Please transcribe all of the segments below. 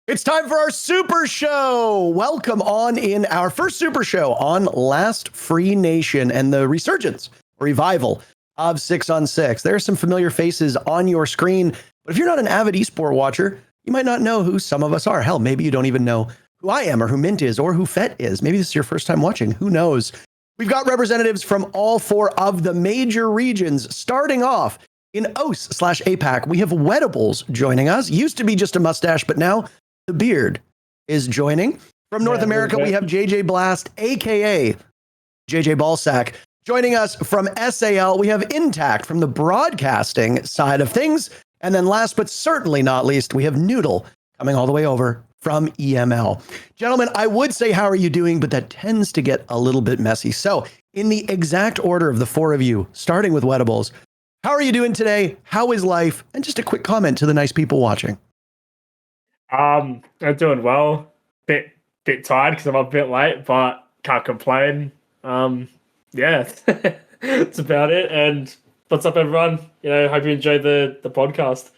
It's time for our super show. Welcome on in our first super show on Last Free Nation and the resurgence, revival of 6-on-6. There are some familiar faces on your screen, but if you're not an avid esport watcher, you might not know who some of us are. Hell, maybe you don't even know who I am or who Mint is or who Fett is. Maybe this is your first time watching. Who knows? We've got representatives from all four of the major regions, starting off in OCE/APAC. We have Wettables joining us. Used to be just a mustache, but now the beard is joining. From North America, we have JJBlazt, aka JJBlazt. Joining us from SAL, we have Intact from the broadcasting side of things. And then last but certainly not least, we have nudl coming all the way over from EML. Gentlemen, I would say, how are you doing? But that tends to get a little bit messy. So in the exact order of the four of you, starting with Wettables, how are you doing today? How is life? And just a quick comment to the nice people watching. I'm doing well. Bit tired because I'm a bit late, but can't complain. Yeah, that's about it. And what's up, everyone? Hope you enjoyed the podcast.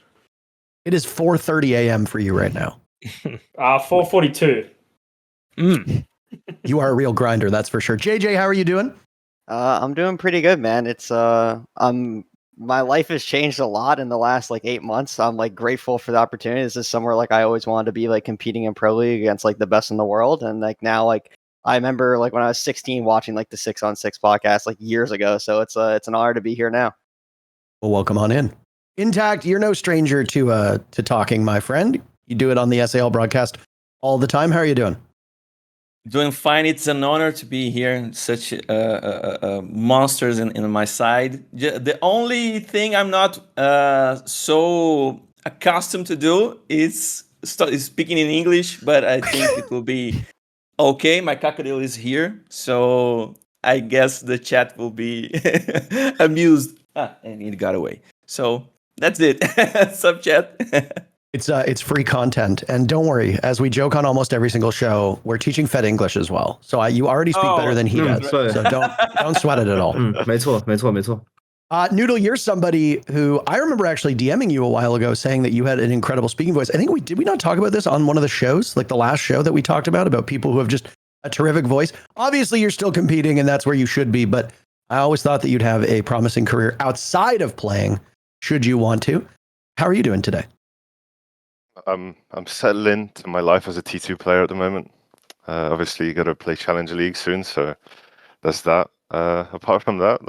It is 4:30 a.m. for you right now. 4:42. You are a real grinder, that's for sure. JJ, how are you doing? I'm doing pretty good, man. It's my life has changed a lot in the last 8 months. I'm grateful for the opportunity. This is somewhere I always wanted to be competing in pro league against the best in the world. And now I remember when I was 16 watching the 6-on-6 podcast years ago. So it's an honor to be here now. Well, welcome on in. Intact, you're no stranger to talking, my friend. You do it on the SAL broadcast all the time. How are you doing? Doing fine. It's an honor to be here. Such monsters in my side. The only thing I'm not so accustomed to do is speaking in English, but I think it will be okay. My cockatiel is here, so I guess the chat will be amused. And it got away. So that's it. Sub chat. It's free content, and don't worry. As we joke on almost every single show, we're teaching Fett English as well. So you already speak better than he does. So don't sweat it at all. 没错。Nudl, you're somebody who I remember actually DMing you a while ago, saying that you had an incredible speaking voice. I think did we not talk about this on one of the shows, the last show that we talked about people who have just a terrific voice? Obviously, you're still competing, and that's where you should be. But I always thought that you'd have a promising career outside of playing, should you want to. How are you doing today? I'm settling into my life as a T2 player at the moment. Obviously, you got to play Challenger League soon, so there's that. Apart from that,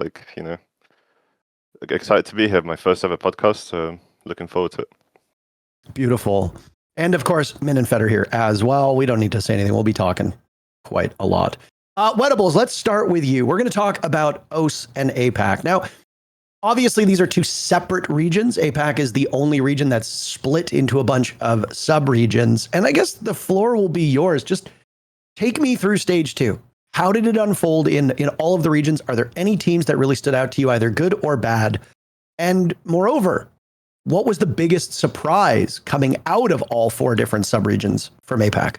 excited to be here. My first ever podcast, so looking forward to it. Beautiful. And of course, Min and Fett are here as well. We don't need to say anything. We'll be talking quite a lot. Wettables, let's start with you. We're going to talk about OCE and APAC. Now, obviously, these are two separate regions. APAC is the only region that's split into a bunch of sub-regions. And I guess the floor will be yours. Just take me through stage 2. How did it unfold in all of the regions? Are there any teams that really stood out to you, either good or bad? And moreover, what was the biggest surprise coming out of all 4 different sub-regions from APAC?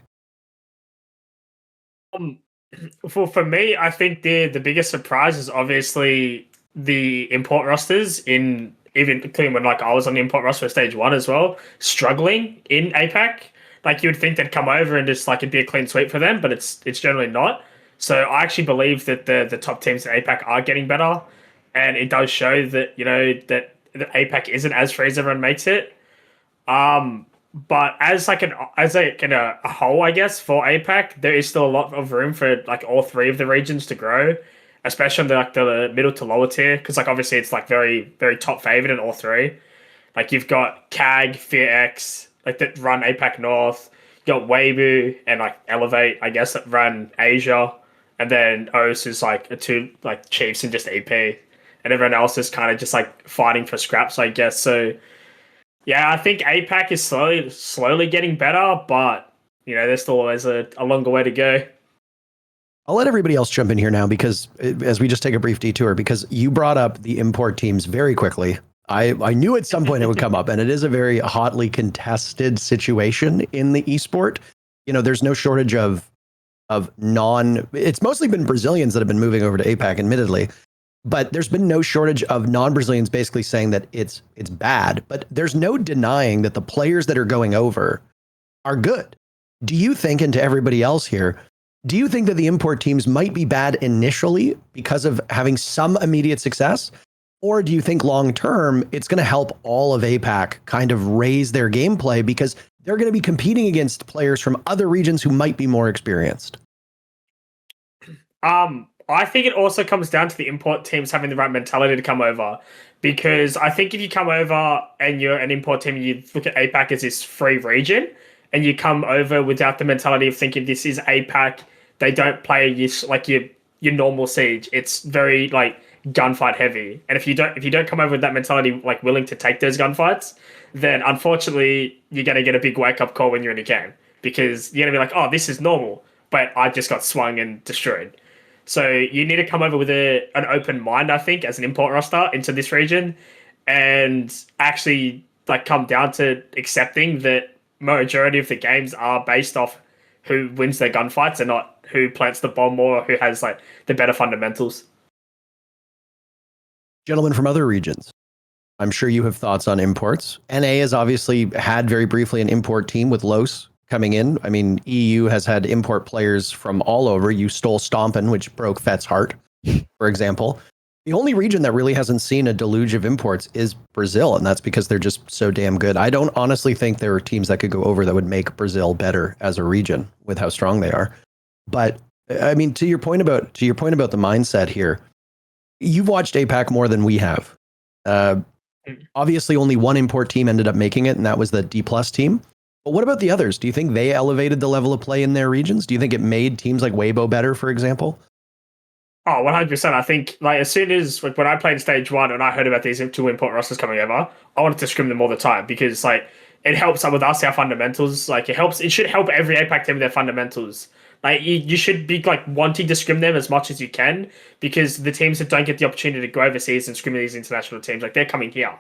For me, I think the biggest surprise is obviously the import rosters, including when I was on the import roster for stage 1 as well, struggling in APAC. You would think they'd come over and just it'd be a clean sweep for them, but it's generally not. So I actually believe that the top teams in APAC are getting better, and it does show that that APAC isn't as free as everyone makes it. But as a whole, I guess for APAC, there is still a lot of room for all 3 of the regions to grow, especially on the middle to lower tier, because obviously it's very, very top favored in all 3. You've got CAG, FearX, that run APAC North. You got Weibo and Elevate, I guess, that run Asia, and then OCE is a 2 Chiefs and just EP, and everyone else is kind of just fighting for scraps, I guess. So yeah, I think APAC is slowly getting better, but there's still always a longer way to go. I'll let everybody else jump in here now, because as we just take a brief detour, because you brought up the import teams very quickly. I knew at some point it would come up, and it is a very hotly contested situation in the esport. There's no shortage of it's mostly been Brazilians that have been moving over to APAC, admittedly, but there's been no shortage of non-Brazilians basically saying that it's bad. But there's no denying that the players that are going over are good. Do you think, and to everybody else here, do you think that the import teams might be bad initially because of having some immediate success? Or do you think long term, it's going to help all of APAC kind of raise their gameplay because they're going to be competing against players from other regions who might be more experienced? I think it also comes down to the import teams having the right mentality to come over. Because I think if you come over and you're an import team, you look at APAC as this free region, and you come over without the mentality of thinking this is APAC, they don't play your normal Siege. It's very like gunfight heavy. And if you don't come over with that mentality, like willing to take those gunfights, then unfortunately you're gonna get a big wake up call when you're in a game. Because you're gonna be like, oh, this is normal, but I just got swung and destroyed. So you need to come over with an open mind, I think, as an import roster into this region, and actually like come down to accepting that majority of the games are based off who wins their gunfights and not who plants the bomb more or who has like the better fundamentals. Gentlemen from other regions, I'm sure you have thoughts on imports. NA has obviously had very briefly an import team with Los coming in. I mean, EU has had import players from all over. You stole Stompin', which broke Fett's heart, for example. The only region that really hasn't seen a deluge of imports is Brazil, and that's because they're just so damn good. I don't honestly think there are teams that could go over that would make Brazil better as a region with how strong they are. But I mean, to your point about the mindset here, you've watched APAC more than we have. Obviously, only one import team ended up making it, and that was the D+ team. But what about the others? Do you think they elevated the level of play in their regions? Do you think it made teams like Weibo better, for example? Oh, 100%. I think like as soon as when I played stage 1 and I heard about these 2 import rosters coming over, I wanted to scrim them all the time because like it helps with us, our fundamentals. Like it should help every APAC team with their fundamentals. Like you should be like wanting to scrim them as much as you can because the teams that don't get the opportunity to go overseas and scrim these international teams, like they're coming here.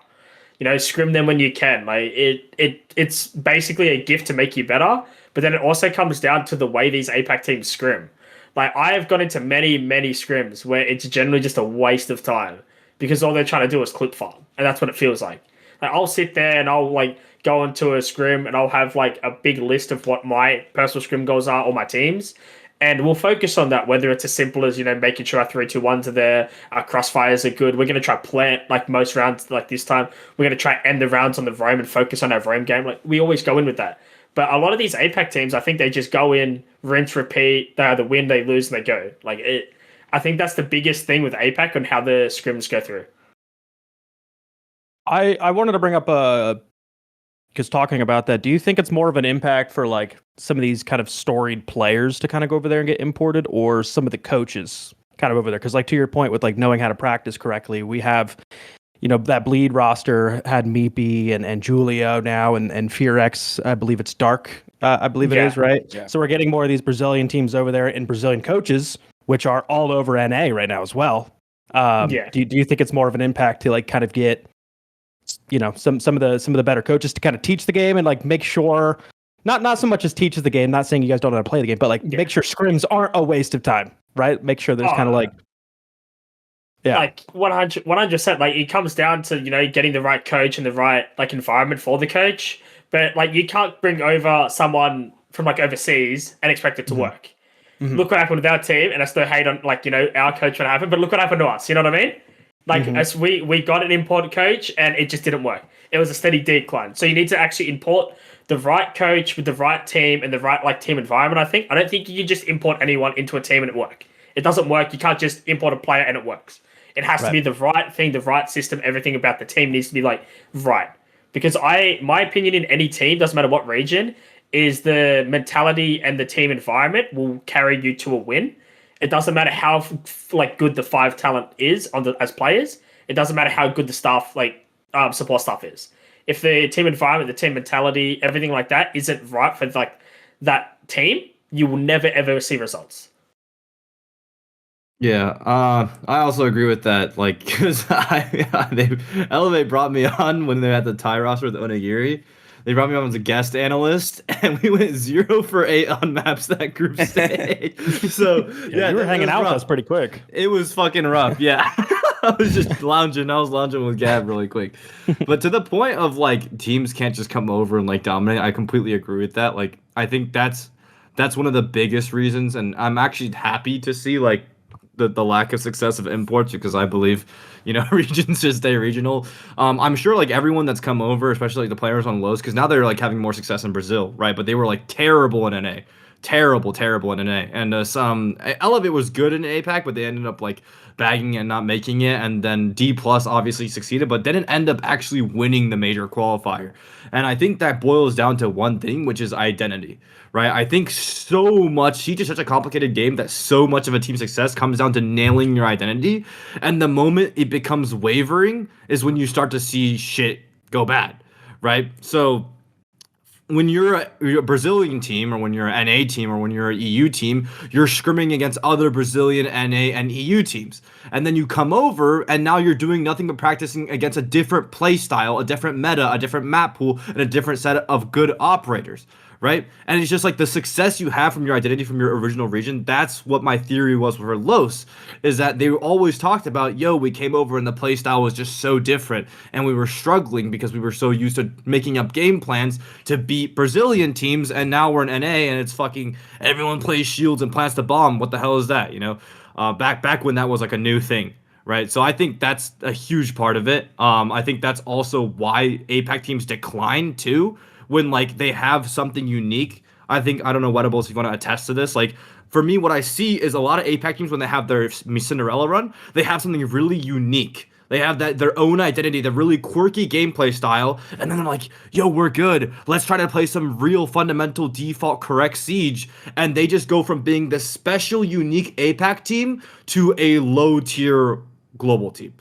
You know, scrim them when you can. Like it's basically a gift to make you better, but then it also comes down to the way these APAC teams scrim. Like I have gone into many scrims where it's generally just a waste of time because all they're trying to do is clip farm, and that's what it feels like. Like I'll sit there and I'll like go into a scrim and I'll have like a big list of what my personal scrim goals are or my teams. And we'll focus on that, whether it's as simple as, you know, making sure our 3-2-1s are there, our crossfires are good. We're going to try plant like most rounds like this time. We're going to try end the rounds on the roam and focus on our roam game. Like we always go in with that. But a lot of these APAC teams, I think they just go in, rinse, repeat. They either win, they lose, and they go. I think that's the biggest thing with APAC and how the scrims go through. I wanted to bring up because talking about that, do you think it's more of an impact for like some of these kind of storied players to kind of go over there and get imported, or some of the coaches kind of over there? Because like to your point with like knowing how to practice correctly, we have, you know, that bleed roster had Meepy and Julio now and Furex, I believe it's Dark, I believe it is, right? Yeah. So we're getting more of these Brazilian teams over there and Brazilian coaches, which are all over NA right now as well. Do you think it's more of an impact to like kind of get, you know, some of the better coaches to kind of teach the game and like make sure not so much as teaches the game, not saying you guys don't know how to play the game, but like make sure scrims aren't a waste of time, right? Make sure there's kind of like like 100%. Like it comes down to, you know, getting the right coach and the right like environment for the coach. But like you can't bring over someone from like overseas and expect it to work. Mm-hmm. Look what happened with our team, and I still hate on like, you know, our coach when it happened, but look what happened to us. You know what I mean? Like as we got an import coach and it just didn't work. It was a steady decline. So you need to actually import the right coach with the right team and the right like team environment. I don't think you can just import anyone into a team and it work. It doesn't work. You can't just import a player and it works. It has to be the right thing, the right system. Everything about the team needs to be like right. Because my opinion in any team, doesn't matter what region, is the mentality and the team environment will carry you to a win. It doesn't matter how like good the 5 talent is as players. It doesn't matter how good the staff like support staff is. If the team environment, the team mentality, everything like that isn't right for like that team, you will never ever see results. Yeah, I also agree with that. Like, because Elevate brought me on when they had the tie roster with Onigiri. They brought me on as a guest analyst, and we went 0 for 8 on maps that group stage. So you were hanging out with us pretty quick. It was fucking rough, yeah. I was just lounging. I was lounging with Gab really quick. But to the point of like teams can't just come over and like dominate, I completely agree with that. Like I think that's one of the biggest reasons, and I'm actually happy to see like the lack of success of imports because I believe, regions should stay regional. I'm sure like everyone that's come over, especially like the players on lows, because now they're like having more success in Brazil, right? But they were like terrible in NA. Terrible in NA. And some Elevate was good in APAC, but they ended up like bagging and not making it. And then D plus obviously succeeded, but didn't end up actually winning the major qualifier. And I think that boils down to one thing, which is identity, right? I think so much, Siege is such a complicated game that so much of a team success comes down to nailing your identity. And the moment it becomes wavering is when you start to see shit go bad, right? So when you're a Brazilian team, or when you're an NA team, or when you're an EU team, you're scrimming against other Brazilian NA and EU teams. And then you come over, and now you're doing nothing but practicing against a different play style, a different meta, a different map pool, and a different set of good operators, right? And it's just like the success you have from your identity from your original region. That's what my theory was for Los, is that they always talked about, we came over and the play style was just so different, and we were struggling because we were so used to making up game plans to beat Brazilian teams, and now we're in NA and it's fucking everyone plays shields and plants the bomb. What the hell is that? Back when that was like a new thing. Right, so I think that's a huge part of it. I think that's also why APAC teams decline too, when like they have something unique. I don't know, Wettables, if you want to attest to this. Like for me, what I see is a lot of APAC teams when they have their Cinderella run, they have something really unique. They have their own identity, the really quirky gameplay style, and then they're like, we're good. Let's try to play some real fundamental default correct Siege. And they just go from being this special, unique APAC team to a low-tier global team.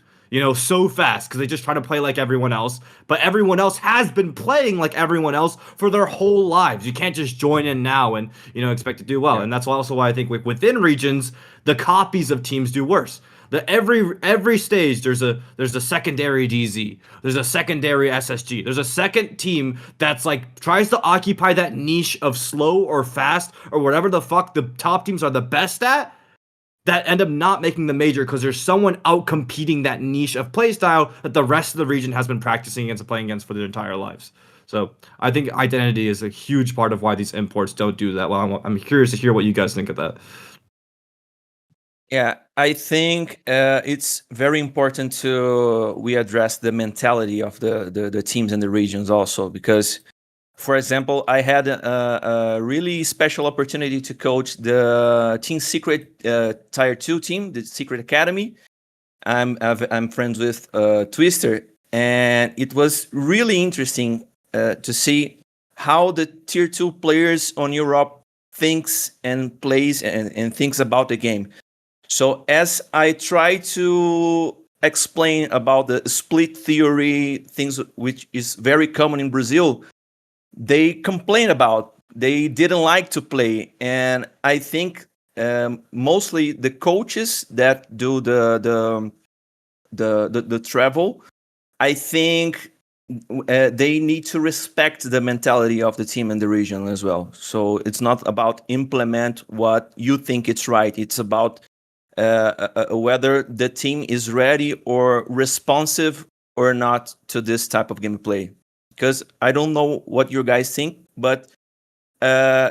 So fast because they just try to play like everyone else. But everyone else has been playing like everyone else for their whole lives. You can't just join in now and, expect to do well. Yeah. And that's also why I think within regions, the copies of teams do worse. Every stage there's a secondary DZ, there's a secondary SSG, there's a second team that's like tries to occupy that niche of slow or fast or whatever the fuck the top teams are the best at, that end up not making the major because there's someone out competing that niche of playstyle that the rest of the region has been practicing against and playing against for their entire lives. So I think identity is a huge part of why these imports don't do that well. I'm curious to hear what you guys think of that. Yeah, I think it's very important we address the mentality of the teams and the regions also, because, for example, I had a really special opportunity to coach the Team Secret Tier 2 team, the Secret Academy. I'm friends with Twister, and it was really interesting to see how the Tier 2 players on Europe thinks and plays and thinks about the game. So as I try to explain about the split theory, things which is very common in Brazil, they complain about, they didn't like to play. And I think mostly the coaches that do the travel, I think they need to respect the mentality of the team and the region as well. So it's not about implement what you think it's right. It's about whether the team is ready or responsive or not to this type of gameplay. Because I don't know what you guys think, but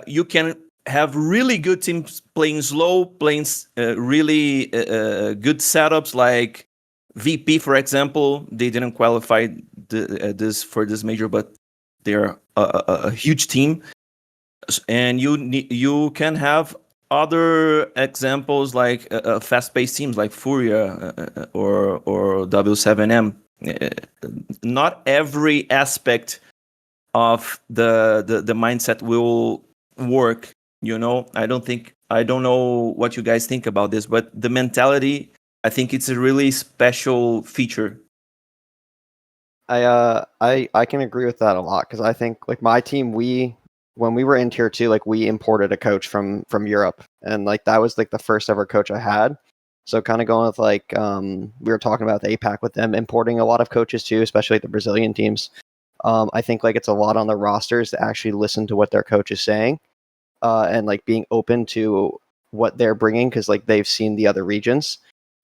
you can have really good teams playing slow, playing really good setups like VP, for example. They didn't qualify for this major, but they're a huge team. And you can have other examples like fast-paced teams like Furia or W7M. Not every aspect of the mindset will work. I don't know what you guys think about this, but the mentality, I think it's a really special feature. I can agree with that a lot, because I think like my team, when we were in tier 2, like we imported a coach from Europe, and like that was like the first ever coach I had. So kind of going with like we were talking about the APAC with them importing a lot of coaches too, especially like the Brazilian teams. I think like it's a lot on the rosters to actually listen to what their coach is saying, and like being open to what they're bringing, because like they've seen the other regions.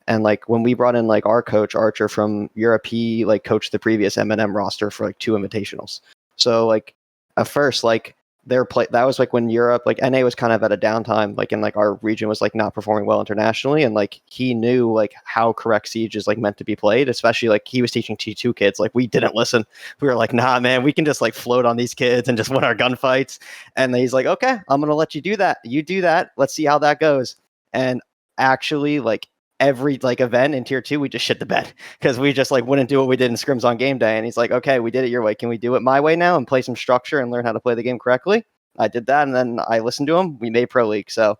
And like when we brought in like our coach Archer from Europe, he like coached the previous M&M roster for like 2 invitationals. So like at first, like that was like when Europe, like NA was kind of at a downtime, like in like our region was like not performing well internationally, and like he knew like how correct Siege is like meant to be played, especially like he was teaching T2 kids. Like we didn't listen. We were like, nah, man, we can just like float on these kids and just win our gunfights. And he's like, okay, I'm gonna let you do that. You do that. Let's see how that goes. And actually, like every like event in tier 2, we just shit the bed because we just like wouldn't do what we did in scrims on game day. And he's like, okay, we did it your way, can we do it my way now and play some structure and learn how to play the game correctly? I did that, and then I listened to him. We made pro league. So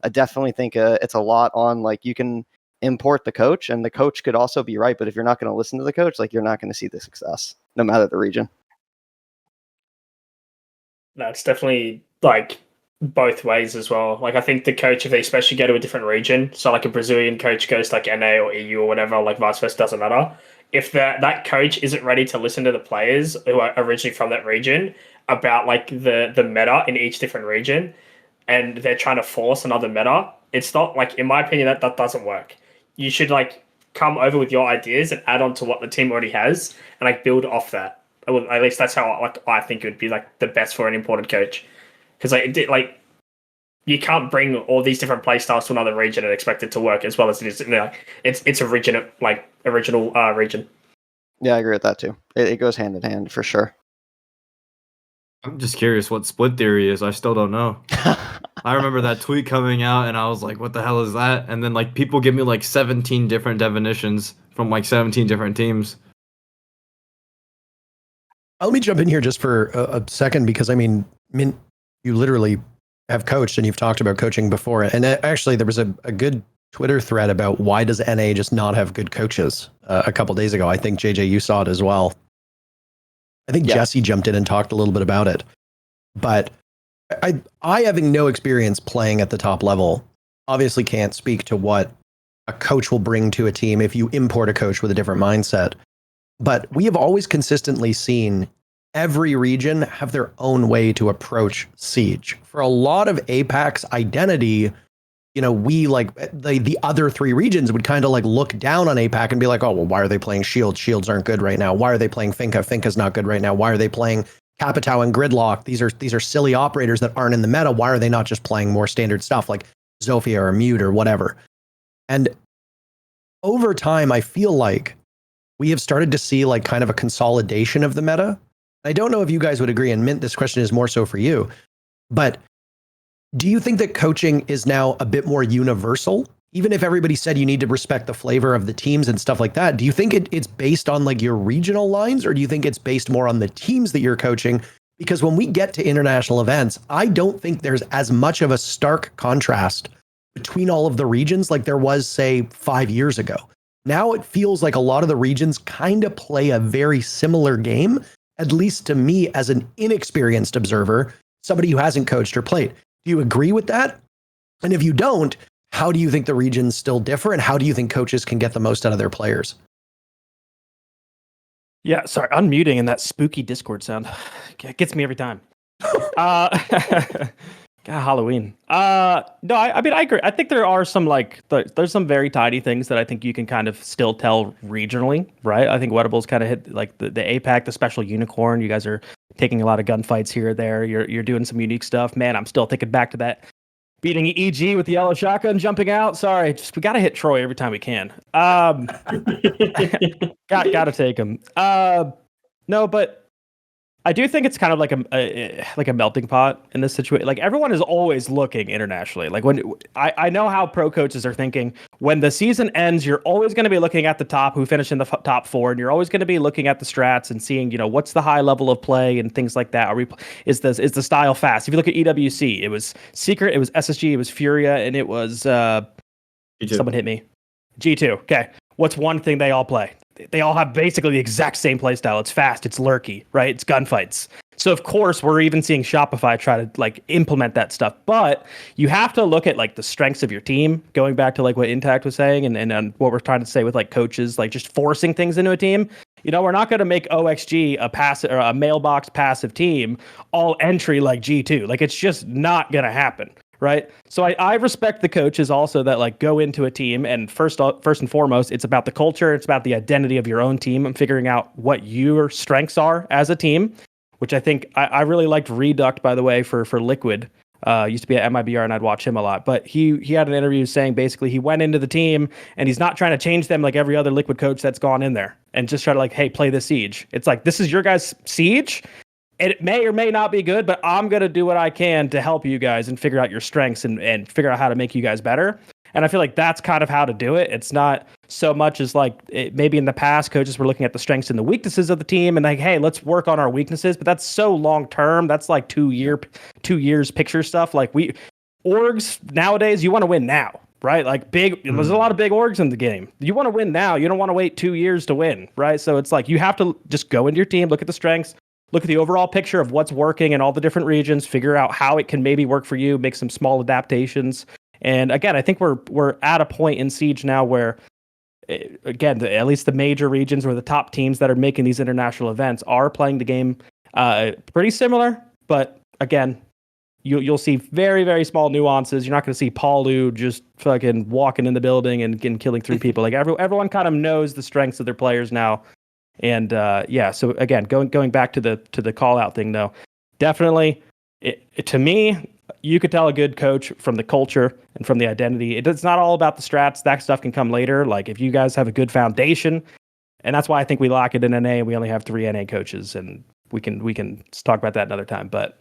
I definitely think it's a lot on like you can import the coach, and the coach could also be right, but if you're not going to listen to the coach, like you're not going to see the success no matter the region. That's definitely like both ways as well. Like I think the coach, if they especially go to a different region, so like a Brazilian coach goes to like NA or EU or whatever, like vice versa, doesn't matter. If that coach isn't ready to listen to the players who are originally from that region about like the meta in each different region, and they're trying to force another meta, it's not like, in my opinion, that doesn't work. You should like come over with your ideas and add on to what the team already has and like build off that. At least that's how I think it would be like the best for an imported coach. Because like you can't bring all these different play styles to another region and expect it to work as well as it is. You know, it's a region, like original region. Yeah, I agree with that too. It goes hand in hand for sure. I'm just curious what split theory is. I still don't know. I remember that tweet coming out and I was like, what the hell is that? And then like people give me like 17 different definitions from like 17 different teams. Let me jump in here just for a second, because I mean, Mint, you literally have coached and you've talked about coaching before. And actually there was a good Twitter thread about why does NA just not have good coaches a couple days ago. I think JJ, you saw it as well. I think Jesse jumped in and talked a little bit about it. But I having no experience playing at the top level, obviously can't speak to what a coach will bring to a team if you import a coach with a different mindset. But we have always consistently seen every region have their own way to approach Siege. For a lot of APAC's identity, you know, we like the other 3 regions would kind of like look down on APAC and be like, oh, well, why are they playing Shield? Shields aren't good right now. Why are they playing Finka? Finka's not good right now. Why are they playing Capitao and Gridlock? These are silly operators that aren't in the meta. Why are they not just playing more standard stuff like Zofia or Mute or whatever? And over time, I feel like we have started to see like kind of a consolidation of the meta. I don't know if you guys would agree, and Mint, this question is more so for you, but do you think that coaching is now a bit more universal? Even if everybody said you need to respect the flavor of the teams and stuff like that, do you think it's based on like your regional lines, or do you think it's based more on the teams that you're coaching? Because when we get to international events, I don't think there's as much of a stark contrast between all of the regions like there was, say, 5 years ago. Now it feels like a lot of the regions kind of play a very similar game, at least to me as an inexperienced observer, somebody who hasn't coached or played. Do you agree with that? And if you don't, how do you think the regions still differ, and how do you think coaches can get the most out of their players? Yeah, sorry, unmuting and that spooky Discord sound gets me every time. God, Halloween. No, I mean, I agree. I think there are some there's some very tiny things that I think you can kind of still tell regionally, right? I think Wettables kind of hit like the APAC, the special unicorn. You guys are taking a lot of gunfights here or there. You're doing some unique stuff. Man, I'm still thinking back to that beating EG with the yellow shotgun, jumping out. Sorry, we got to hit Troy every time we can. Gotta take him. No, but I do think it's kind of like a melting pot in this situation. Like everyone is always looking internationally. Like when I know how pro coaches are thinking. When the season ends, you're always going to be looking at the top who finished in the top 4, and you're always going to be looking at the strats and seeing, you know, what's the high level of play and things like that. Is the style fast? If you look at EWC, it was Secret, it was SSG, it was Furia, and it was G2. Someone hit me. G2. Okay, what's one thing they all play? They all have basically the exact same playstyle. It's fast, it's lurky, right? It's gunfights. So of course we're even seeing Shopify try to like implement that stuff. But you have to look at like the strengths of your team, going back to like what Intact was saying and what we're trying to say with like coaches, like just forcing things into a team. You know, we're not going to make OXG a passive or a mailbox passive team all entry like G2. Like it's just not going to happen. right? So I respect the coaches also that like go into a team and first and foremost, it's about the culture, it's about the identity of your own team and figuring out what your strengths are as a team, which I think I really liked Reduct, by the way, for Liquid. Used to be at MIBR and I'd watch him a lot, but he had an interview saying basically he went into the team and he's not trying to change them like every other Liquid coach that's gone in there and just try to like, hey, play the Siege. It's like, this is your guys' Siege. It may or may not be good, but I'm going to do what I can to help you guys and figure out your strengths and figure out how to make you guys better. And I feel like that's kind of how to do it. It's not so much as like maybe in the past, coaches were looking at the strengths and the weaknesses of the team and like, hey, let's work on our weaknesses. But that's so long term. That's like 2 years picture stuff. Like orgs nowadays, you want to win now, right? Like there's a lot of big orgs in the game. You want to win now. You don't want to wait 2 years to win, right? So it's like you have to just go into your team, look at the strengths, look at the overall picture of what's working in all the different regions, figure out how it can maybe work for you, make some small adaptations. And again, I think we're at a point in Siege now where, again, at least the major regions or the top teams that are making these international events are playing the game pretty similar. But again, you'll see very, very small nuances. You're not going to see Paulu just fucking walking in the building and killing 3 people. Like everyone kind of knows the strengths of their players now. And so again, going back to the call out thing though, definitely to me, you could tell a good coach from the culture and from the identity. It's not all about the strats. That stuff can come later. Like if you guys have a good foundation, and that's why I think we lock it in NA and we only have 3 NA coaches, and we can talk about that another time. But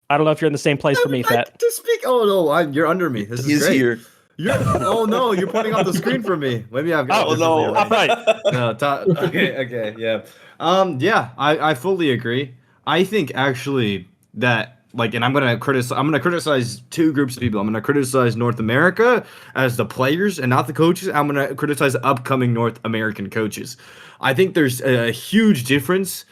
I don't know if you're in the same place for me, Fett. To speak. Oh no, you're under me. This is He's great. here. Oh no, you're putting up the screen for me. Maybe I've got. Oh no! Right. No, okay, yeah. I fully agree. I think actually that like, and I'm gonna criticize 2 groups of people. I'm gonna criticize North America as the players and not the coaches. I'm gonna criticize the upcoming North American coaches. I think there's a huge difference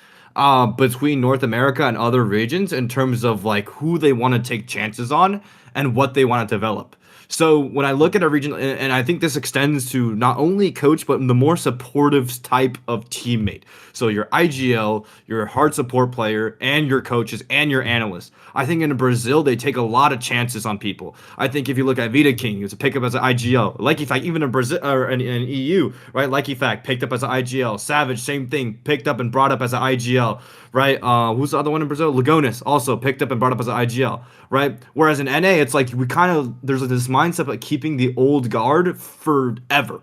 between North America and other regions in terms of like who they want to take chances on and what they want to develop. So when I look at a region, and I think this extends to not only coach, but the more supportive type of teammate. So your IGL, your hard support player, and your coaches, and your analysts. I think in Brazil, they take a lot of chances on people. I think if you look at Vita King, it's a pickup as an IGL. Likeyfact, even in Brazil or in EU, right? Likeyfact picked up as an IGL. Savage, same thing, picked up and brought up as an IGL, right? Who's the other one in Brazil? Lagonis also picked up and brought up as an IGL, right? Whereas in NA, it's like there's this mindset of keeping the old guard forever.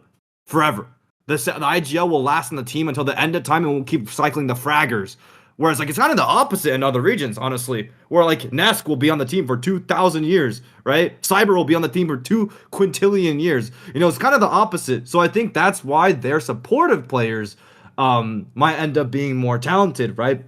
The IGL will last in the team until the end of time and we'll keep cycling the fraggers. Whereas like it's kind of the opposite in other regions, honestly, where like Nesk will be on the team for 2,000 years, right? Cyber will be on the team for 2 quintillion years. You know, it's kind of the opposite. So I think that's why their supportive players might end up being more talented, right?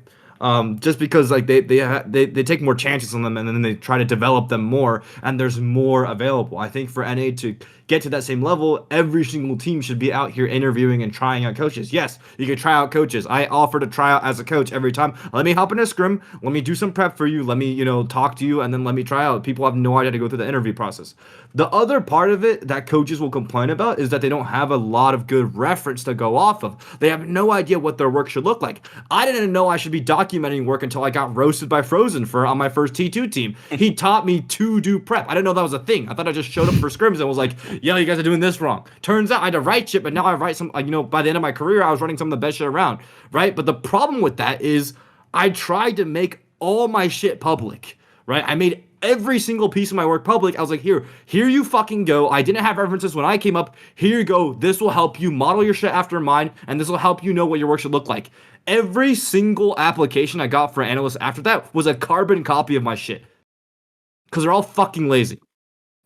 Just because like they take more chances on them and then they try to develop them more and there's more available. I think for NA to get to that same level, every single team should be out here interviewing and trying out coaches. Yes, you can try out coaches. I offer to try out as a coach every time. Let me hop in a scrim. Let me do some prep for you. Let me, talk to you and then let me try out. People have no idea to go through the interview process. The other part of it that coaches will complain about is that they don't have a lot of good reference to go off of. They have no idea what their work should look like. I didn't know I should be documenting work until I got roasted by Frozen on my first T2 team. He taught me to do prep. I didn't know that was a thing. I thought I just showed up for scrims and was like, yo, you guys are doing this wrong. Turns out I had to write shit, but now I write some, by the end of my career, I was running some of the best shit around, right? But the problem with that is I tried to make all my shit public, right? I made every single piece of my work public. I was like, here you fucking go. I didn't have references when I came up. Here you go. This will help you model your shit after mine, and this will help you know what your work should look like. Every single application I got for analysts after that was a carbon copy of my shit. Because they're all fucking lazy.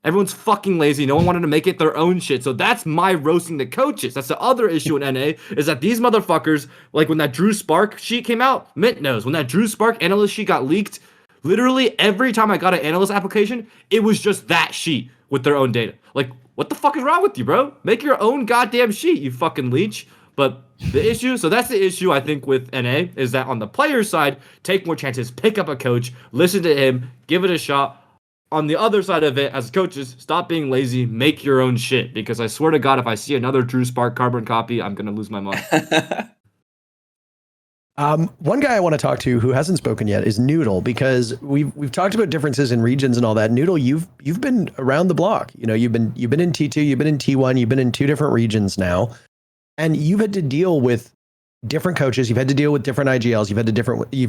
Everyone's fucking lazy. No one wanted to make it their own shit. So that's my roasting the coaches. That's the other issue in NA, is that these motherfuckers, like when that Drew Spark sheet came out, Mint knows, when that Drew Spark analyst sheet got leaked, literally every time I got an analyst application, it was just that sheet with their own data. Like, what the fuck is wrong with you, bro? Make your own goddamn sheet, you fucking leech. But that's the issue, I think, with NA, is that on the player side, take more chances, pick up a coach, listen to him, give it a shot. On the other side of it, as coaches, stop being lazy, make your own shit. Because I swear to God, if I see another Drew Spark carbon copy, I'm going to lose my mind. One guy I want to talk to who hasn't spoken yet is nudl, because we've talked about differences in regions and all that. Nudl, you've been around the block. You know, you've been in T2, you've been in T1, you've been in 2 different regions now, and you've had to deal with different coaches. You've had to deal with different IGLs. You've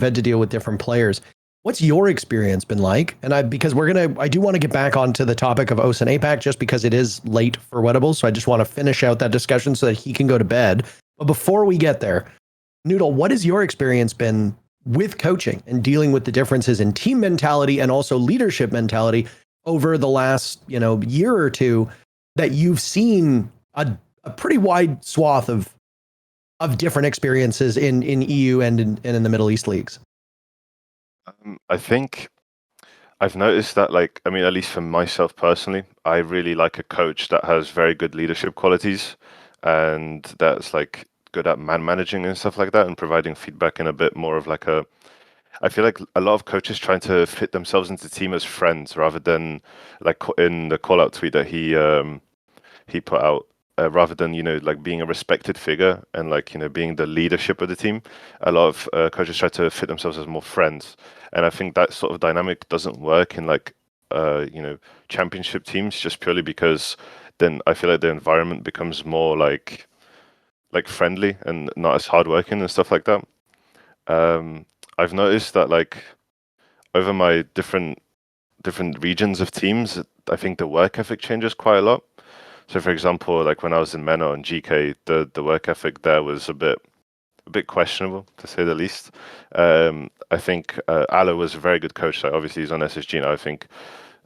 had to deal with different players. What's your experience been like? And I do want to get back onto the topic of OCE and APAC, just because it is late for Wettables. So I just want to finish out that discussion so that he can go to bed. But before we get there, nudl, what has your experience been with coaching and dealing with the differences in team mentality and also leadership mentality over the last, year or two, that you've seen a pretty wide swath of different experiences in EU and in the Middle East leagues? I think I've noticed that, at least for myself personally, I really like a coach that has very good leadership qualities and that's good at managing and stuff like that, and providing feedback in a bit more of I feel like a lot of coaches trying to fit themselves into the team as friends rather than in the call out tweet that he put out, rather than being a respected figure and being the leadership of the team. A lot of coaches try to fit themselves as more friends, and I think that sort of dynamic doesn't work in championship teams, just purely because then I feel like the environment becomes more like friendly and not as hardworking and stuff like that. I've noticed that over my different regions of teams, I think the work ethic changes quite a lot. So for example, when I was in MENA and GK, the work ethic there was a bit questionable, to say the least. I think Ala was a very good coach. Obviously he's on SSG now. I think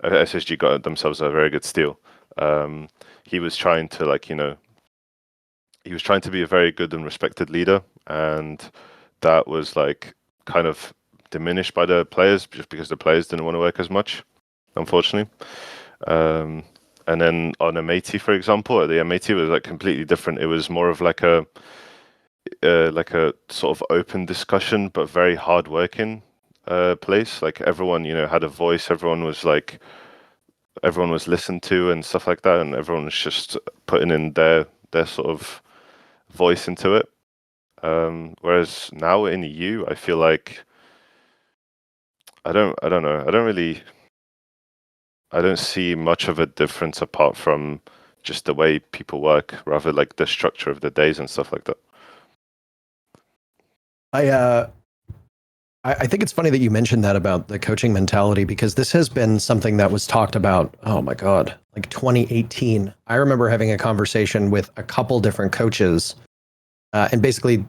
SSG got themselves a very good steal. He was trying to he was trying to be a very good and respected leader, and that was kind of diminished by the players, just because the players didn't want to work as much, unfortunately. And then on Amati, for example, the Amati was completely different. It was more of a sort of open discussion, but very hard-working place. Everyone, had a voice. Everyone was listened to and stuff like that, and everyone was just putting in their sort of voice into it. Whereas now in EU, I feel like I don't know. I don't see much of a difference apart from just the way people work, rather the structure of the days and stuff like that. I think it's funny that you mentioned that about the coaching mentality, because this has been something that was talked about, oh my God, 2018. I remember having a conversation with a couple different coaches, and basically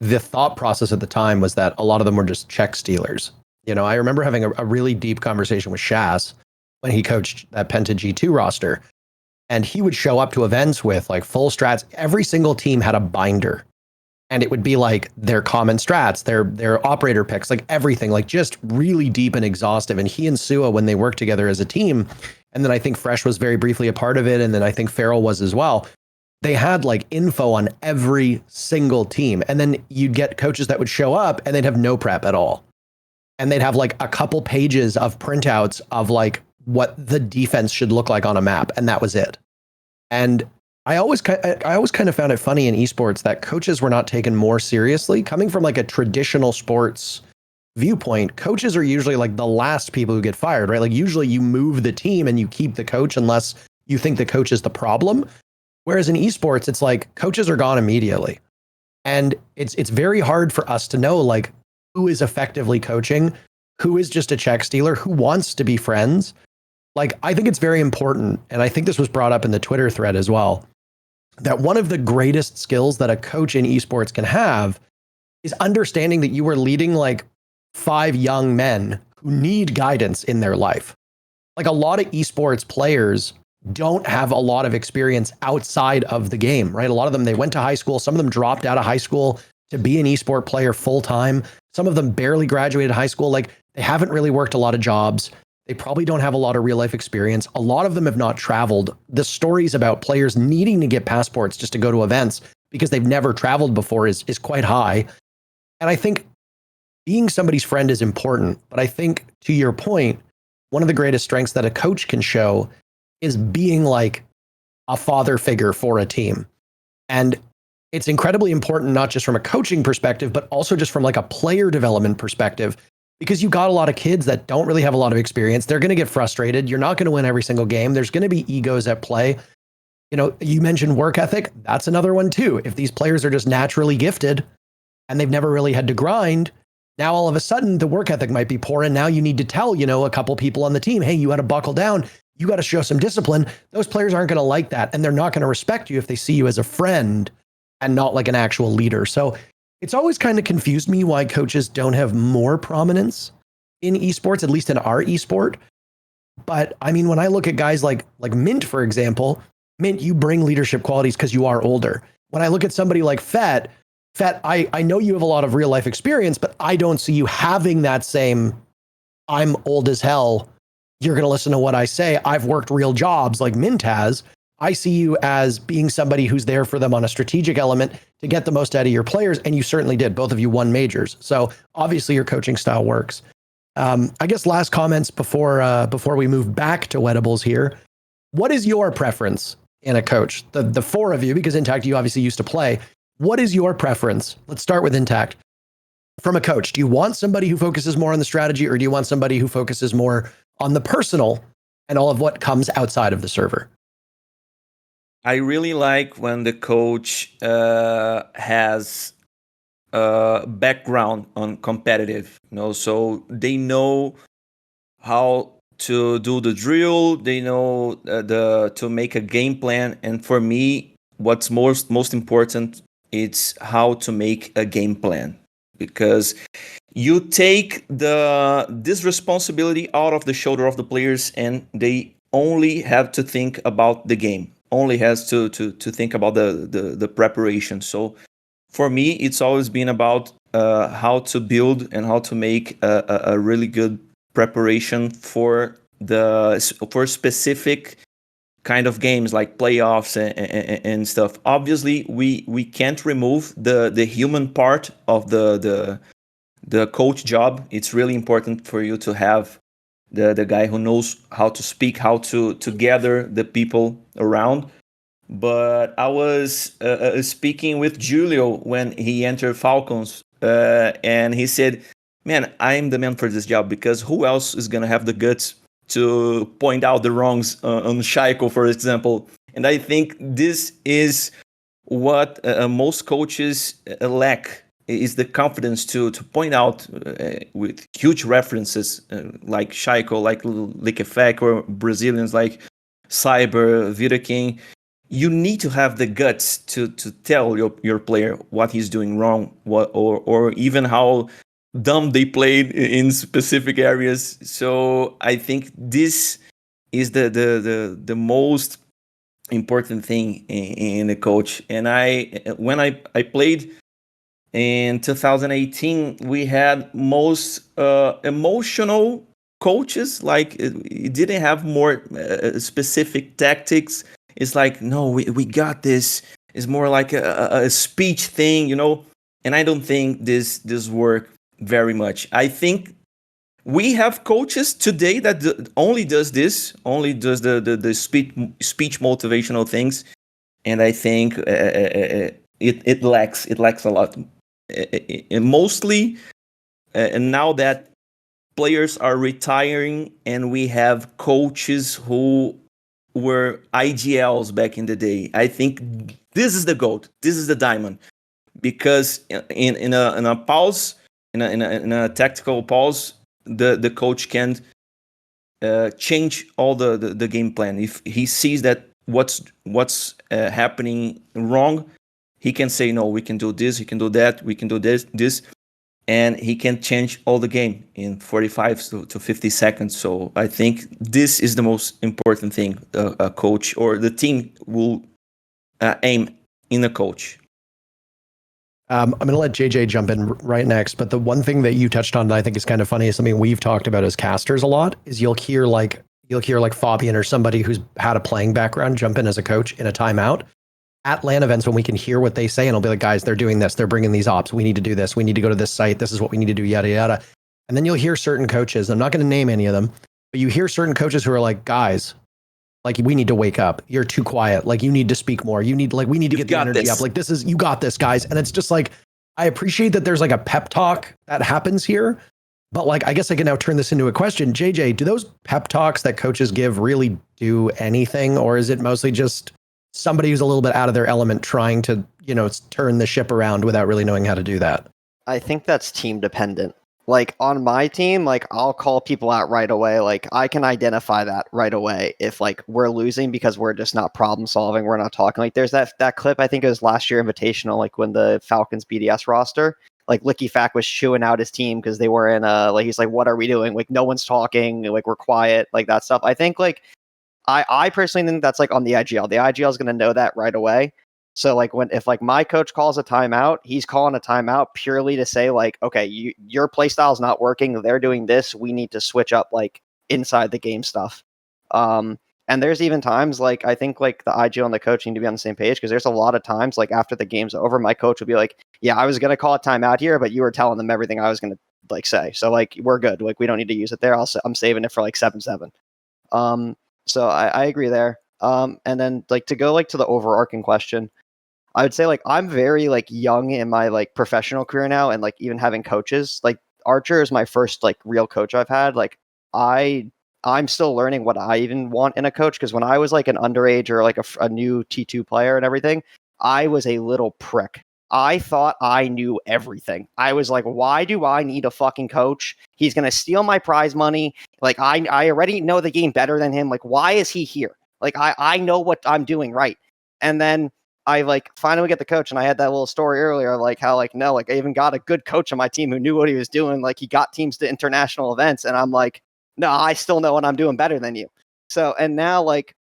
the thought process at the time was that a lot of them were just check stealers. I remember having a really deep conversation with Shaz when he coached that Penta G2 roster, and he would show up to events with full strats. Every single team had a binder, and it would be their common strats, their operator picks, everything, just really deep and exhaustive. And he and Sua, when they worked together as a team, and then I think Fresh was very briefly a part of it, and then I think Farrell was as well, they had info on every single team. And then you'd get coaches that would show up and they'd have no prep at all. And they'd have a couple pages of printouts of what the defense should look like on a map, and that was it. And I always kind of found it funny in esports that coaches were not taken more seriously. Coming from a traditional sports viewpoint, coaches are usually the last people who get fired, right? Usually you move the team and you keep the coach unless you think the coach is the problem. Whereas in esports, it's coaches are gone immediately. And it's very hard for us to know who is effectively coaching, who is just a check stealer, who wants to be friends. I think it's very important, and I think this was brought up in the Twitter thread as well, that one of the greatest skills that a coach in esports can have is understanding that you are leading 5 young men who need guidance in their life. A lot of esports players don't have a lot of experience outside of the game, right? A lot of them, they went to high school. Some of them dropped out of high school to be an esport player full time. Some of them barely graduated high school. They haven't really worked a lot of jobs. They probably don't have a lot of real life experience. A lot of them have not traveled. The stories about players needing to get passports just to go to events because they've never traveled before is quite high. And I think being somebody's friend is important. But I think, to your point, one of the greatest strengths that a coach can show is being a father figure for a team. And it's incredibly important, not just from a coaching perspective, but also just from like a player development perspective, because you got a lot of kids that don't really have a lot of experience. They're going to get frustrated. You're not going to win every single game. There's going to be egos at play. You know, you mentioned work ethic. That's another one too. If these players are just naturally gifted and they've never really had to grind, now all of a sudden the work ethic might be poor. And now you need to tell, you know, a couple people on the team, hey, you got to buckle down. You got to show some discipline. Those players aren't going to like that. And they're not going to respect you if they see you as a friend and not like an actual leader. So it's always kind of confused me why coaches don't have more prominence in esports, at least in our esport. But I mean, when I look at guys like Mint, for example, Mint, you bring leadership qualities because you are older. When I look at somebody like Fett, I know you have a lot of real life experience, but I don't see you having that same, I'm old as hell, you're going to listen to what I say, I've worked real jobs like Mint has. I see you as being somebody who's there for them on a strategic element to get the most out of your players. And you certainly did. Both of you won majors. So obviously your coaching style works. I guess last comments before we move back to Wettables here. What is your preference in a coach? The four of you, because Intact, you obviously used to play. What is your preference? Let's start with Intact. From a coach, do you want somebody who focuses more on the strategy, or do you want somebody who focuses more on the personal and all of what comes outside of the server? I really like when the coach has a background on competitive, you know, so they know how to do the drill, they know to make a game plan, and for me, what's most important, it's how to make a game plan, because you take this responsibility out of the shoulder of the players, and they only have to think about the game. Only has to think about the preparation. So for me, it's always been about how to build and how to make a really good preparation for specific kind of games like playoffs and stuff. Obviously, we can't remove the human part of the coach job. It's really important for you to have the guy who knows how to speak, how to gather the people around. But I was speaking with Julio when he entered Falcons, and he said, man, I'm the man for this job, because who else is going to have the guts to point out the wrongs on Shaiko, for example? And I think this is what most coaches lack, is the confidence to point out with huge references like Shaiko, like Likefek, or Brazilians like Cyber, Vita King. You need to have the guts to tell your player what he's doing wrong, or even how dumb they played in specific areas. So I think this is the most important thing in a coach. And when I played in 2018, we had most emotional coaches. Like, it didn't have more specific tactics. It's like, no, we got this. It's more like a speech thing, you know. And I don't think this work very much. I think we have coaches today that only does this, only does the speech motivational things, and I think it lacks a lot. Mostly, and now that players are retiring, and we have coaches who were IGLs back in the day, I think this is the gold. This is the diamond, because in a pause, in a tactical pause, the coach can change all the game plan. If he sees that what's happening wrong, he can say, no, we can do this, he can do that, we can do this, and he can change all the game in 45 to 50 seconds. So I think this is the most important thing a coach or the team will aim in a coach. I'm going to let JJ jump in right next, but the one thing that you touched on that I think is kind of funny is something we've talked about as casters a lot, is you'll hear like Fabian or somebody who's had a playing background jump in as a coach in a timeout at LAN events when we can hear what they say, and I'll be like, guys, they're doing this, they're bringing these ops, we need to do this, we need to go to this site, this is what we need to do, yada yada. And then you'll hear certain coaches, I'm not going to name any of them, but you hear certain coaches who are like, guys, like, we need to wake up. You're too quiet. Like, you need to speak more. You need, like, we need to You've get the got energy this. up. Like, you got this, guys. And it's just like, I appreciate that there's like a pep talk that happens here. But like, I guess I can now turn this into a question. JJ, do those pep talks that coaches give really do anything? Or is it mostly just somebody who's a little bit out of their element trying to, turn the ship around without really knowing how to do that? I think that's team dependent. Like on my team, like I'll call people out right away. Like I can identify that right away if like we're losing because we're just not problem solving. We're not talking. Like there's that clip, I think it was last year Invitational, like when the Falcons BDS roster, like Licky Fack was chewing out his team because they were in like he's like, what are we doing? Like no one's talking, like we're quiet, like that stuff. I think like I personally think that's like on the IGL. The IGL is gonna know that right away. So like if like my coach calls a timeout, he's calling a timeout purely to say like, okay, your play style is not working. They're doing this. We need to switch up like inside the game stuff. And there's even times like I think like the IGL and the coach need to be on the same page because there's a lot of times like after the game's over, my coach would be like, yeah, I was gonna call a timeout here, but you were telling them everything I was gonna like say. So like we're good. Like we don't need to use it there. I'm saving it for like 7-7. So I agree there. And then like to go like to the overarching question. I would say like I'm very like young in my like professional career now and like even having coaches. Like Archer is my first like real coach I've had. Like I'm still learning what I even want in a coach because when I was like an underage or like a new T2 player and everything, I was a little prick. I thought I knew everything. I was like, why do I need a fucking coach? He's going to steal my prize money. Like I already know the game better than him. Like why is he here? Like I know what I'm doing right. And then I like finally get the coach, and I had that little story earlier, like how like no, like I even got a good coach on my team who knew what he was doing. Like he got teams to international events, and I'm like, no, I still know what I'm doing better than you. So and now like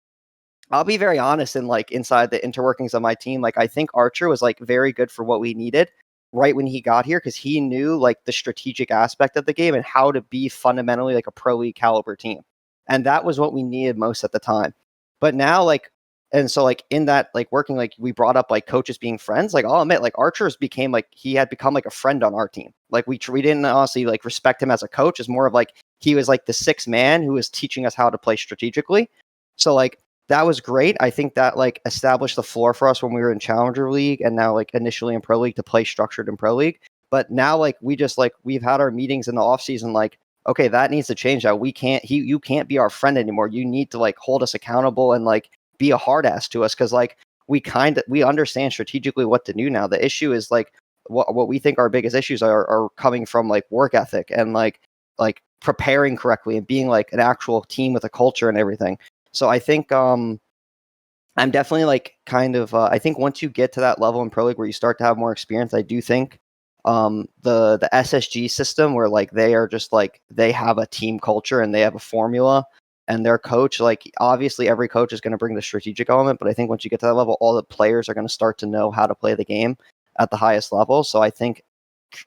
I'll be very honest and like inside the interworkings of my team, like I think Archer was like very good for what we needed right when he got here because he knew like the strategic aspect of the game and how to be fundamentally like a pro league caliber team, and that was what we needed most at the time. But now like. And so like in that, like working, like we brought up like coaches being friends, like I'll admit like Archer's became like, he had become like a friend on our team. Like we didn't honestly like respect him as a coach. It's more of like, he was like the sixth man who was teaching us how to play strategically. So like, that was great. I think that like established the floor for us when we were in Challenger League and now like initially in Pro League to play structured in Pro League. But now like we just like, we've had our meetings in the off season, like, okay, that needs to change. That you can't be our friend anymore. You need to like hold us accountable and like, be a hard ass to us because like we understand strategically what to do now. The issue is like what we think our biggest issues are coming from like work ethic and like preparing correctly and being like an actual team with a culture and everything. So I think I'm definitely like kind of I think once you get to that level in Pro League where you start to have more experience, I do think the SSG system where like they are just like they have a team culture and they have a formula. And their coach, like obviously every coach is going to bring the strategic element, but I think once you get to that level, all the players are going to start to know how to play the game at the highest level. So I think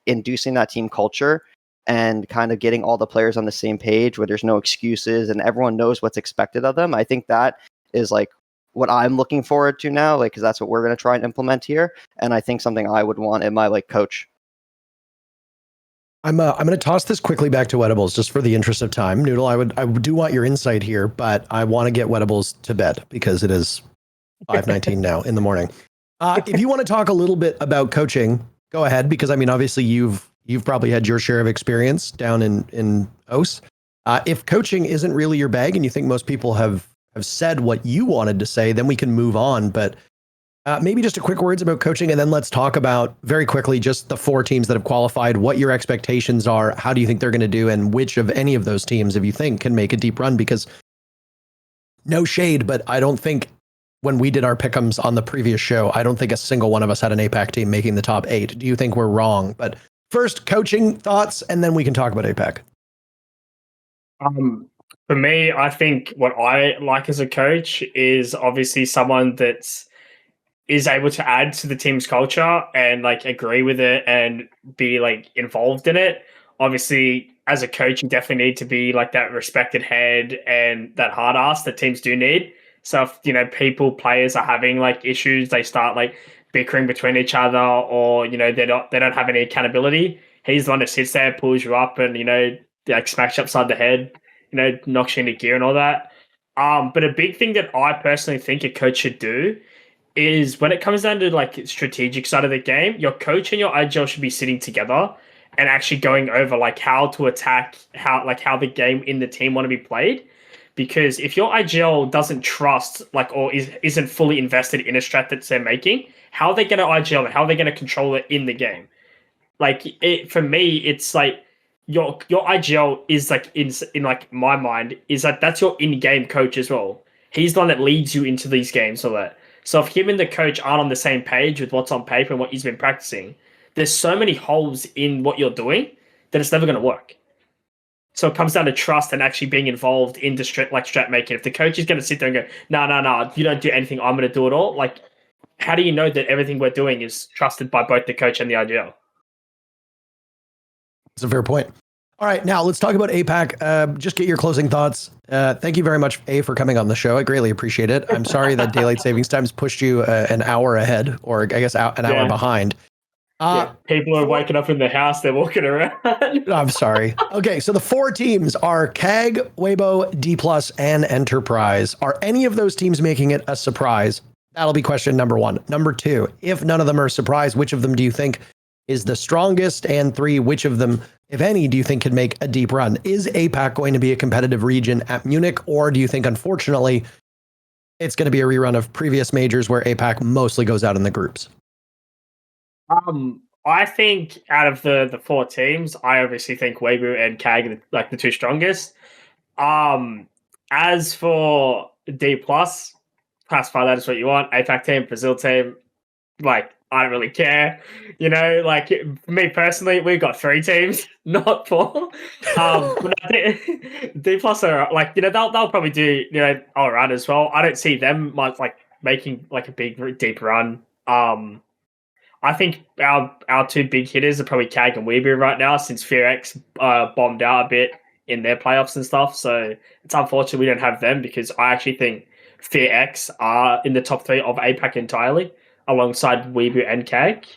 inducing that team culture and kind of getting all the players on the same page where there's no excuses and everyone knows what's expected of them. I think that is like what I'm looking forward to now, like, cause that's what we're going to try and implement here. And I think something I would want in my like coach. I'm going to toss this quickly back to Wettables just for the interest of time. nudl, I do want your insight here, but I want to get Wettables to bed because it is 5:19 now in the morning. If you want to talk a little bit about coaching, go ahead, because I mean, obviously you've probably had your share of experience down in OCE. If coaching isn't really your bag and you think most people have said what you wanted to say, then we can move on. But maybe just a quick words about coaching, and then let's talk about very quickly just the 4 teams that have qualified, what your expectations are, how do you think they're going to do, and which of any of those teams, if you think, can make a deep run. Because no shade, but I don't think when we did our pick'ems on the previous show, I don't think a single one of us had an APAC team making the top 8. Do you think we're wrong? But first, coaching thoughts, and then we can talk about APAC. For me, I think what I like as a coach is obviously someone that's is able to add to the team's culture and like agree with it and be like involved in it. Obviously, as a coach, you definitely need to be like that respected head and that hard ass that teams do need. So if, players are having like issues, they start like bickering between each other or, they don't have any accountability. He's the one that sits there, pulls you up and, like smacks you upside the head, knocks you into gear and all that. But a big thing that I personally think a coach should do is when it comes down to like strategic side of the game, your coach and your IGL should be sitting together and actually going over like how to attack, how the game in the team want to be played. Because if your IGL doesn't trust like or isn't fully invested in a strat that they're making, how are they going to IGL it? How are they going to control it in the game? Like for me, it's like your IGL is like in like my mind is like that's your in-game coach as well. He's the one that leads you into these games or that. So if him and the coach aren't on the same page with what's on paper and what he's been practicing, there's so many holes in what you're doing that it's never going to work. So it comes down to trust and actually being involved in the strat making. If the coach is going to sit there and go, no, you don't do anything, I'm going to do it all. Like, how do you know that everything we're doing is trusted by both the coach and the IGL? That's a fair point. All right, now let's talk about APAC. Just get your closing thoughts. Thank you very much, A, for coming on the show. I greatly appreciate it. I'm sorry that daylight savings times pushed you an hour ahead, or I guess an hour behind. People are waking up in the house, they're walking around. I'm sorry. Okay, so the 4 teams are CAG, Weibo, D+, and Enterprise. Are any of those teams making it a surprise? That'll be question number 1. Number 2, if none of them are a surprise, which of them do you think is the strongest? And 3, which of them, if any, do you think can make a deep run? Is APAC going to be a competitive region at Munich, or do you think, unfortunately, it's going to be a rerun of previous majors where APAC mostly goes out in the groups? I think out of the 4 teams, I obviously think Weibo and CAG are like the 2 strongest. As for D+, classify that as what you want. APAC team, Brazil team, like, I don't really care. You know, like, me personally, we've got 3 teams, not 4. D+ are, like, you know, they'll probably do, you know, all right as well. I don't see them, like making, like, a big, deep run. I think our 2 big hitters are probably CAG and Weibo right now, since FearX bombed out a bit in their playoffs and stuff. So it's unfortunate we don't have them, because I actually think FearX are in the top 3 of APAC entirely, alongside Weibo and CAG.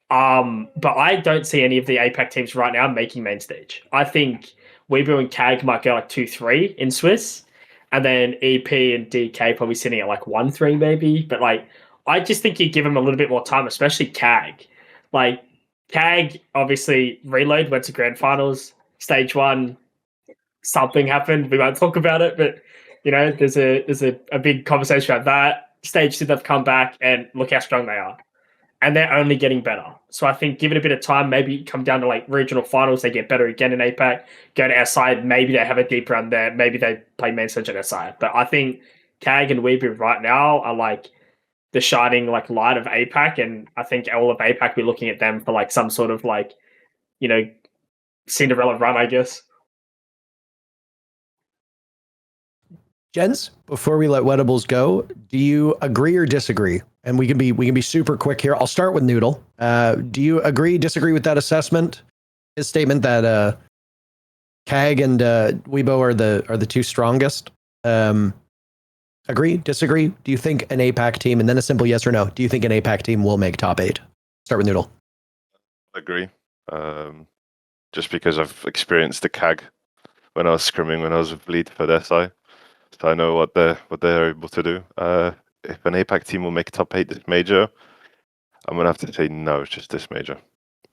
But I don't see any of the APAC teams right now making main stage. I think Weibo and CAG might go like 2-3 in Swiss, and then EP and DK probably sitting at like 1-3 maybe. But like, I just think you give them a little bit more time, especially CAG. Like, CAG obviously reload, went to grand finals, stage 1, something happened. We won't talk about it, but you know, there's a big conversation about that. Stage 2, they've come back and look how strong they are. And they're only getting better. So I think give it a bit of time, maybe come down to like regional finals, they get better again in APAC, go to SI, maybe they have a deep run there, maybe they play main stage at SI. But I think CAG and Weibo right now are like the shining like light of APAC, and I think all of APAC we're looking at them for like some sort of like, you know, Cinderella run, I guess. Jens, before we let Wettables go, do you agree or disagree? And we can be super quick here. I'll start with nudl. Do you agree, disagree with that assessment? His statement that CAG and Weibo are the 2 strongest. Agree, disagree? Do you think an APAC team, and then a simple yes or no, do you think an APAC team will make top 8? Start with nudl. Agree. Just because I've experienced the CAG when I was scrimming, when I was with Bleed for the SI. So I know what they're able to do. If an APAC team will make top 8 this major, I'm gonna have to say no, it's just this major.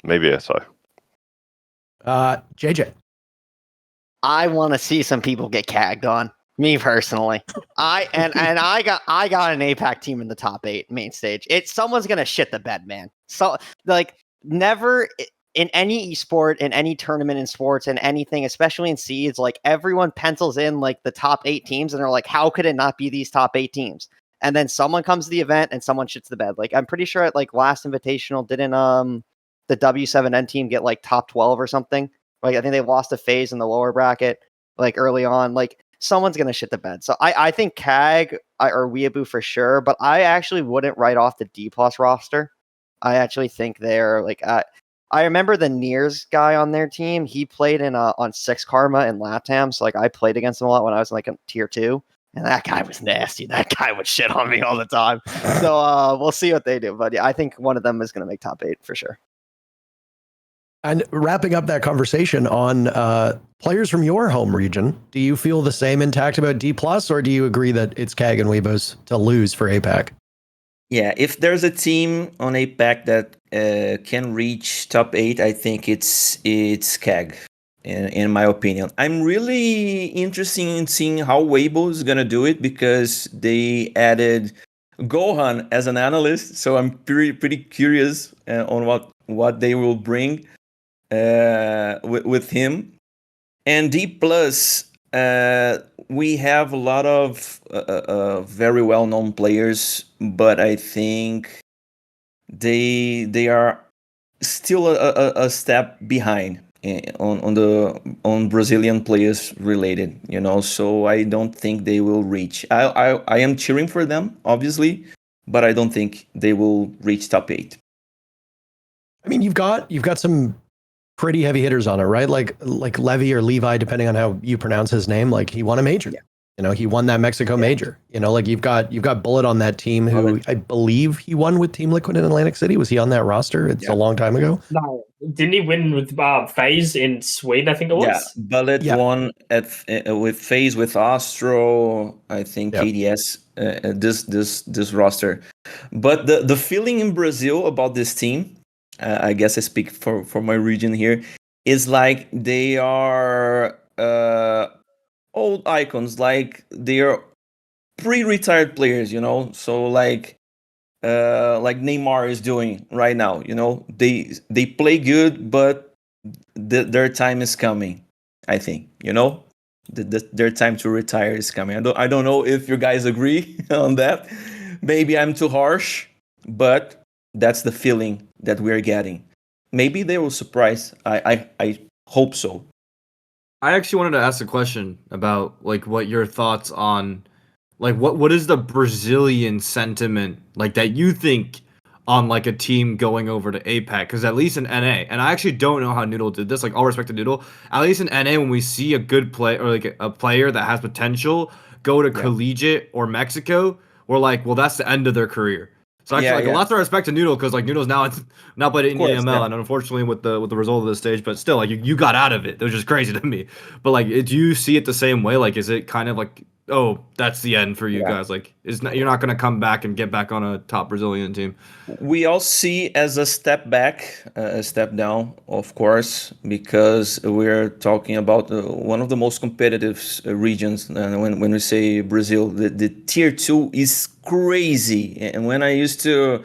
Maybe SI. JJ. I want to see some people get cagged on. Me personally, I got an APAC team in the top 8 main stage. Someone's gonna shit the bed, man. So like, never in any esport, in any tournament in sports, in anything, especially in seeds, like everyone pencils in like the top 8 teams, and they're like, how could it not be these top 8 teams? And then someone comes to the event and someone shits the bed. Like, I'm pretty sure at like last invitational, didn't the W7N team get like top 12 or something? Like, I think they lost a phase in the lower bracket like early on. Like, someone's gonna shit the bed. So I think CAG or Weibo for sure, but I actually wouldn't write off the D+ roster. I actually think they're like I remember the Nears guy on their team. He played in on 6 Karma in LATAM. So like, I played against him a lot when I was like in tier 2. And that guy was nasty. That guy would shit on me all the time. So we'll see what they do. But yeah, I think one of them is going to make top 8 for sure. And wrapping up that conversation on players from your home region, do you feel the same intact about D+, or do you agree that it's CAG and Weebos to lose for APAC? Yeah, if there's a team on APAC that can reach top 8, I think it's CAG, in my opinion. I'm really interested in seeing how Weibo is going to do it, because they added Gohan as an analyst, so I'm pretty curious on what they will bring with him. And D+, we have a lot of very well-known players, but I think they are still a step behind on Brazilian players related, so I don't think they will reach. I am cheering for them, obviously, but I don't think they will reach top 8. I mean, you've got some pretty heavy hitters on it, right? Like Levy or Levi, depending on how you pronounce his name. Like, he won a major. Yeah. He won that Mexico major. Like, you've got Bullet on that team, who I believe he won with Team Liquid in Atlantic City. Was he on that roster? It's a long time ago. No, didn't he win with FaZe in Sweden? I think it was. Yeah, Bullet won with FaZe, with Astro, I think KDS. This roster, but the feeling in Brazil about this team, I guess I speak for my region here, is like they are old icons, like they are pre-retired players, so like Neymar is doing right now. They play good, but their time is coming, I think. Their time to retire is coming. I don't know if you guys agree on that. Maybe I'm too harsh, but that's the feeling that we're getting. Maybe they will surprise. I hope so. I actually wanted to ask a question about like what your thoughts on like what is the Brazilian sentiment like that you think on like a team going over to APAC, because at least in NA, and I actually don't know how nudl did this, like all respect to nudl, at least in NA when we see a good play or like a player that has potential go to collegiate or Mexico, we're like, well, that's the end of their career. So actually, lots of respect to nudl, because like nudl's now played in EML, and unfortunately with the result of this stage, but still, like you got out of it. It was just crazy to me. But like, do you see it the same way? Like, is it kind of like, oh, that's the end for you guys? Like, you're not going to come back and get back on a top Brazilian team. We all see as a step back, a step down, of course, because we're talking about one of the most competitive regions. When we say Brazil, the tier 2 is crazy. And when I used to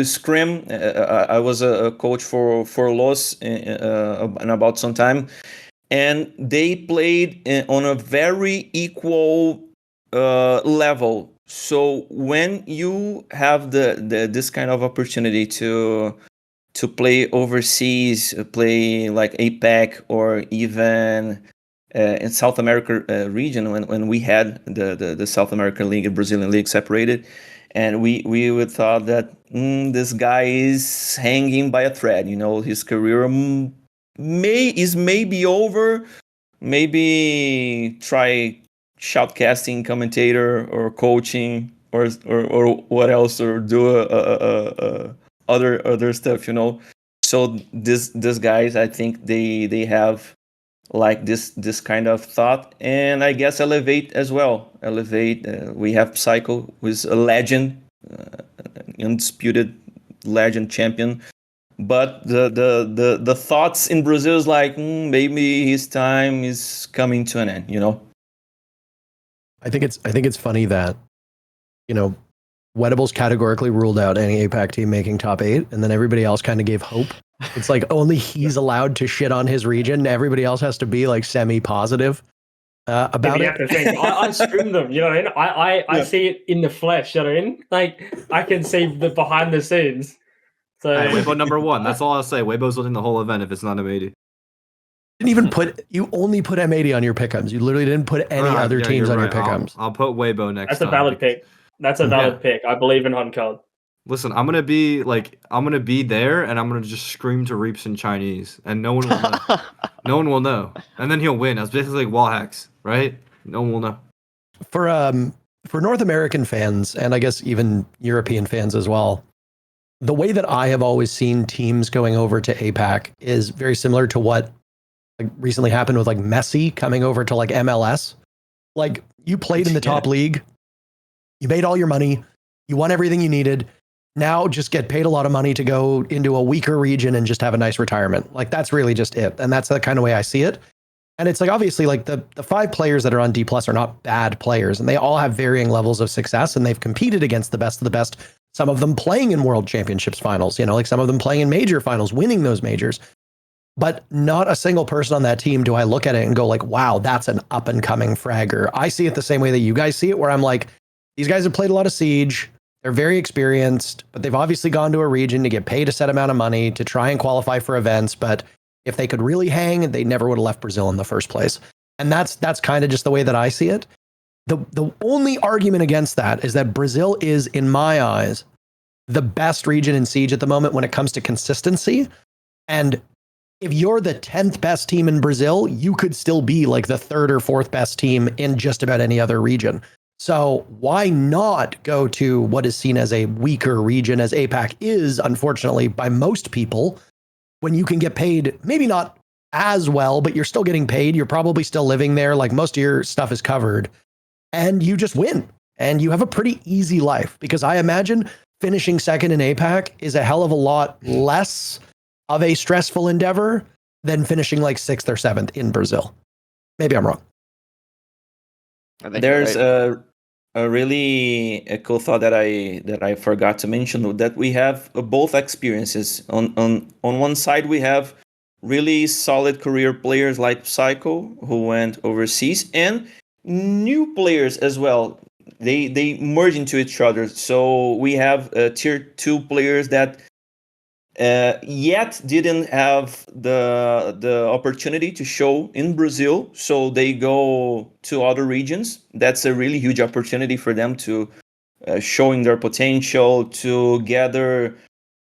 scrim, I was a coach for Los in about some time, and they played on a very equal level. So when you have this kind of opportunity to play overseas, play like APAC, or even in South America region, when we had the South American League and Brazilian League separated, and we would thought that this guy is hanging by a thread. His career may be over. Maybe try shoutcasting, commentator, or coaching, or what else, or do other stuff. So this guys, I think they have like this kind of thought, and I guess Elevate as well. We have Psycho, who's a legend, undisputed legend champion. But the thoughts in Brazil is like maybe his time is coming to an end. I think it's funny that Wettables categorically ruled out any APAC team making top 8, and then everybody else kind of gave hope. It's like only he's allowed to shit on his region. Everybody else has to be like semi-positive about it. You have to think, I scrim them, I see it in the flesh, like I can see the behind the scenes. So Weibo number 1. That's all I'll say. Weibo's winning the whole event if it's not M80. You only put M80 on your pick'ems. You literally didn't put any other teams on your pick'ems. I'll put Weibo next. That's a valid pick. That's a valid pick. I believe in Honcold. Listen, I'm gonna be there, and I'm gonna just scream to Reaps in Chinese, and no one will know. No one will know, and then he'll win. That's basically like wall hacks, right? No one will know. For North American fans, and I guess even European fans as well, the way that I have always seen teams going over to APAC is very similar to what like recently happened with like Messi coming over to like MLS. Like you played in the top league, you made all your money, you won everything you needed. Now just get paid a lot of money to go into a weaker region and just have a nice retirement. Like that's really just it. And that's the kind of way I see it. And it's like, obviously like the 5 players that are on D+ are not bad players, and they all have varying levels of success, and they've competed against the best of the best. Some of them playing in World Championships finals, you know, like some of them playing in major finals, winning those majors. But not a single person on that team do I look at it and go like, wow, that's an up and coming fragger. I see it the same way that you guys see it, where I'm like, these guys have played a lot of Siege. They're very experienced, but they've obviously gone to a region to get paid a set amount of money to try and qualify for events. But if they could really hang, they never would have left Brazil in the first place. And that's kind of just the way that I see it. The only argument against that is that Brazil is, in my eyes, the best region in Siege at the moment when it comes to consistency. And if you're the 10th best team in Brazil, you could still be like the 3rd or 4th best team in just about any other region. So why not go to what is seen as a weaker region, as APAC is, unfortunately, by most people, when you can get paid, maybe not as well, but you're still getting paid. You're probably still living there. Like most of your stuff is covered, and you just win and you have a pretty easy life, because I imagine finishing second in APAC is a hell of a lot less of a stressful endeavor than finishing like 6th or 7th in Brazil. Maybe I'm wrong. There's a really cool thought that I forgot to mention, that we have both experiences. On one side, we have really solid career players like Psycho, who went overseas, and new players as well. They merge into each other. So we have tier 2 players that yet didn't have the opportunity to show in Brazil, so they go to other regions. That's a really huge opportunity for them to showing their potential, to gather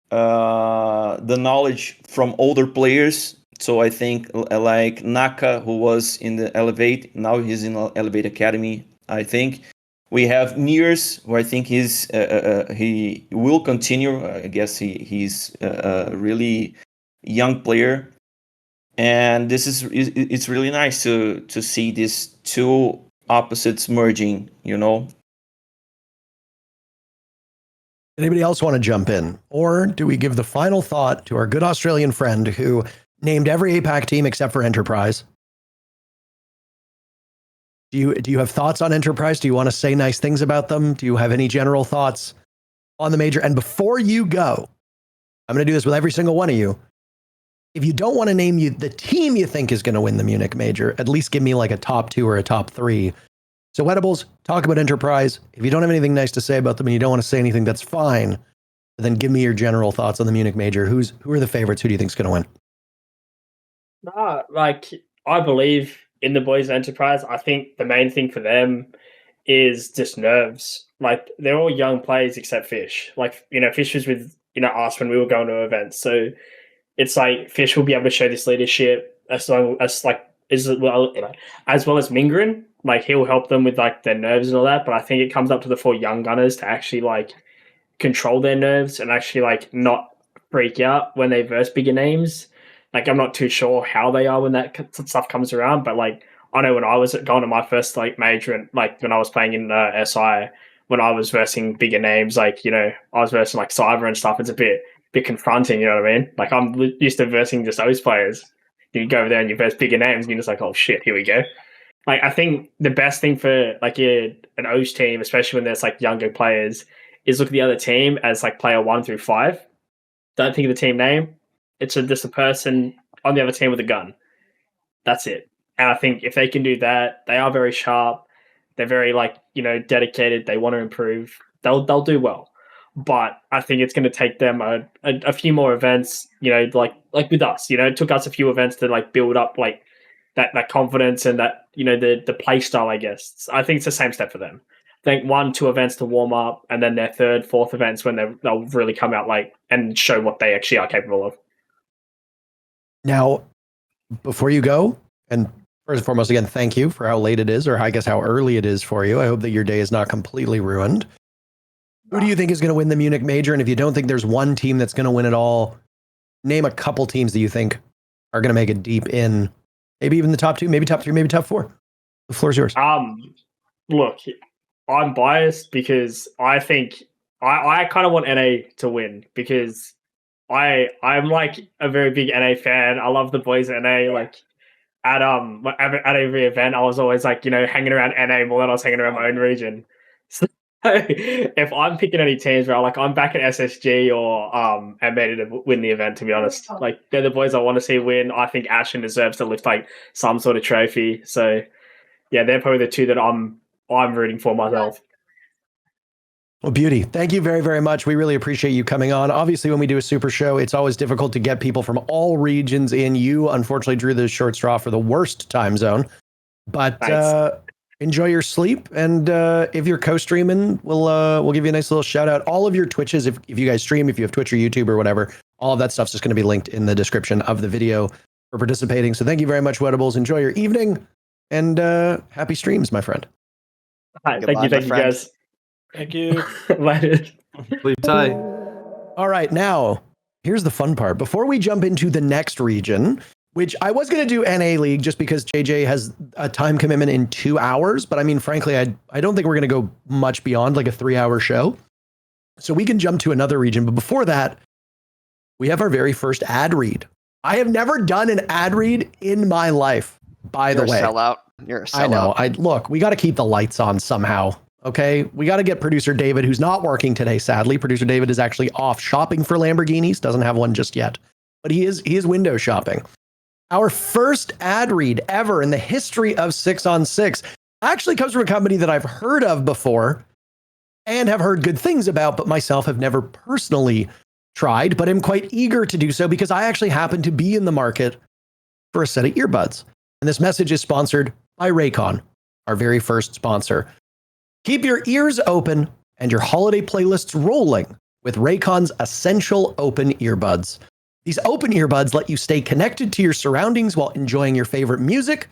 the knowledge from older players. So I think like Naka, who was in the Elevate, now he's in Elevate Academy. I think we have Nears, who I think he will continue. I guess he's a really young player, and it's really nice to see these two opposites merging. You know. Anybody else want to jump in, or do we give the final thought to our good Australian friend who named every APAC team except for Enterprise? Do you have thoughts on Enterprise? Do you want to say nice things about them? Do you have any general thoughts on the major? And before you go, I'm going to do this with every single one of you. If you don't want to name the team you think is going to win the Munich Major, at least give me like a top 2 or a top 3. So Wettables, talk about Enterprise. If you don't have anything nice to say about them and you don't want to say anything, that's fine. But then give me your general thoughts on the Munich Major. Who are the favorites? Who do you think is going to win? Like I believe in the boys of Enterprise. I think the main thing for them is just nerves. Like they're all young players except Fish. Like, you know, Fish was with, you know, us when we were going to events. So it's like Fish will be able to show this leadership as long as like as well, you know, as well as Mingren. Like he'll help them with like their nerves and all that. But I think it comes up to the 4 young gunners to actually like control their nerves and actually like not freak out when they verse bigger names. Like, I'm not too sure how they are when that stuff comes around, but like, I know when I was going to my first like major and like when I was playing in SI, when I was versing bigger names, like, you know, I was versing like Cyber and stuff. It's a bit confronting, you know what I mean? Like, I'm used to versing just those players. You go over there and you verse bigger names, and you're just like, oh shit, here we go. Like, I think the best thing for like an OCE team, especially when there's like younger players, is look at the other team as like player 1 through 5. Don't think of the team name. It's just a person on the other team with a gun. That's it. And I think if they can do that, they are very sharp. They're very like, you know, dedicated. They want to improve. They'll do well. But I think it's going to take them a few more events, you know, like with us. You know, it took us a few events to like build up like that confidence and that, you know, the play style, I guess. I think it's the same step for them. I think 1-2 events to warm up, and then their 3rd, 4th events when they'll really come out like and show what they actually are capable of. Now, before you go, and first and foremost, again, thank you for how late it is, or I guess how early it is for you. I hope that your day is not completely ruined. Who do you think is going to win the Munich Major? And if you don't think there's one team that's going to win it all, name a couple teams that you think are going to make it deep in maybe even the top 2, maybe top 3, maybe top 4. The floor is yours. Look, I'm biased because I think I kind of want NA to win because I'm like a very big NA fan. I love the boys at NA. Like at every event, I was always like, hanging around NA more than I was hanging around my own region. So if I'm picking any teams, bro, like I'm back at SSG or Amanda to win the event, to be honest. Like they're the boys I want to see win. I think Ashen deserves to lift like some sort of trophy. So yeah, they're probably the two that I'm rooting for myself. Well, beauty. Thank you very, very much. We really appreciate you coming on. Obviously, when we do a super show, it's always difficult to get people from all regions in. You unfortunately drew the short straw for the worst time zone, but enjoy your sleep. And if you're co-streaming, we'll give you a nice little shout out. All of your Twitches, if you guys stream, if you have Twitch or YouTube or whatever, all of that stuff's just going to be linked in the description of the video for participating. So thank you very much, Wettables. Enjoy your evening and happy streams, my friend. Hi, thank you guys. Thank you. Later. Sleep tight. All right, now here's the fun part. Before we jump into the next region, which I was going to do NA League just because JJ has a time commitment in 2 hours, but I mean, frankly, I don't think we're going to go much beyond like a 3-hour show. So we can jump to another region. But before that, we have our very first ad read. I have never done an ad read in my life, by the way. You're a sellout. I know. Look, we got to keep the lights on somehow. Okay, we got to get producer David, who's not working today, sadly. Producer David is actually off shopping for Lamborghinis, doesn't have one just yet, but he is window shopping. Our first ad read ever in the history of 6on6 actually comes from a company that I've heard of before and have heard good things about, but myself have never personally tried, but am quite eager to do so because I actually happen to be in the market for a set of earbuds. And this message is sponsored by Raycon, our very first sponsor. Keep your ears open and your holiday playlists rolling with Raycon's Essential Open Earbuds. These open earbuds let you stay connected to your surroundings while enjoying your favorite music,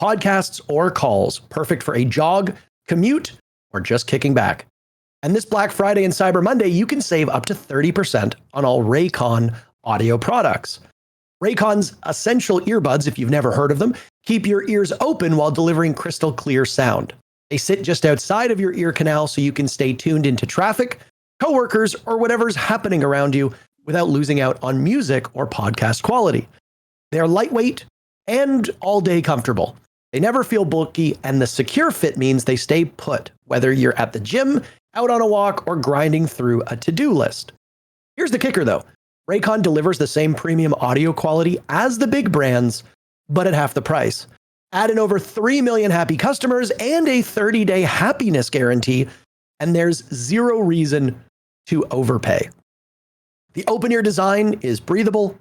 podcasts, or calls. Perfect for a jog, commute, or just kicking back. And this Black Friday and Cyber Monday, you can save up to 30% on all Raycon audio products. Raycon's Essential Earbuds, if you've never heard of them, keep your ears open while delivering crystal clear sound. They sit just outside of your ear canal so you can stay tuned into traffic, coworkers, or whatever's happening around you without losing out on music or podcast quality. They're lightweight and all-day comfortable. They never feel bulky, and the secure fit means they stay put, whether you're at the gym, out on a walk, or grinding through a to-do list. Here's the kicker, though. Raycon delivers the same premium audio quality as the big brands, but at half the price. Add in over 3 million happy customers and a 30-day happiness guarantee, and there's zero reason to overpay. The open ear design is breathable.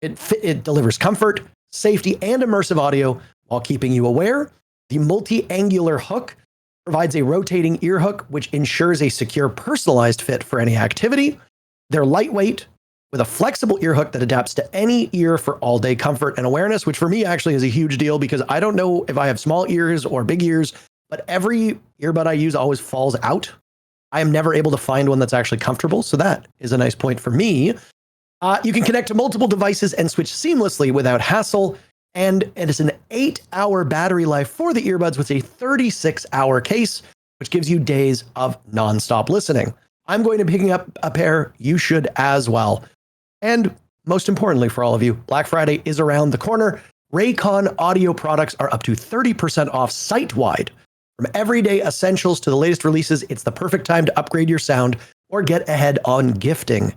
It delivers comfort, safety, and immersive audio while keeping you aware. The multi-angular hook provides a rotating ear hook, which ensures a secure, personalized fit for any activity. They're lightweight, with a flexible ear hook that adapts to any ear for all-day comfort and awareness, which for me actually is a huge deal because I don't know if I have small ears or big ears, but every earbud I use always falls out. I am never able to find one that's actually comfortable, so that is a nice point for me. You can connect to multiple devices and switch seamlessly without hassle, and it is an 8-hour battery life for the earbuds with a 36-hour case, which gives you days of nonstop listening. I'm going to be picking up a pair. You should as well. And most importantly for all of you, Black Friday is around the corner. Raycon audio products are up to 30% off site-wide. From everyday essentials to the latest releases, it's the perfect time to upgrade your sound or get ahead on gifting.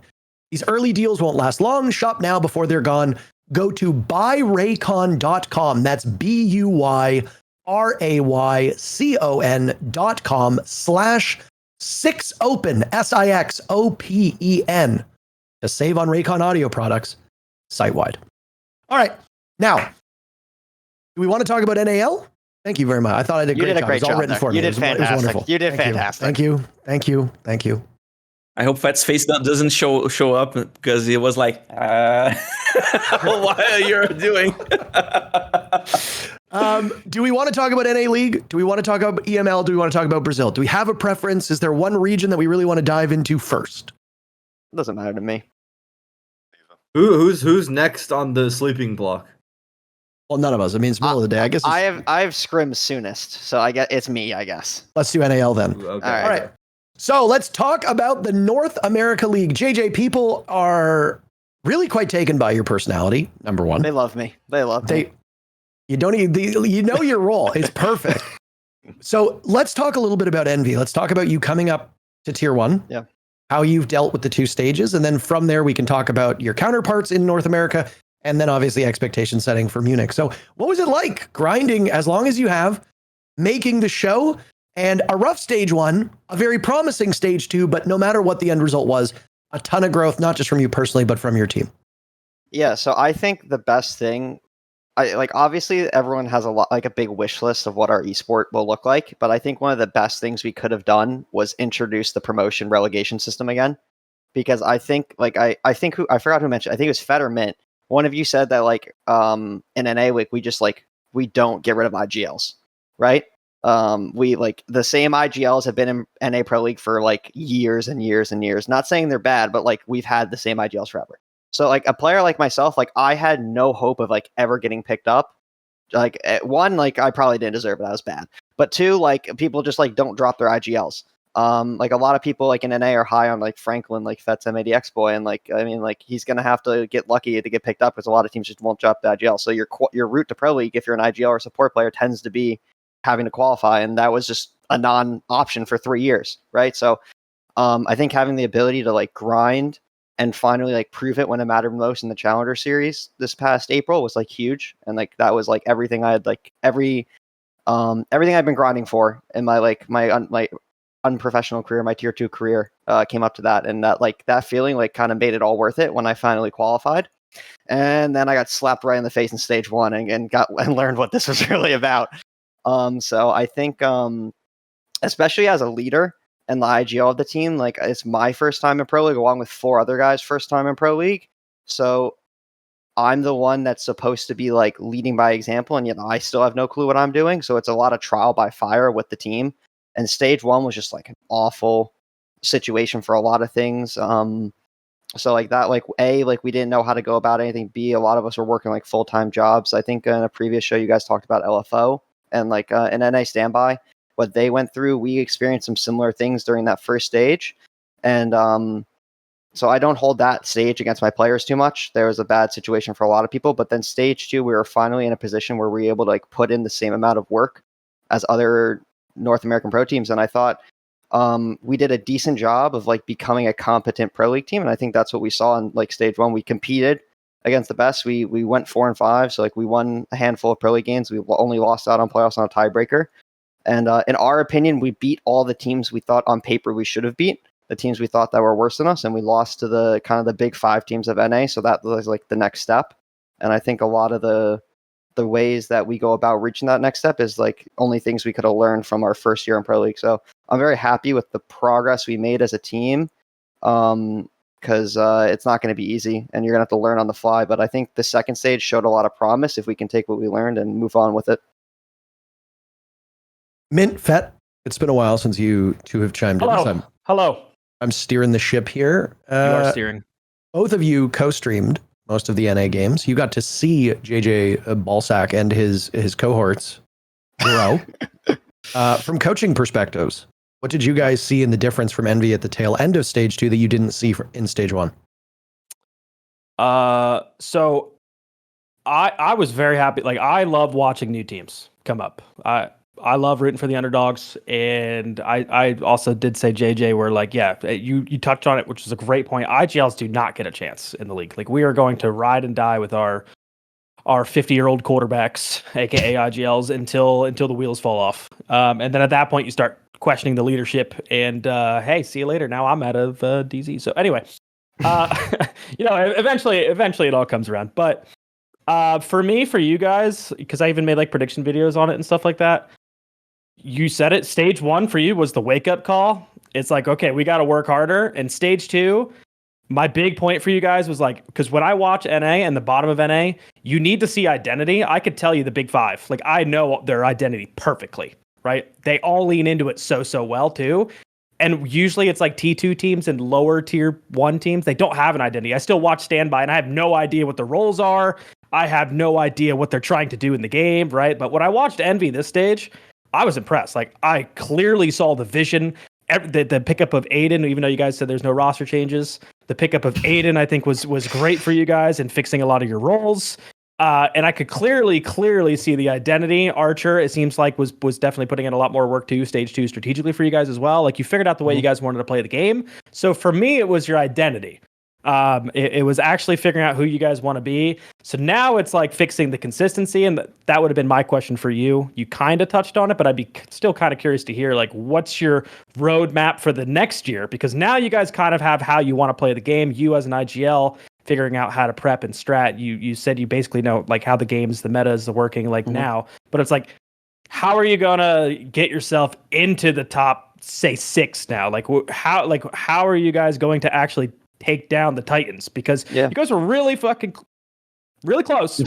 These early deals won't last long. Shop now before they're gone. Go to buyraycon.com. That's BUYRAYCON.com/6open, SIXOPEN, to save on Raycon audio products site-wide. All right. Now, do we want to talk about NAL? Thank you very much. I thought I did a great job. It was all written for me. You did fantastic. It was wonderful. You did fantastic. Thank you. Thank you. Thank you. I hope Fett's face doesn't show up because it was like, what are you doing? Do we want to talk about NA League? Do we want to talk about EML? Do we want to talk about Brazil? Do we have a preference? Is there one region that we really want to dive into first? Doesn't matter to me. Who's next on the sleeping block? Well, none of us. I mean, it's middle of the day. I guess I have scrims soonest, so I guess it's me. I guess. Let's do NAL then. Okay. All All right. So let's talk about the North America League. JJ, people are really quite taken by your personality. Number one, They love me. They love me. you don't need you know your role. It's perfect. So let's talk a little bit about Envy. Let's talk about you coming up to tier 1. Yeah. How you've dealt with the 2 stages, and then from there we can talk about your counterparts in North America, and then obviously expectation setting for Munich. So what was it like grinding as long as you have, making the show, and a rough stage 1, a very promising stage 2, but no matter what the end result was, a ton of growth, not just from you personally, but from your team. Yeah, so I think the best thing, obviously everyone has a big wish list of what our esport will look like, but I think one of the best things we could have done was introduce the promotion relegation system again, because I think I forgot who mentioned, I think it was Fett or Mint. One of you said that in NA Week we don't get rid of IGLs, right? We the same IGLs have been in NA Pro League for years and years and years. Not saying they're bad, but we've had the same IGLs forever. So a player like myself, I had no hope of ever getting picked up. One, I probably didn't deserve it. I was bad. But 2, people just don't drop their IGLs. A lot of people in NA are high on Franklin, Fett's MADX boy, and he's gonna have to get lucky to get picked up because a lot of teams just won't drop the IGL. So your route to Pro League, if you're an IGL or support player, tends to be having to qualify, and that was just a non-option for 3 years, right? So I think having the ability to grind and finally prove it when it mattered most in the Challenger series this past April was huge, and that was everything I had everything I've been grinding for in my my unprofessional career, my tier 2 career came up to that, and that feeling kind of made it all worth it when I finally qualified. And then I got slapped right in the face in stage 1 and learned what this was really about. So I think especially as a leader and the IGL of the team, it's my first time in Pro League along with 4 other guys' first time in Pro League. So I'm the one that's supposed to be leading by example, and I still have no clue what I'm doing. So it's a lot of trial by fire with the team. And stage 1 was just an awful situation for a lot of things. So A, we didn't know how to go about anything. B, a lot of us were working full-time jobs. I think in a previous show you guys talked about LFO and an NA standby. What they went through, we experienced some similar things during that first stage. And so I don't hold that stage against my players too much. There was a bad situation for a lot of people, but then stage 2, we were finally in a position where we were able to put in the same amount of work as other North American pro teams. And I thought we did a decent job of becoming a competent Pro League team. And I think that's what we saw in stage 1. We competed against the best. We went 4-5. So we won a handful of Pro League games. We only lost out on playoffs on a tiebreaker. And in our opinion, we beat all the teams we thought on paper we should have beat, the teams we thought that were worse than us, and we lost to the kind of the big 5 teams of NA. So that was the next step. And I think a lot of the ways that we go about reaching that next step is only things we could have learned from our first year in Pro League. So I'm very happy with the progress we made as a team, because it's not going to be easy and you're going to have to learn on the fly. But I think the second stage showed a lot of promise if we can take what we learned and move on with it. Mint, Fett, it's been a while since you 2 have chimed in. Hello. I'm steering the ship here. You are steering. Both of you co-streamed most of the NA games. You got to see JJBlazt and his cohorts grow. From coaching perspectives, what did you guys see in the difference from Envy at the tail end of stage 2 that you didn't see in stage 1? So I was very happy. I love watching new teams come up. I love rooting for the underdogs, and I also did say JJ where you touched on it, which is a great point. IGLs do not get a chance in the league. We are going to ride and die with our 50-year-old quarterbacks, aka IGLs, until the wheels fall off. And then at that point you start questioning the leadership, and hey, see you later. Now I'm out of DZ. So anyway, eventually it all comes around. But for me, for you guys, because I even made prediction videos on it and stuff like that. You said it. Stage 1 for you was the wake up call. It's okay, we got to work harder. And stage 2, my big point for you guys was because when I watch NA and the bottom of NA, you need to see identity. I could tell you the big five. Like, I know their identity perfectly, right? They all lean into it so well too. And usually it's like T2 teams and lower tier 1 teams. They don't have an identity. I still watch Standby and I have no idea what the roles are. I have no idea what they're trying to do in the game, right? But when I watched Envy this stage, I was impressed. Like, I clearly saw the vision. The pickup of Aiden, even though you guys said there's no roster changes, the pickup of Aiden I think was great for you guys in fixing a lot of your roles. And I could clearly see the identity. Archer, it seems like was definitely putting in a lot more work too, stage 2 strategically for you guys as well. Like, you figured out the way you guys wanted to play the game. So for me, it was your identity. It was actually figuring out who you guys want to be. So now it's like fixing the consistency, and that would have been my question for you. You kind of touched on it, but I'd be still kind of curious to hear, like, what's your roadmap for the next year? Because now you guys kind of have how you want to play the game. You as an IGL figuring out how to prep and strat. You said you basically know like how the games, the meta is working like now, but it's like, how are you gonna get yourself into the top, say, 6 now? Like, how are you guys going to actually take down the Titans? Because you guys were really fucking close.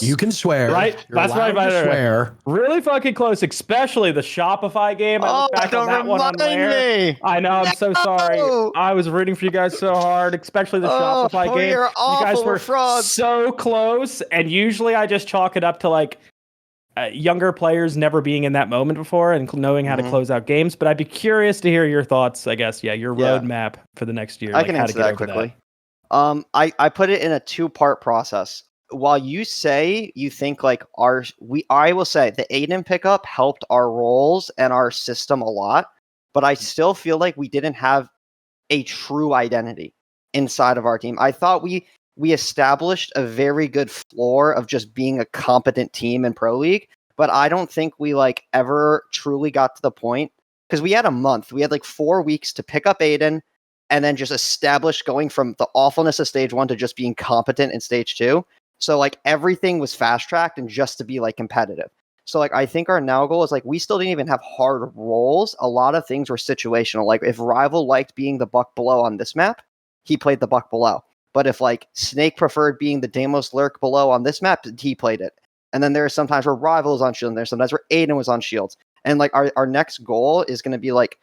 You can swear, right? You're That's right. allowed to swear. Really fucking close, especially the Shopify game. I look back on that one on Lair. I know. I'm so sorry. I was rooting for you guys so hard, especially the Shopify game. You're You guys awful were fraud. so close, and usually I just chalk it up to like younger players never being in that moment before and knowing how to close out games. But I'd be curious to hear your thoughts. I guess, your roadmap for the next year. I can answer that quickly. I put it in a 2-part process. While you say you think like I will say the Aiden pickup helped our roles and our system a lot, but I still feel like we didn't have a true identity inside of our team. I thought we established a very good floor of just being a competent team in Pro League, but I don't think we like ever truly got to the point, because we had a month. We had like 4 weeks to pick up Aiden and then just establish going from the awfulness of stage 1 to just being competent in stage 2. So like everything was fast tracked and just to be like competitive. So like I think our now goal is like we still didn't even have hard roles. A lot of things were situational. Like if Rival liked being the buck below on this map, he played the buck below. But if like Snake preferred being the Deimos lurk below on this map, he played it. And then there are sometimes where Rival is on shield, and there's sometimes where Aiden was on shields. And like our next goal is going to be like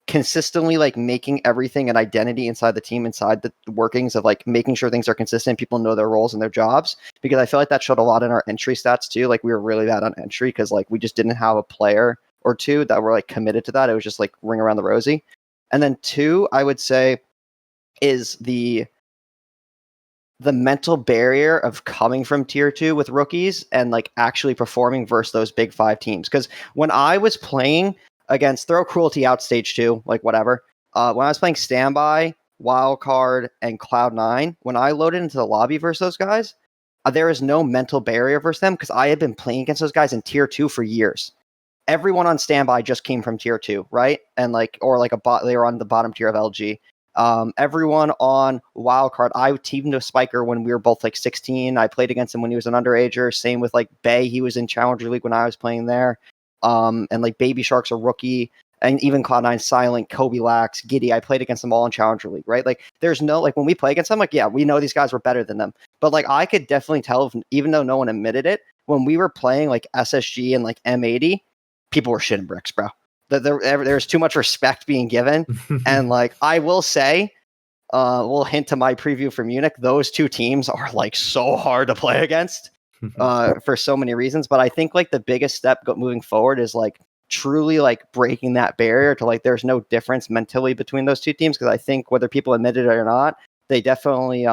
consistently like making everything an identity inside the team, inside the workings of like making sure things are consistent, people know their roles and their jobs, because I feel like that showed a lot in our entry stats too. Like we were really bad on entry because like we just didn't have a player or two that were like committed to that. It was just like ring around the rosy. And then 2, I would say, is the mental barrier of coming from tier 2 with rookies and like actually performing versus those big 5 teams. Because when I was playing against, throw Cruelty out stage 2, like whatever. When I was playing Standby, Wildcard, and Cloud9, when I loaded into the lobby versus those guys, there is no mental barrier versus them because I had been playing against those guys in tier 2 for years. Everyone on Standby just came from tier 2, right? And like, or like they were on the bottom tier of LG. Everyone on Wildcard, I teamed with Spiker when we were both like 16. I played against him when he was an underager. Same with like Bay, he was in Challenger League when I was playing there. And like Baby Shark's a rookie, and even Cloud9, Silent, Kobe Lax, Giddy, I played against them all in Challenger League, right? Like there's no, like when we play against them, like, yeah, we know these guys were better than them. But like I could definitely tell, even though no one admitted it, when we were playing like SSG and like M80, people were shitting bricks, bro. There's too much respect being given. And like I will say, we'll hint to my preview for Munich, those 2 teams are like so hard to play against. For so many reasons, but I think like the biggest step moving forward is like truly like breaking that barrier to like there's no difference mentally between those 2 teams, because I think whether people admit it or not, they definitely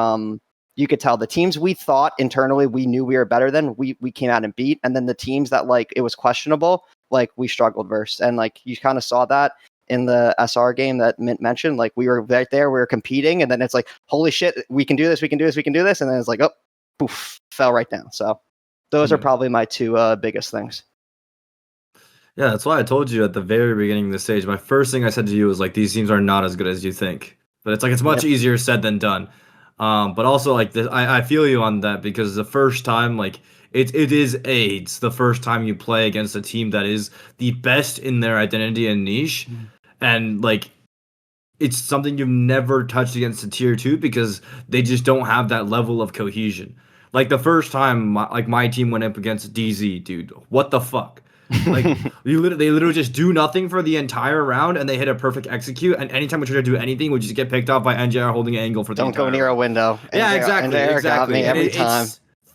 you could tell the teams we thought internally we knew we were better than, we came out and beat, and then the teams that like it was questionable, like we struggled versus. And like you kind of saw that in the SR game that Mint mentioned, like we were right there, we were competing, and then it's like holy shit, we can do this, and then it's like, oh, poof, fell right down. So those are probably my 2 biggest things. Yeah, that's why I told you at the very beginning of the stage, my first thing I said to you was like, these teams are not as good as you think. But it's like, it's much easier said than done. But also like this, I feel you on that, because the first time, like it is AIDS, the first time you play against a team that is the best in their identity and niche. And like, it's something you've never touched against a tier 2 because they just don't have that level of cohesion. Like the first time my team went up against DZ, dude, what the fuck? Like they literally just do nothing for the entire round and they hit a perfect execute, and anytime we try to do anything we just get picked off by NJR holding an angle for the Don't go near a window. Yeah, exactly. NJR got me every time.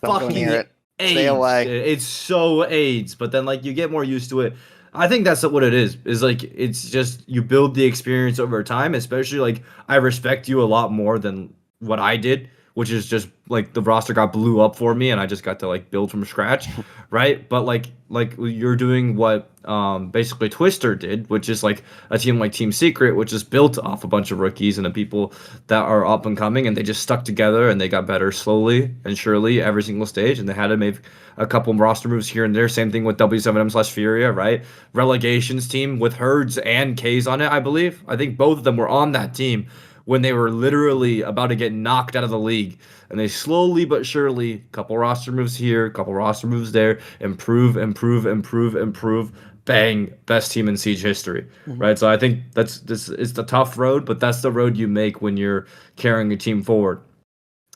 Don't go Fucking near it. AIDS. Stay away. It's so AIDS, but then like you get more used to it. I think that's what it is like it's just you build the experience over time, especially like I respect you a lot more than what I did, which is just like the roster got blew up for me and I just got to like build from scratch, right? But like you're doing what basically Twister did, which is like a team like Team Secret, which is built off a bunch of rookies and the people that are up and coming, and they just stuck together and they got better slowly and surely every single stage, and they had to make a couple roster moves here and there. Same thing with W7M/Furia, right? Relegations team with Herds and K's on it, I believe. I think both of them were on that team when they were literally about to get knocked out of the league. And they slowly but surely, couple roster moves here, couple roster moves there, improve. Bang, best team in Siege history, right? So I think this is the tough road, but that's the road you make when you're carrying a team forward.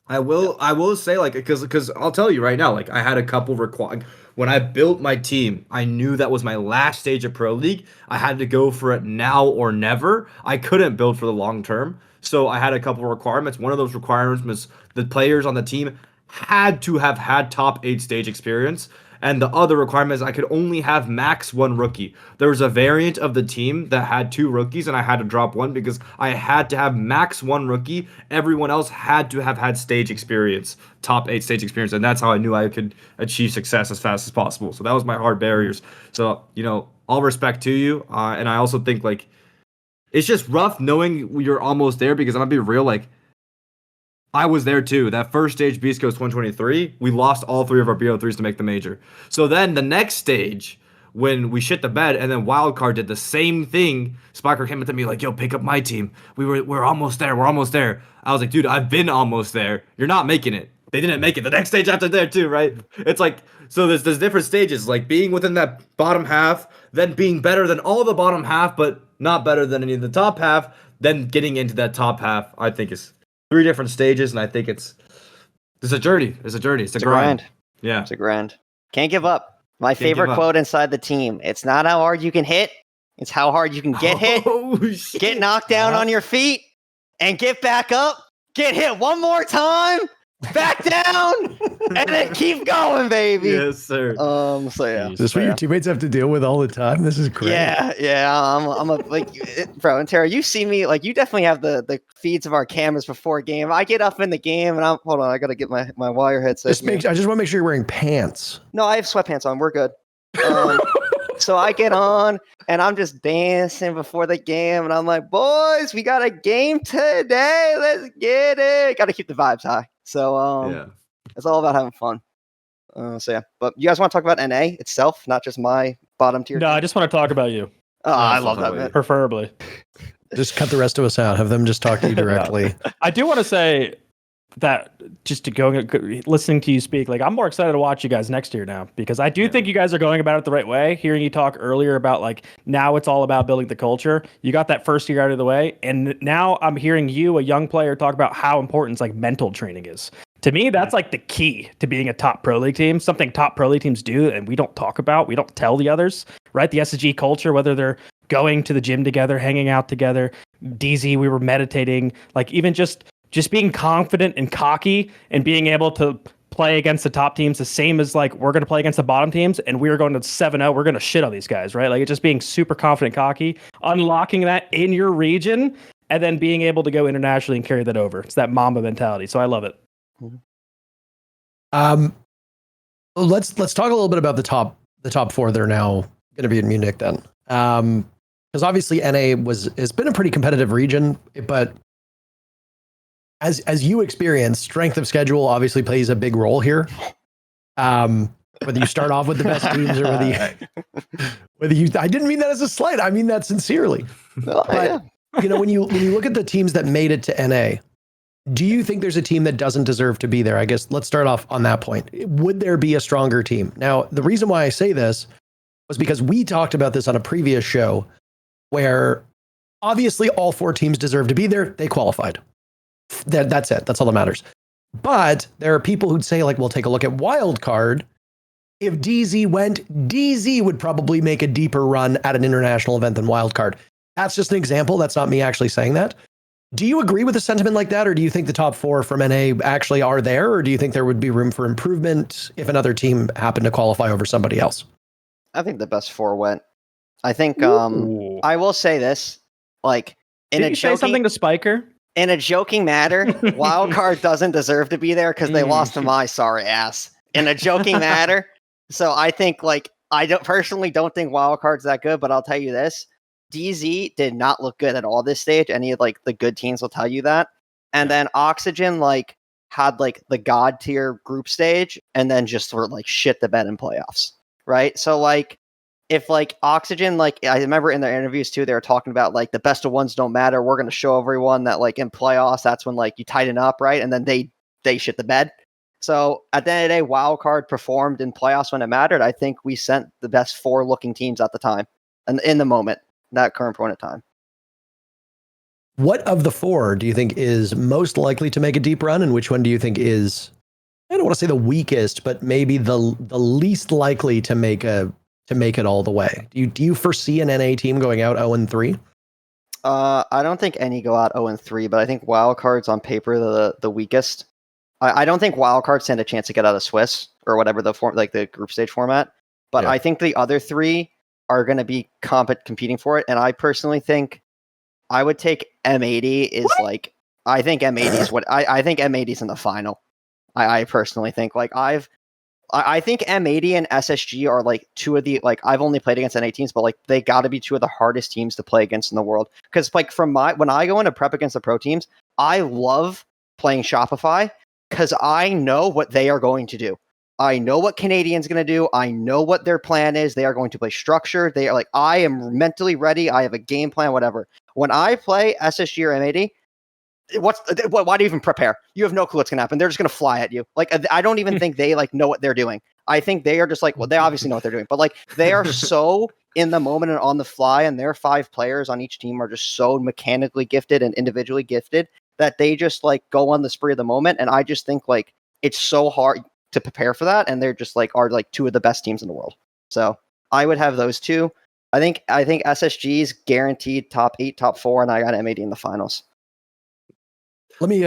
I will say, like, because I'll tell you right now, like, I had a couple when I built my team, I knew that was my last stage of Pro League. I had to go for it now or never. I couldn't build for the long term. So I had a couple requirements. One of those requirements was the players on the team had to have had top 8 stage experience. And the other requirement is I could only have max 1 rookie. There was a variant of the team that had 2 rookies, and I had to drop 1 because I had to have max 1 rookie. Everyone else had to have had stage experience, top 8 stage experience, and that's how I knew I could achieve success as fast as possible. So that was my hard barriers. So, you know, all respect to you. And I also think, like, it's just rough knowing you're almost there, because I'm going to be real, like, I was there too. That first stage, Beast Coast 123, we lost all 3 of our BO3s to make the major. So then the next stage, when we shit the bed, and then Wildcard did the same thing, Spiker came up to me like, yo, pick up my team. We're almost there. We're almost there. I was like, dude, I've been almost there. You're not making it. They didn't make it. The next stage after there too, right? It's like, so there's different stages, like being within that bottom half, then being better than all the bottom half, but not better than any of the top half, then getting into that top half, I think is 3 different stages, and I think it's a journey. It's a grind. Yeah. It's a grind. Can't give up. My favorite quote inside the team. It's not how hard you can hit. It's how hard you can get hit. Get knocked down on your feet and get back up. Get hit one more time. Back down. And then keep going, baby. Yes, sir. So yeah. Is this what your teammates have to deal with all the time? This is great. Yeah. I'm a like, bro. And Tara, you see me, like, you definitely have the feeds of our cameras before a game. I get up in the game and hold on, I gotta get my wire headset. I just want to make sure you're wearing pants. No, I have sweatpants on. We're good. So I get on and I'm just dancing before the game, and I'm like, boys, we got a game today. Let's get it. Got to keep the vibes high. So yeah. It's all about having fun. So yeah, but you guys want to talk about NA itself, not just my bottom tier? No, I just want to talk about you. Oh, I love that, man. Preferably. Just cut the rest of us out. Have them just talk to you directly. I do want to say that just to go listening to you speak, like, I'm more excited to watch you guys next year now, because I do think you guys are going about it the right way. Hearing you talk earlier about, like, now it's all about building the culture. You got that first year out of the way, and now I'm hearing you, a young player, talk about how important like mental training is. To me, that's like the key to being a top Pro League team, something top Pro League teams do and we don't talk about, we don't tell the others, right? The SSG culture, whether they're going to the gym together, hanging out together, DZ, we were meditating, like, even just being confident and cocky and being able to play against the top teams, the same as, like, we're going to play against the bottom teams and we're going to 7-0, we're going to shit on these guys, right? Like, it's just being super confident, cocky, unlocking that in your region, and then being able to go internationally and carry that over. It's that Mamba mentality. So I love it. Let's talk a little bit about the top 4 that are now going to be in Munich then. Because obviously NA has been a pretty competitive region, but as you experience, strength of schedule obviously plays a big role here. Whether you start off with the best teams or whether you I didn't mean that as a slight. I mean that sincerely. But you know, when you look at the teams that made it to NA, do you think there's a team that doesn't deserve to be there? I guess let's start off on that point. Would there be a stronger team? Now, the reason why I say this was because we talked about this on a previous show where obviously all 4 teams deserve to be there. They qualified. That's it. That's all that matters. But there are people who'd say, like, well, take a look at wildcard. If DZ went, DZ would probably make a deeper run at an international event than wildcard. That's just an example. That's not me actually saying that. Do you agree with a sentiment like that, or do you think the top 4 from NA actually are there, or do you think there would be room for improvement if another team happened to qualify over somebody else? I think the best 4 went. I think Ooh. I will say this, like Did you say something to Spiker? in a joking matter, wildcard doesn't deserve to be there because they lost to my sorry ass. In a joking matter. So I think like I personally don't think wildcard's that good, but I'll tell you this. DZ did not look good at all this stage. Any of like the good teams will tell you that. And then Oxygen like had like the god tier group stage and then just sort of like shit the bed in playoffs. Right. So like if like Oxygen, like I remember in their interviews too, they were talking about like the best of ones don't matter. We're going to show everyone that like in playoffs, that's when like you tighten up. Right. And then they shit the bed. So at the end of the day, wildcard performed in playoffs when it mattered. I think we sent the best 4 looking teams at the time and in the moment. That current point of time. What of the 4 do you think is most likely to make a deep run, and which one do you think is, I don't want to say the weakest, but maybe the least likely to make it all the way? Do you foresee an NA team going out 0-3? I don't think any go out 0-3, but I think wildcards on paper the weakest. I don't think wildcards stand a chance to get out of Swiss or whatever the form, like the group stage format. But yeah. I think the other 3 are going to be competing for it. And I personally think I would take M80 is what? Like, I think M80 is what I think M80 is in the final. I personally think like I think M80 and SSG are like 2 of the, like I've only played against NA teams, but like they got to be 2 of the hardest teams to play against in the world. Cause like when I go into prep against the pro teams, I love playing Shopify because I know what they are going to do. I know what Canadian's going to do. I know what their plan is. They are going to play structure. They are like, I am mentally ready. I have a game plan, whatever. When I play SSG or M80, why do you even prepare? You have no clue what's going to happen. They're just going to fly at you. Like, I don't even think they like know what they're doing. I think they are just like, well, they obviously know what they're doing, but like they are so in the moment and on the fly, and their 5 players on each team are just so mechanically gifted and individually gifted that they just like go on the spree of the moment. And I just think like it's so hard to prepare for that, and they're just like are like 2 of the best teams in the world. So I would have those 2. I think SSG's guaranteed top 8, top 4, and I got M80 in the finals. Let me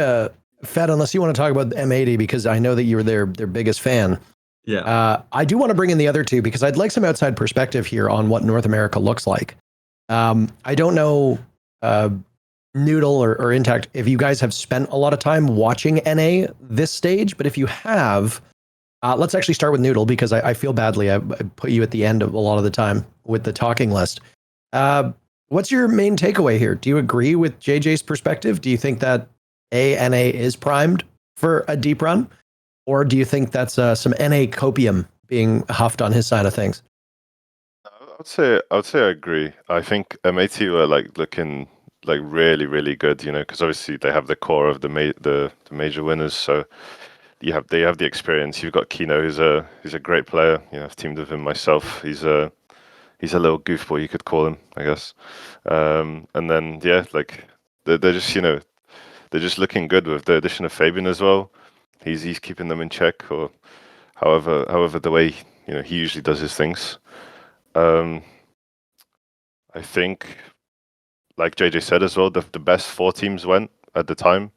Fett, unless you want to talk about M80 because I know that you were their biggest fan. Yeah. I do want to bring in the other 2 because I'd like some outside perspective here on what North America looks like. I don't know nudl or Intact if you guys have spent a lot of time watching NA this stage, but if you have, let's actually start with nudl because I feel badly. I put you at the end of a lot of the time with the talking list. What's your main takeaway here? Do you agree with JJ's perspective? Do you think that NA is primed for a deep run, or do you think that's some NA copium being huffed on his side of things? I would say I agree. I think M80 were like looking like really, really good, you know, because obviously they have the core of the major winners. So they have the experience. You've got Kino, who's a great player. You know, I've teamed with him myself. He's a little goofball, you could call him, I guess. And then yeah, like they're just, you know, they're just looking good with the addition of Fabian as well. He's keeping them in check, or however the way, you know, he usually does his things. I think, like JJ said as well, the best 4 teams went at the time.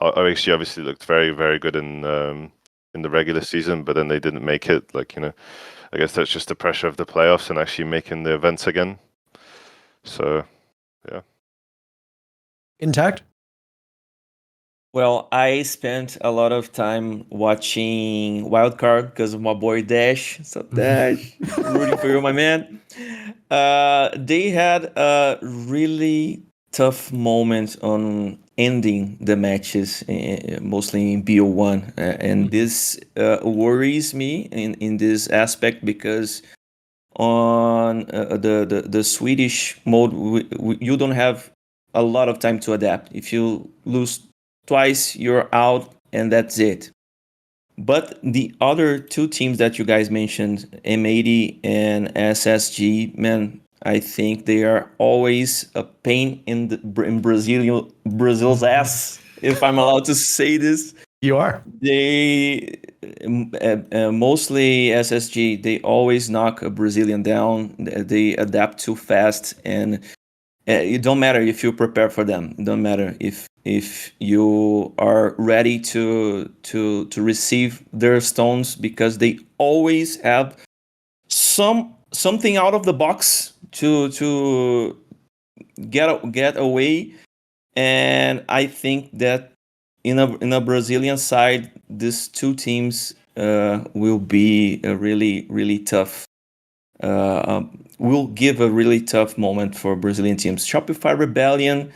OXG obviously looked very, very good in the regular season, but then they didn't make it. Like, you know, I guess that's just the pressure of the playoffs and actually making the events again. So, yeah. Intact? Well, I spent a lot of time watching Wildcard because of my boy Dash. So Dash, rooting for you, my man. They had a really tough moment on ending the matches, mostly in BO1. And this worries me in this aspect because on the Swedish mode, you don't have a lot of time to adapt. If you lose twice, you're out, and that's it. But the other 2 teams that you guys mentioned, M80 and SSG, man, I think they are always a pain in Brazil's ass, if I'm allowed to say this. You are. They mostly SSG. They always knock a Brazilian down. They adapt too fast, and it don't matter if you prepare for them. It don't matter if you are ready to receive their stones, because they always have something out of the box to get away. And I think that in a Brazilian side, these two teams will be a really tough. Will give a really tough moment for Brazilian teams. Shopify Rebellion,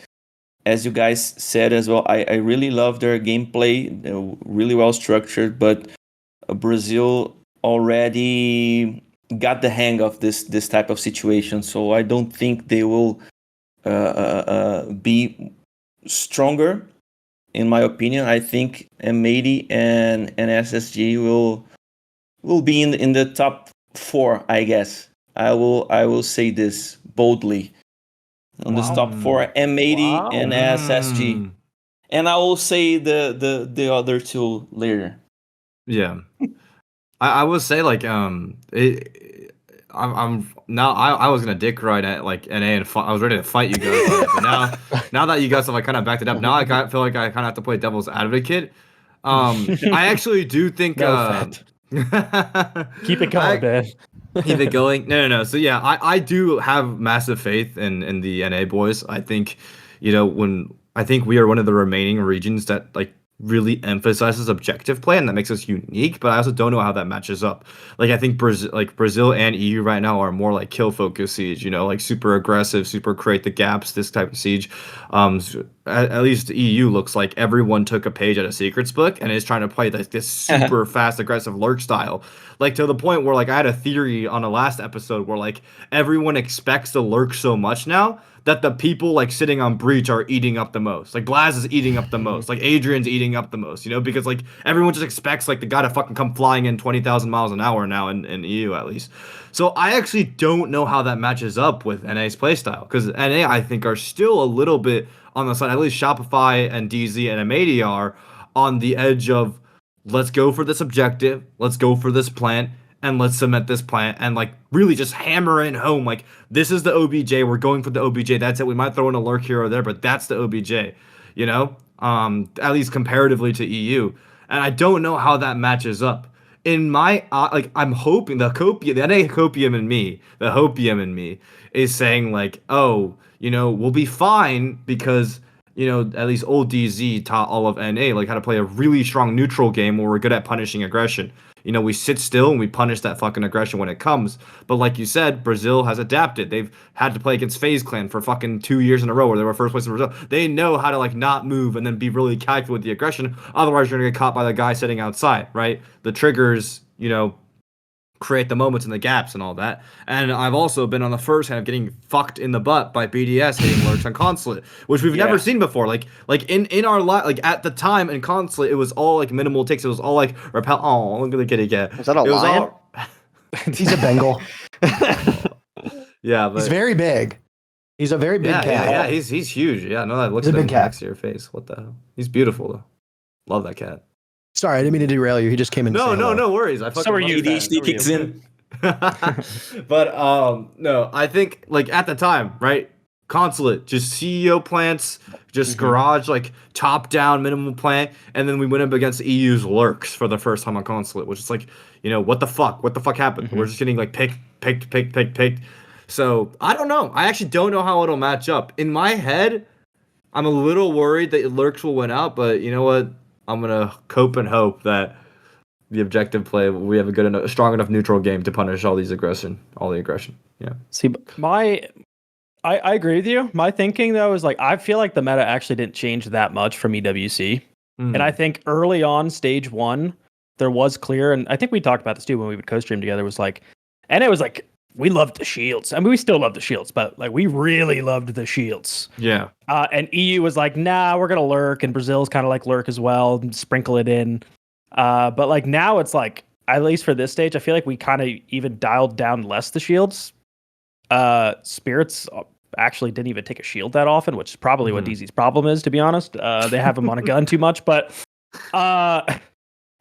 as you guys said as well, I really love their gameplay. They're really well structured, but Brazil already got the hang of this type of situation. So I don't think they will be stronger. In my opinion, I think M80 and SSG will be in the top 4, I guess. I will say this boldly. On this top 4, M80 and SSG. And I will say the other two later. Yeah. I would say like I'm now I was gonna dick ride at like NA and I was ready to fight you guys, but now that you guys have like kind of backed it up, now I feel like I kind of have to play devil's advocate. I actually do think Fett. Keep it going, man. Keep it going. No. So yeah, I do have massive faith in the NA boys. I think, I think we are one of the remaining regions that like really emphasizes objective play, and that makes us unique. But I also don't know how that matches up. Like I think Brazil and EU right now are more like kill focus siege. Like super aggressive, super create the gaps. This type of siege. At least EU looks like everyone took a page out of Secret's book and is trying to play this super fast, aggressive lurk style. Like to the point where like I had a theory on a last episode where like everyone expects the lurk so much now that the people like sitting on breach are eating up the most. Like Blaz is eating up the most. Like Adrian's eating up the most. Because like everyone just expects like the guy to fucking come flying in 20,000 miles an hour now in EU at least. So I actually don't know how that matches up with NA's playstyle, because NA I think are still a little bit on the side. At least Shopify and DZ and Amadi are on the edge of let's go for this objective, let's go for this plant, and let's cement this plant and like really just hammer in home. Like this is the OBJ, we're going for the OBJ. That's it. We might throw in a lurk here or there, but that's the OBJ. At least comparatively to EU. And I don't know how that matches up. In my I'm hoping the NA Hopium in me is saying like, oh, we'll be fine because at least old DZ taught all of NA like how to play a really strong neutral game where we're good at punishing aggression. We sit still and we punish that fucking aggression when it comes. But like you said, Brazil has adapted. They've had to play against FaZe Clan for fucking 2 years in a row where they were first place in Brazil. They know how to like not move and then be really calculated with the aggression. Otherwise, you're gonna get caught by the guy sitting outside, right? The triggers, create the moments and the gaps and all that. And I've also been on the first hand of getting fucked in the butt by BDS hitting lurks on Consulate, which we've never seen before. Like in our like at the time in Consulate, it was all like minimal takes. It was all like repel. Oh, look at the kitty cat. Is that a lion? He's a Bengal. Yeah, but he's very big. He's a very big cat. Yeah, he's huge. Yeah, no, that looks like a big cat next to your face. What the hell? He's beautiful though. Love that cat. Sorry, I didn't mean to derail you. He just came in. No worries. So are you. ADHD kicks in. But no, I think like at the time, right? Consulate, just CEO plants, just garage, like top down minimal plant, and then we went up against EU's lurks for the first time on Consulate, which is like, what the fuck? What the fuck happened? We're just getting like picked. So I don't know. I actually don't know how it'll match up. In my head, I'm a little worried that lurks will win out, but you know what? I'm gonna cope and hope that the objective play, we have a strong enough neutral game to punish all the aggression. Yeah. See, I agree with you. My thinking though is like I feel like the meta actually didn't change that much from EWC, and I think early on stage 1 there was clear, and I think we talked about this too when we would co-stream together. Was like, and it was like we loved the shields. I mean, we still love the shields, but like we really loved the shields. Yeah. And EU was like, nah, we're gonna lurk, and Brazil's kind of like lurk as well, and sprinkle it in. But like now it's like, at least for this stage, I feel like we kind of even dialed down less the shields. Spirits actually didn't even take a shield that often, which is probably what DZ's problem is, to be honest. They have him on a gun too much, but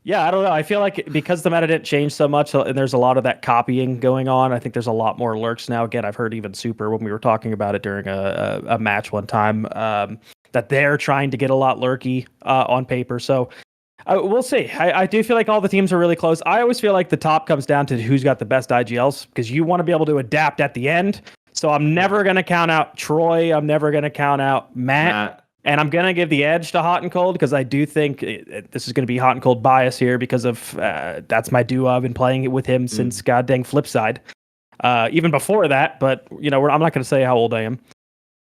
Yeah, I don't know. I feel like because the meta didn't change so much, and there's a lot of that copying going on. I think there's a lot more lurks now. Again, I've heard even Super when we were talking about it during a match one time that they're trying to get a lot lurky on paper. So we'll see. I do feel like all the teams are really close. I always feel like the top comes down to who's got the best IGLs because you want to be able to adapt at the end. So I'm never going to count out Troy. I'm never going to count out Matt. And I'm going to give the edge to Hot and Cold because I do think this is going to be Hot and Cold bias here because of that's my duo. I've been playing it with him since god dang Flipside. Even before that, but I'm not going to say how old I am.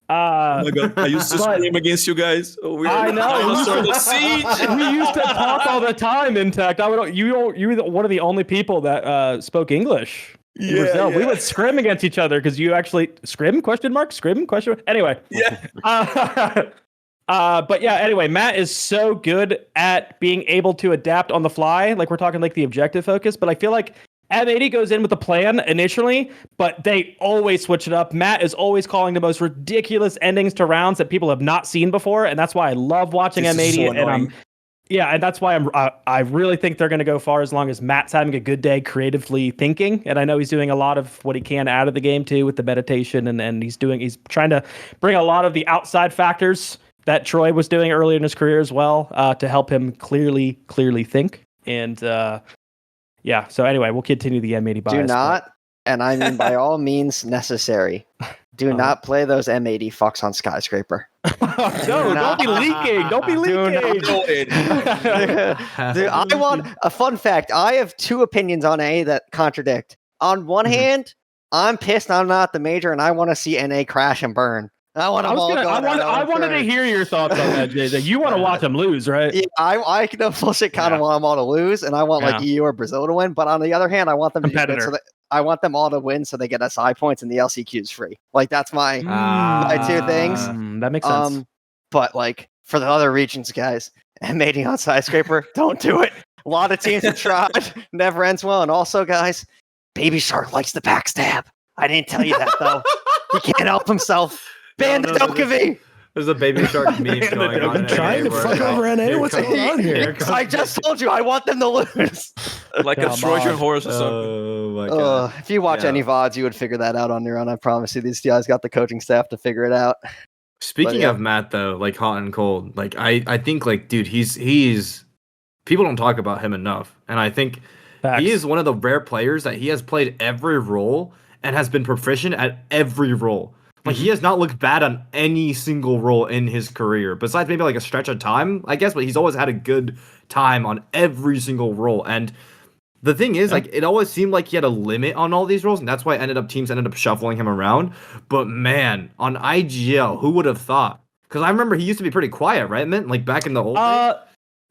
Oh my god, I used to scream against you guys. Oh, I know. Siege. We used to talk all the time, Intact. You were one of the only people that spoke English. Yeah. We would scrim against each other because you actually scrim ? Scrim ? Anyway. Yeah. But yeah, anyway, Matt is so good at being able to adapt on the fly. Like we're talking like the objective focus, but I feel like M80 goes in with a plan initially, but they always switch it up. Matt is always calling the most ridiculous endings to rounds that people have not seen before, and that's why I love watching M80. And that's why I really think they're going to go far as long as Matt's having a good day creatively thinking. And I know he's doing a lot of what he can out of the game too with the meditation, and he's trying to bring a lot of the outside factors that Troy was doing earlier in his career as well to help him clearly think. And so anyway, we'll continue the M80 bias. Do not, and I mean by all means necessary, do not play those M80 fucks on Skyscraper. No, don't be leaking. Don't be leaking. Dude, I want a fun fact. I have two opinions on A that contradict. On one hand, I'm pissed I'm not the major, and I want to see NA crash and burn. I wanted to hear your thoughts on that, JJ. You want to watch them lose, right? Yeah, I no bullshit kind of want them all to lose, and I want like EU or Brazil to win. But on the other hand, I want them to win, I want them all to win so they get SI points and the LCQs free. Like that's my two things. That makes sense. But like for the other regions, guys, M80 on Skyscraper, don't do it. A lot of teams have tried, never ends well. And also, guys, Baby Shark likes the backstab. I didn't tell you that though. He can't help himself. Bandit Dokovi! There's a Baby Shark meme going on. I'm trying to fuck over NA. What's going on here? I just told you I want them to lose. Like a Trojan horse or something. Oh my god. If you watch any VODs, you would figure that out on your own. I promise you. These guys got the coaching staff to figure it out. Speaking of Matt, though, like Hot and Cold, like I think like dude, he's people don't talk about him enough, and I think he is one of the rare players that he has played every role and has been proficient at every role. Like, he has not looked bad on any single role in his career, besides maybe like a stretch of time, I guess, but he's always had a good time on every single role. And the thing is, like, it always seemed like he had a limit on all these roles, and that's why teams ended up shuffling him around. But man, on IGL, who would have thought? Because I remember he used to be pretty quiet, right, Mint? Like, back in the old days?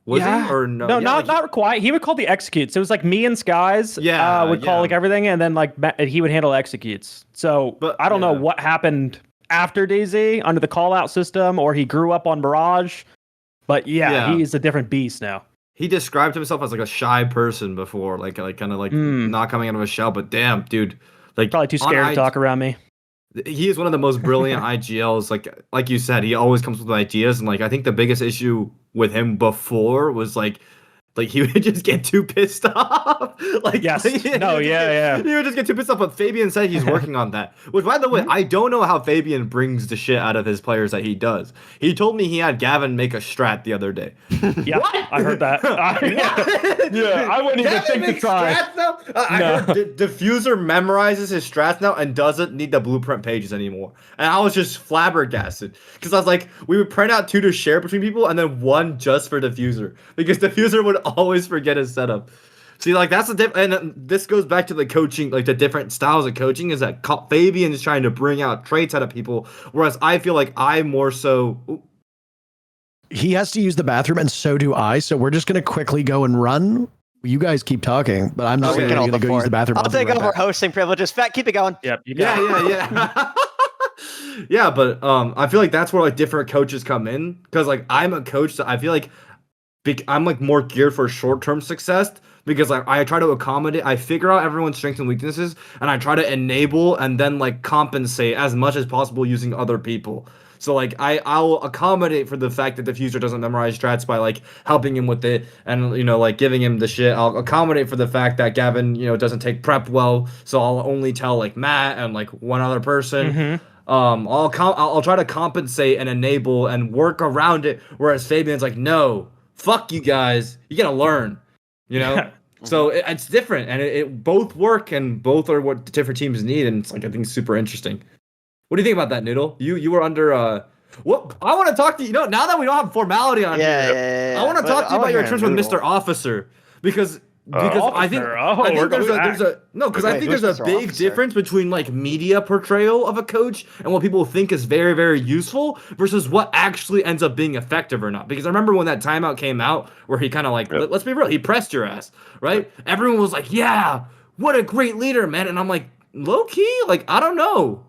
Was he or no? No, not quiet. He would call the executes. It was like me and Skies would call like everything, and then like he would handle executes. So I don't know what happened after DayZ under the call out system, or he grew up on Mirage. But he's a different beast now. He described himself as like a shy person before, like kind of like not coming out of a shell. But damn, dude, like probably too scared to talk around me. He is one of the most brilliant IGLs. Like you said, he always comes with ideas, and like I think the biggest issue with him before was like he would just get too pissed off. He would just get too pissed off. But Fabian said he's working on that. Which, by the way, I don't know how Fabian brings the shit out of his players that he does. He told me he had Gavin make a strat the other day. Yeah, I heard that. I wouldn't even think to try. I heard Diffuser memorizes his strats now and doesn't need the blueprint pages anymore. And I was just flabbergasted because I was like, we would print out 2 to share between people and then 1 just for Diffuser because Diffuser would always forget his setup. See, like that's the and this goes back to the coaching, like the different styles of coaching. Is that Fabian is trying to bring out traits out of people, whereas I feel like I more so. He has to use the bathroom, and so do I. So we're just gonna quickly go and run. You guys keep talking, but I'm not going to go use the bathroom. I'll take over hosting privileges. Fett, keep it going. Yep. You got yeah. Yeah, but I feel like that's where like different coaches come in because like I'm a coach, so I feel like. I'm like more geared for short-term success because like I try to accommodate, I figure out everyone's strengths and weaknesses, and I try to enable and then like compensate as much as possible using other people. So like I'll accommodate for the fact that the Fuser doesn't memorize strats by like helping him with it and like giving him the shit. I'll accommodate for the fact that Gavin doesn't take prep well, so I'll only tell like Matt and like one other person. Mm-hmm. I'll try to compensate and enable and work around it. Whereas Fabian's like, no, fuck you guys, you gotta learn, So it's different, and it both work, and both are what different teams need, and it's like I think super interesting. What do you think about that, Noodle? You were under what? I want to talk to you. Now that we don't have formality on here, I want to talk to you about your trips with Mr. Officer because I think there's a big difference between like media portrayal of a coach and what people think is very, very useful versus what actually ends up being effective or not. Because I remember when that timeout came out where he kind of like, let's be real, he pressed your ass, right? Everyone was like, yeah, what a great leader, man. And I'm like, low key, like, I don't know.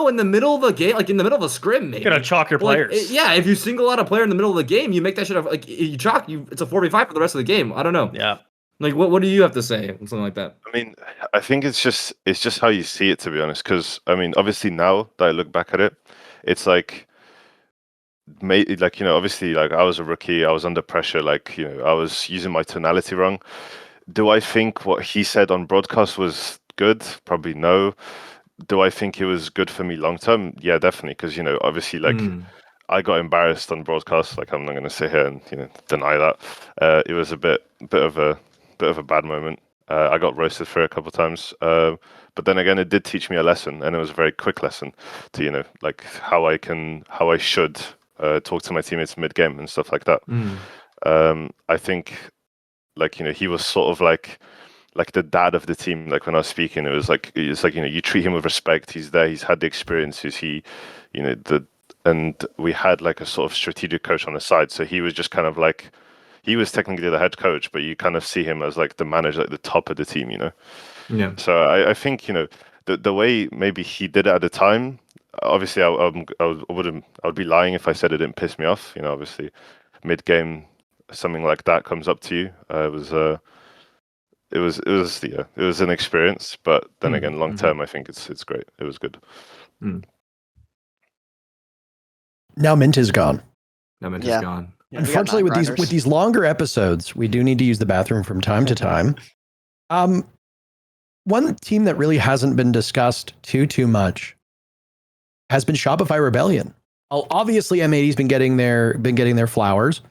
In the middle of a game, like in the middle of a scrim, maybe. You're gonna chalk your players. If you single out a player in the middle of the game, you make that shit like you chalk. It's a 4v5 for the rest of the game. I don't know. Yeah. Like, what do you have to say? Something like that. I mean, I think it's just how you see it, to be honest. Because I mean, obviously now that I look back at it, it's like, obviously, like I was a rookie, I was under pressure, like I was using my tonality wrong. Do I think what he said on broadcast was good? Probably no. Do I think it was good for me long term? Yeah, definitely. Because obviously, like. I got embarrassed on broadcast. Like I'm not going to sit here and deny that. It was a bit of a bad moment. I got roasted for it a couple of times, but then again, it did teach me a lesson, and it was a very quick lesson to like how I should talk to my teammates mid game and stuff like that. I think like he was sort of like the dad of the team. Like when I was speaking, it's like you treat him with respect. He's there. He's had the experiences. And we had like a sort of strategic coach on the side. So he was just kind of like, he was technically the head coach, but you kind of see him as like the manager, like the top of the team, Yeah. So I think, the way maybe he did it at the time, obviously I would be lying if I said it didn't piss me off. Obviously mid game, something like that comes up to you. It was an experience, but then again, long term, I think it's great. It was good. Now Mint is gone. Gone. Yeah, Unfortunately, with these longer episodes, we do need to use the bathroom from time to time. One team that really hasn't been discussed too much has been Shopify Rebellion. Obviously, M80's been getting their flowers.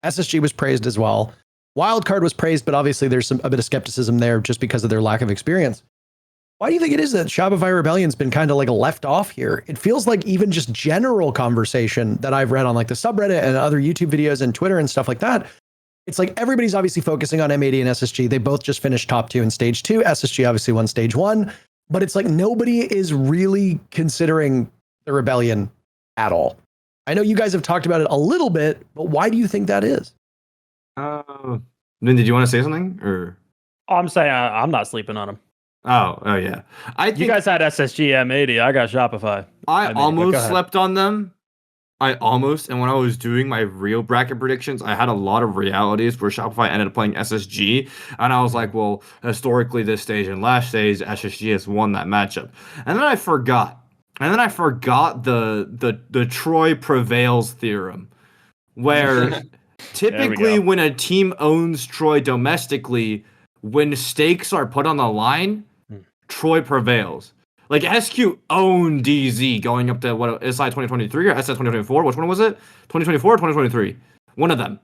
SSG was praised as well. Wildcard was praised, but obviously there's a bit of skepticism there just because of their lack of experience. Why do you think it is that Shopify Rebellion's been kind of like left off here? It feels like even just general conversation that I've read on like the subreddit and other YouTube videos and Twitter and stuff like that. It's like everybody's obviously focusing on M80 and SSG. They both just finished top 2 in stage 2. SSG obviously won stage 1, but it's like nobody is really considering the Rebellion at all. I know you guys have talked about it a little bit, but why do you think that is? Then did you want to say something or? I'm saying I'm not sleeping on them. Oh yeah. You guys had SSG M80. I got Shopify. I almost slept on them. And when I was doing my real bracket predictions, I had a lot of realities where Shopify ended up playing SSG, and I was like, well, historically this stage and last stage, SSG has won that matchup. And then I forgot. The Troy prevails theorem, where typically when a team owns Troy domestically, when stakes are put on the line, Troy prevails. Like SQ owned DZ going up to what SI 2023 or SI 2024? Which one was it? 2024 or 2023? One of them.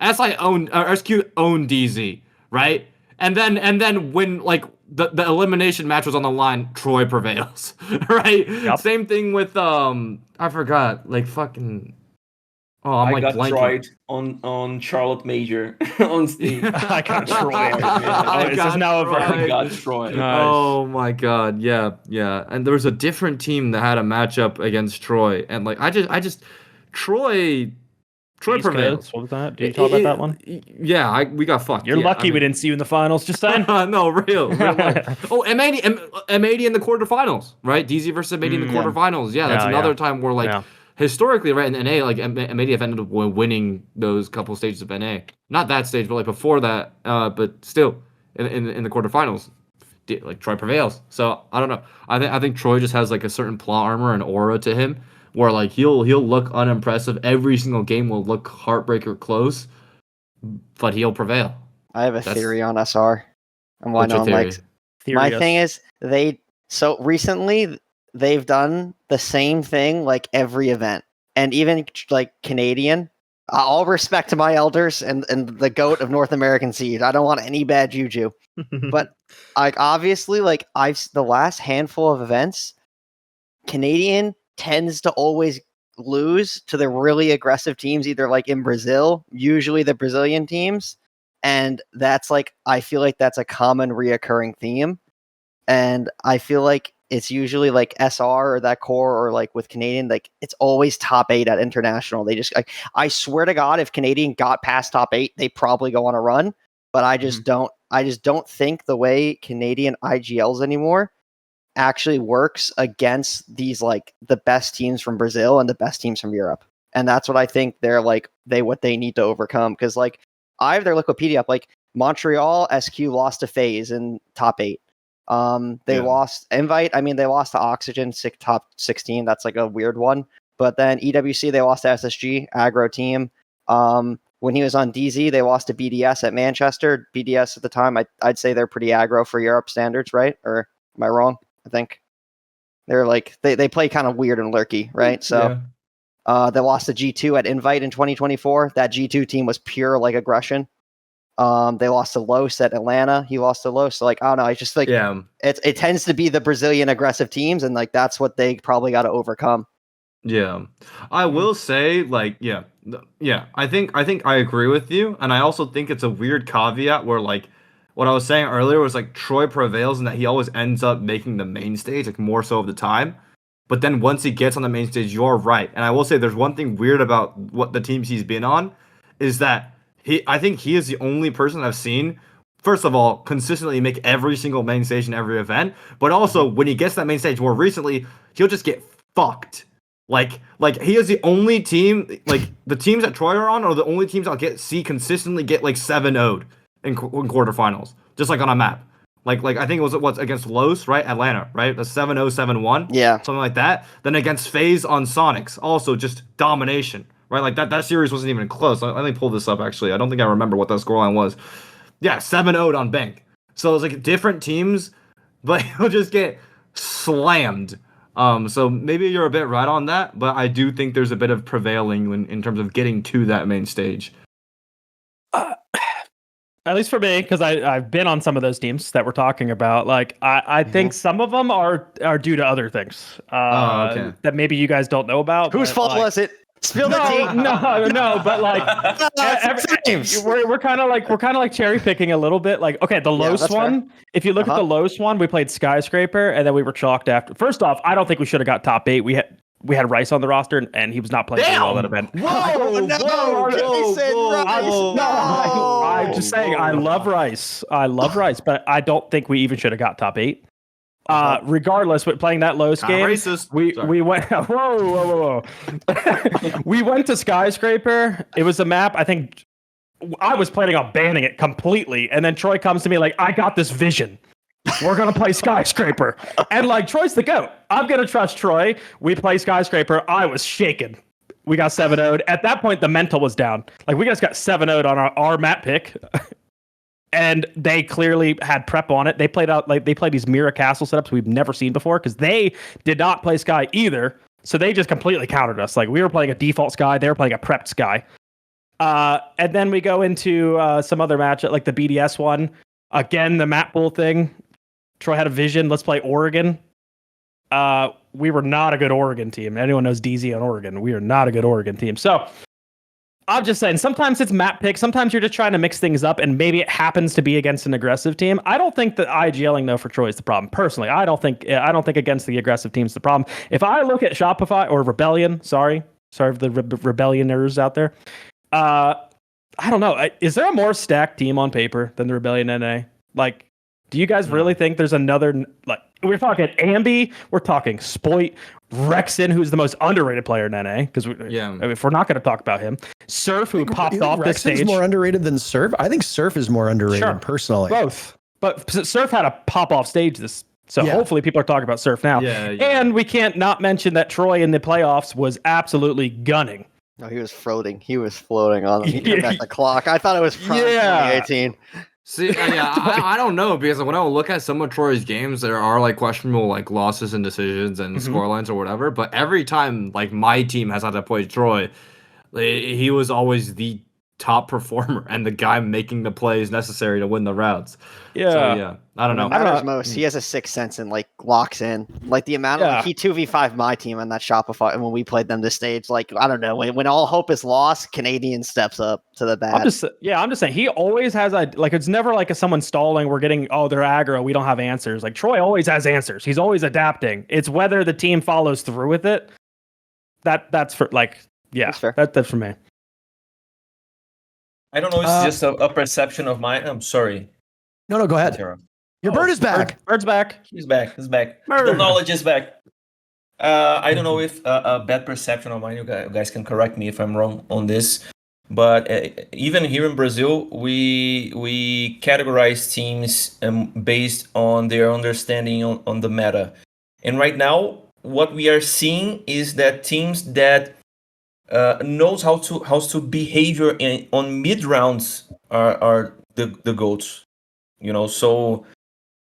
SI owned SQ owned DZ, right? And then when like the elimination match was on the line, Troy prevails, right? Yep. Same thing with I forgot like fucking. Oh, I got Troy on Charlotte Major on Steam. I got Troy. I got Troy. Nice. Oh my god, yeah. And there was a different team that had a matchup against Troy, and like I just Troy prevails. What was that? Did you talk about that one? Yeah, we got fucked. You're lucky we didn't see you in the finals. Just saying. No, real life. Oh, M80 in the quarterfinals, right? DZ versus M80 in the quarterfinals. Yeah, that's another time where like. Yeah. Historically, right, in NA, like M80 have ended up winning those couple stages of NA. Not that stage, but like before that, but still in the quarterfinals. like Troy prevails. So I don't know. I think Troy just has like a certain plot armor and aura to him, where like he'll look unimpressive. Every single game will look heartbreaker close, but he'll prevail. I have a theory on SR and why What's no your one theory? likes. My thing is so recently they've done the same thing like every event, and even like Canadian. All respect to my elders and the GOAT of North American Siege. I don't want any bad juju, but like obviously, like the last handful of events, Canadian tends to always lose to the really aggressive teams, either like in Brazil, usually the Brazilian teams, and that's like I feel like that's a common reoccurring theme, and I feel like it's usually like SR or that core or like with Canadian, like it's always top 8 at international. They just like I swear to God, if Canadian got past top 8, they probably go on a run. But I just don't. I just don't think the way Canadian IGLs anymore actually works against these like the best teams from Brazil and the best teams from Europe. And that's what I think they're like what they need to overcome. Because like I have their Wikipedia up, like Montreal SQ lost to FaZe in top 8. They lost Invite. I mean, they lost to Oxygen, top 16. That's like a weird one. But then EWC, they lost to SSG, aggro team. When he was on DZ, they lost to BDS at Manchester. BDS at the time, I'd say they're pretty aggro for Europe standards, right? Or am I wrong? I think they're like they play kind of weird and lurky, right? So they lost to G2 at Invite in 2024. That G2 team was pure like aggression. They lost to Los at Atlanta. He lost to Los. So like, I don't know. It's just like it tends to be the Brazilian aggressive teams, and like that's what they probably got to overcome. Yeah, I will say like I think I agree with you, and I also think it's a weird caveat where like what I was saying earlier was like Troy prevails in that he always ends up making the main stage like more so of the time, but then once he gets on the main stage, you're right. And I will say there's one thing weird about what the teams he's been on is that I think he is the only person I've seen, first of all, consistently make every single main stage in every event, but also when he gets that main stage more recently, he'll just get fucked. Like he is the only team, like the teams that Troy are on are the only teams I'll see consistently get like 7-0'd in quarterfinals, just like on a map. Like I think it was what's against Los, right? Atlanta, right? The 7-0, 7-1, something like that. Then against FaZe on Sonics, also just domination. Right, like that series wasn't even close. Let me pull this up, actually. I don't think I remember what that scoreline was. Yeah, 7-0 on Bank. So it's like different teams, but he'll just get slammed. So maybe you're a bit right on that, but I do think there's a bit of prevailing in terms of getting to that main stage. At least for me, because I've been on some of those teams that we're talking about. Like I think some of them are due to other things that maybe you guys don't know about. Whose fault was it? Spill the tea. No, but like we're kind of like cherry picking a little bit. Like, okay, the Los one. Fair. If you look at the Los one, we played Skyscraper, and then we were chalked after. First off, I don't think we should have got top 8. We had Rice on the roster, and he was not playing well that event. Whoa! I'm just saying, I love Rice, but I don't think we even should have got top 8. Regardless, with playing that Los game, we went. Whoa! We went to Skyscraper. It was a map. I think I was planning on banning it completely, and then Troy comes to me like, "I got this vision. We're gonna play Skyscraper," and like Troy's the GOAT. I'm gonna trust Troy. We play Skyscraper. I was shaken. We got 7-0'd. At that point, the mental was down. Like we just got 7-0'd on our map pick. And they clearly had prep on it. They played these Mira Castle setups we've never seen before because they did not play Sky either. So they just completely countered us. Like we were playing a default Sky, they were playing a prepped Sky. And then we go into some other match at like the BDS one. Again, the map pool thing. Troy had a vision. Let's play Oregon. We were not a good Oregon team. Anyone knows DZ on Oregon? We are not a good Oregon team. So I'm just saying, sometimes it's map pick. Sometimes you're just trying to mix things up, and maybe it happens to be against an aggressive team. I don't think that IGLing though for Troy is the problem. Personally, I don't think against the aggressive teams the problem. If I look at Shopify or Rebellion, sorry for the Rebellioners out there. I don't know. Is there a more stacked team on paper than the Rebellion NA? Like, do you guys really think there's another? Like, we're talking Ambi, we're talking Spoit, Rexon, who's the most underrated player in NA, because if we're not going to talk about him, Surf, who popped off this stage. Rexon's more underrated than Surf? I think Surf is more underrated, personally. Both. But Surf had a pop off stage so Yeah. hopefully people are talking about Surf now. Yeah. And we can't not mention that Troy in the playoffs was absolutely gunning. No, he was floating. He was floating on them. He turned back the clock. I thought it was prime 2018. See, yeah, I don't know, because when I look at some of Troy's games, there are like questionable like losses and decisions and scorelines or whatever. But every time like my team has had to play Troy, he was always the top performer and the guy making the plays necessary to win the routes. Yeah. So, yeah. I don't know. What matters most, he has a sixth sense and like locks in. Like the amount of he 2v5 my team on that Shopify, and when we played them this stage, like I don't know, when all hope is lost, Canadian steps up to the bat. I'm just saying he always has it's never like someone stalling, we're getting they're aggro, we don't have answers. Like Troy always has answers. He's always adapting. It's whether the team follows through with it. That's for that's fair. That's for me. I don't know. It's just a perception of mine. I'm sorry. No, go ahead. Interro. Your bird is back. Bird's back. He's back. The knowledge is back. I don't know if a bad perception of mine. You guys can correct me if I'm wrong on this. But even here in Brazil, we categorize teams based on their understanding on the meta. And right now, what we are seeing is that teams that knows how to behavior on mid rounds are the goats, So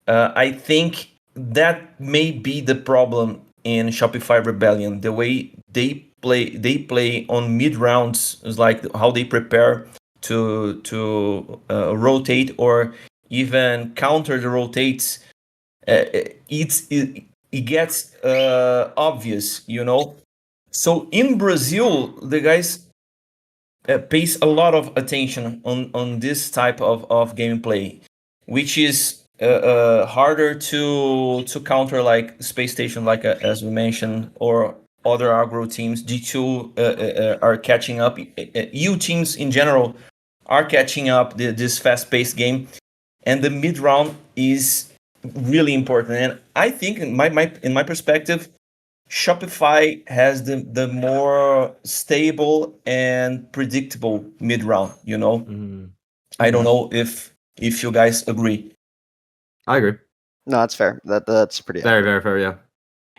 I think that may be the problem in Shopify Rebellion. The way they play on mid rounds is like how they prepare to rotate or even counter the rotates. It gets obvious, So in Brazil, the guys pays a lot of attention on this type of gameplay, which is harder to counter like Space Station, like as we mentioned, or other aggro teams. G2 are catching up. EU teams in general are catching up this fast-paced game, and the mid round is really important. And I think in my perspective, Shopify has the more stable and predictable mid round. I don't know if you guys agree. I agree. No, that's fair. That's pretty very, very fair. Yeah.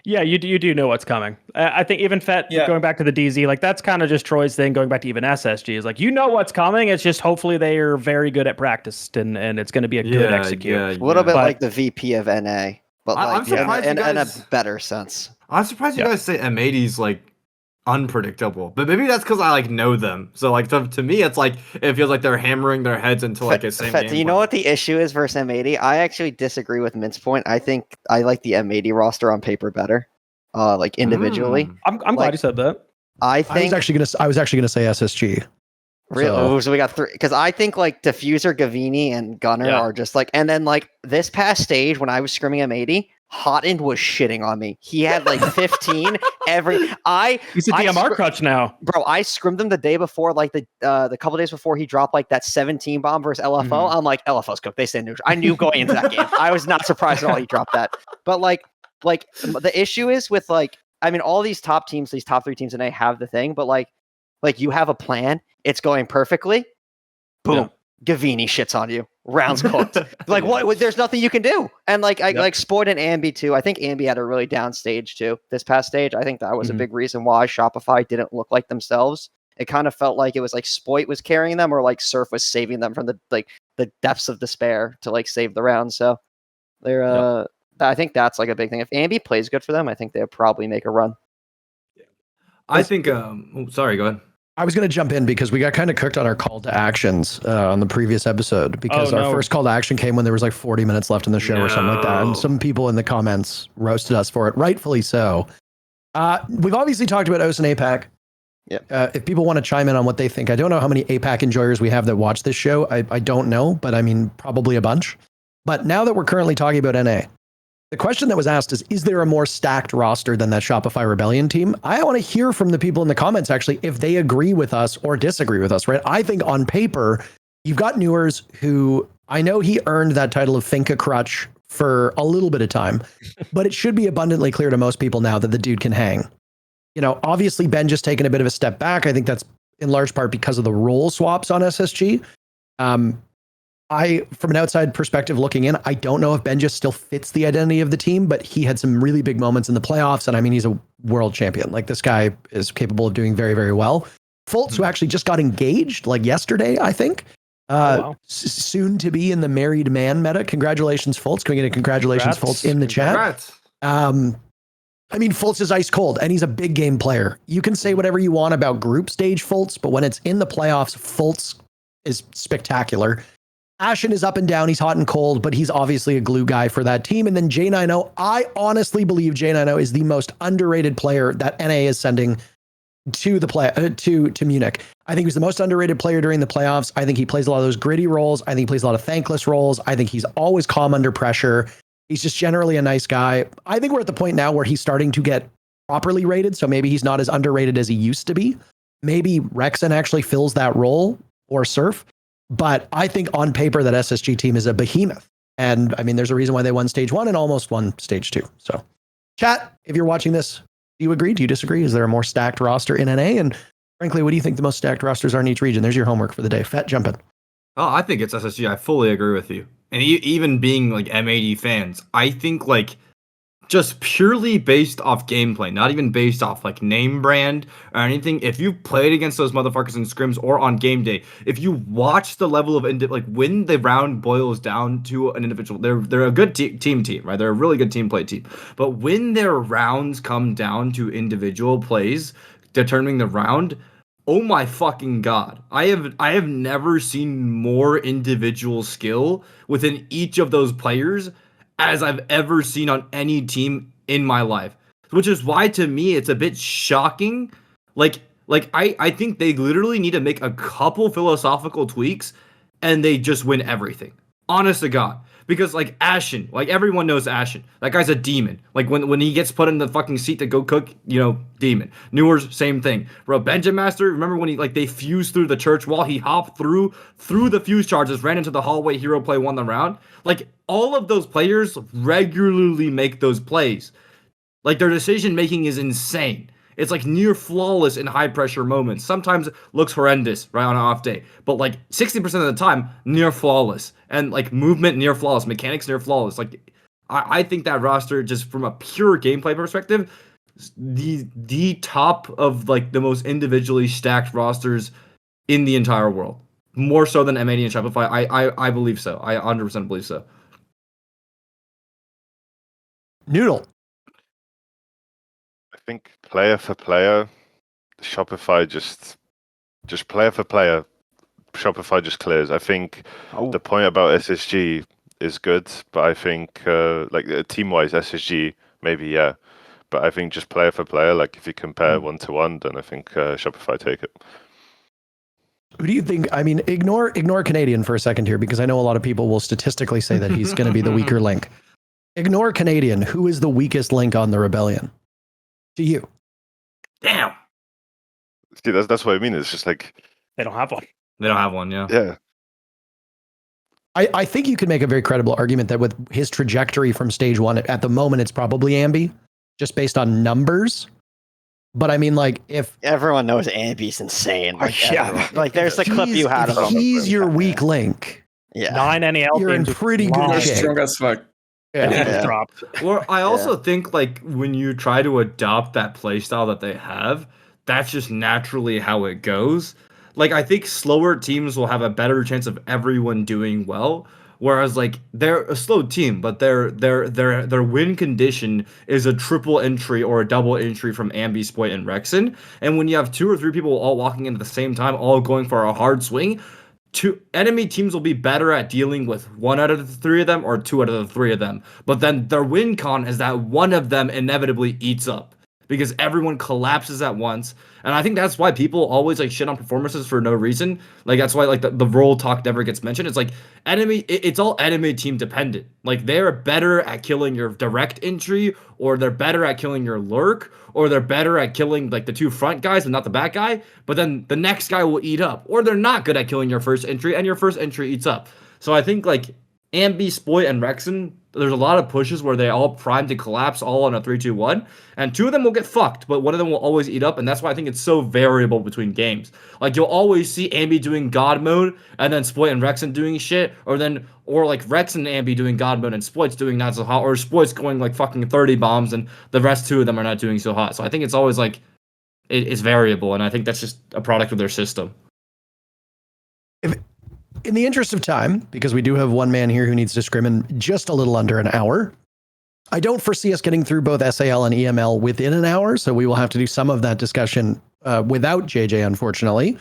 Yeah, you do know what's coming. I think even Fett, going back to the DZ, like that's kind of just Troy's thing. Going back to even SSG is like what's coming. It's just hopefully they are very good at practice and it's going to be a good execute. A little bit like the VP of NA, but I'm surprised in a better sense. I'm surprised you guys say M80's like unpredictable, but maybe that's because I like know them. So like to me, it's like it feels like they're hammering their heads into like a same game. Do you know what the issue is versus M80? I actually disagree with Mint's point. I think I like the M80 roster on paper better, like individually. I'm glad you said that. I was actually gonna say SSG. Really? So we got 3 because I think like Diffuser, Gavini, and Gunner are just like, and then like this past stage when I was scrimming M80. Hotend was shitting on me. He had like 15 He's a DMR crutch now. Bro, I scrimmed him the day before, like the couple days before he dropped like that 17 bomb versus LFO. Mm-hmm. I'm like, LFO's cooked. They stay neutral. I knew going into that game. I was not surprised at all he dropped that. But like the issue is with all these top teams, these top 3 teams today have the thing, but like you have a plan. It's going perfectly. Boom. Yeah. Gavini shits on you. Rounds cooked. Like what? There's nothing you can do. And like Sport and Ambi too. I think Ambi had a really down stage too. This past stage, I think that was a big reason why Shopify didn't look like themselves. It kind of felt like it was like Spoit was carrying them, or like Surf was saving them from the depths of despair to like save the round. So they're I think that's like a big thing. If Ambi plays good for them, I think they'll probably make a run. I think. Sorry, go ahead. I was going to jump in because we got kind of cooked on our call to actions on the previous episode because our first call to action came when there was like 40 minutes left in the show or something like that. And some people in the comments roasted us for it, rightfully so. We've obviously talked about OCE APAC. Yeah. If people want to chime in on what they think, I don't know how many APAC enjoyers we have that watch this show. I don't know, but I mean, probably a bunch. But now that we're currently talking about NA, the question that was asked is there a more stacked roster than that Shopify Rebellion team? I want to hear from the people in the comments, actually, if they agree with us or disagree with us, right? I think on paper, you've got Newers, who I know he earned that title of Finca Crutch for a little bit of time, but it should be abundantly clear to most people now that the dude can hang. Obviously, Ben just taken a bit of a step back. I think that's in large part because of the role swaps on SSG. from an outside perspective looking in, I don't know if Ben just still fits the identity of the team, but he had some really big moments in the playoffs. And I mean, he's a world champion. Like, this guy is capable of doing very, very well. Fultz, who actually just got engaged like yesterday, I think. Soon to be in the married man meta. Congratulations, Fultz. Can we get a congratulations, Fultz, in the chat? I mean, Fultz is ice cold, and he's a big game player. You can say whatever you want about group stage Fultz, but when it's in the playoffs, Fultz is spectacular. Ashen is up and down. He's hot and cold, but he's obviously a glue guy for that team. And then J90, I honestly believe J90 is the most underrated player that NA is sending to the to Munich. I think he's the most underrated player during the playoffs. I think he plays a lot of those gritty roles. I think he plays a lot of thankless roles. I think he's always calm under pressure. He's just generally a nice guy. I think we're at the point now where he's starting to get properly rated. So maybe he's not as underrated as he used to be. Maybe Rexen actually fills that role, or Surf. But I think on paper that SSG team is a behemoth. And I mean, there's a reason why they won stage 1 and almost won stage 2. So chat, if you're watching this, do you agree? Do you disagree? Is there a more stacked roster in NA? And frankly, what do you think the most stacked rosters are in each region? There's your homework for the day. Fett, jump in. Oh, I think it's SSG. I fully agree with you. And even being like M80 fans, I think like just purely based off gameplay, not even based off like name brand or anything. If you played against those motherfuckers in scrims or on game day, if you watch the level of like when the round boils down to an individual, they're a good team, right? They're a really good team play team. But when their rounds come down to individual plays determining the round, oh my fucking god! I have never seen more individual skill within each of those players as I've ever seen on any team in my life. Which is why, to me, it's a bit shocking. Like I think they literally need to make a couple philosophical tweaks and they just win everything. Honest to God. Because, like, Ashen, like, everyone knows Ashen. That guy's a demon. Like, when he gets put in the fucking seat to go cook, demon. Newer's, same thing. Bro, Benjamin Master, remember when they fused through the church wall? He hopped through the fuse charges, ran into the hallway, hero play, won the round. Like, all of those players regularly make those plays. Like, their decision-making is insane. It's like near flawless in high pressure moments. Sometimes it looks horrendous, right, on an off day. But like 60% of the time, near flawless. And like movement near flawless, mechanics near flawless. Like I think that roster, just from a pure gameplay perspective, the top of like the most individually stacked rosters in the entire world. More so than M80 and Shopify. I believe so. I 100% believe so. Nudl. I think player for player, Shopify just player for player, Shopify just clears. I think the point about SSG is good, but I think like team-wise SSG maybe, yeah, but I think just player for player, like if you compare 1-to-1, then I think Shopify take it. Who do you think? I mean, ignore Canadian for a second here, because I know a lot of people will statistically say that he's going to be the weaker link. Ignore Canadian. Who is the weakest link on the Rebellion? To you. Damn. See, that's what I mean. It's just like They don't have one. They don't have one, yeah. Yeah. I think you could make a very credible argument that with his trajectory from stage 1, at the moment, it's probably Ambi, just based on numbers. But I mean, like, if everyone knows Ambi's insane, like, yeah, like there's the clip you had of him. He's your weak link. Yeah, 9 NAL you're in pretty good shape. Strong as fuck. Yeah. Dropped. Well, I also think like when you try to adopt that playstyle that they have, that's just naturally how it goes. Like, I think slower teams will have a better chance of everyone doing well. Whereas, like, they're a slow team, but their win condition is a triple entry or a double entry from Ambi, Spoit, and Rexen. And when you have 2 or 3 people all walking in at the same time, all going for a hard swing, enemy teams will be better at dealing with 1 out of the 3 of them or 2 out of the 3 of them. But then their win con is that one of them inevitably eats up, because everyone collapses at once. And I think that's why people always like shit on performances for no reason. Like, that's why like the role talk never gets mentioned. It's like it's all enemy team dependent. Like, they're better at killing your direct entry, or they're better at killing your lurk, or they're better at killing like the 2 front guys and not the back guy. But then the next guy will eat up, or they're not good at killing your first entry and your first entry eats up. So I think like Ambi, Spoit, and Rexen there's a lot of pushes where they're all primed to collapse all on a 3-2-1, and 2 of them will get fucked, but 1 of them will always eat up, and that's why I think it's so variable between games. Like, you'll always see Ambi doing God mode, and then Sploit and Rexen doing shit, or like Rex and Ambi doing God mode, and Sploit's doing not so hot, or Sploit's going like fucking 30 bombs, and the rest 2 of them are not doing so hot. So I think it's always like, it's variable, and I think that's just a product of their system. In the interest of time, because we do have one man here who needs to scrim in just a little under an hour, I don't foresee us getting through both SAL and EML within an hour, so we will have to do some of that discussion without JJ, unfortunately.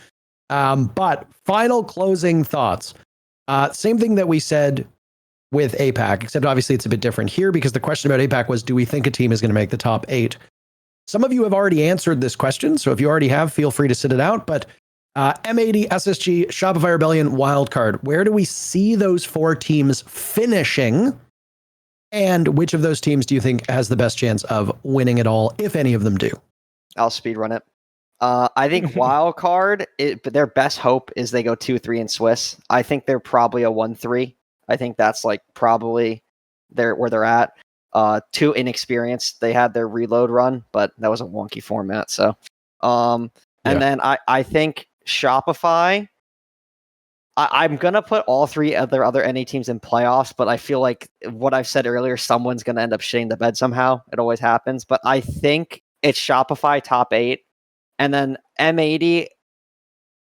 But final closing thoughts. Same thing that we said with APAC, except obviously it's a bit different here because the question about APAC was, do we think a team is going to make the top 8? Some of you have already answered this question, so if you already have, feel free to sit it out. But M80, SSG, Shopify Rebellion, Wildcard, where do we see those 4 teams finishing? And which of those teams do you think has the best chance of winning it all, if any of them do? I'll speedrun it. I think Wildcard, but their best hope is they go 2-3 in Swiss. I think they're probably a 1-3. I think that's like probably where they're at. 2 inexperienced. They had their reload run, but that was a wonky format. So, and then I think Shopify, I'm going to put all 3 other NA teams in playoffs, but I feel like what I've said earlier, someone's going to end up shitting the bed somehow. It always happens. But I think it's Shopify top 8. And then M80,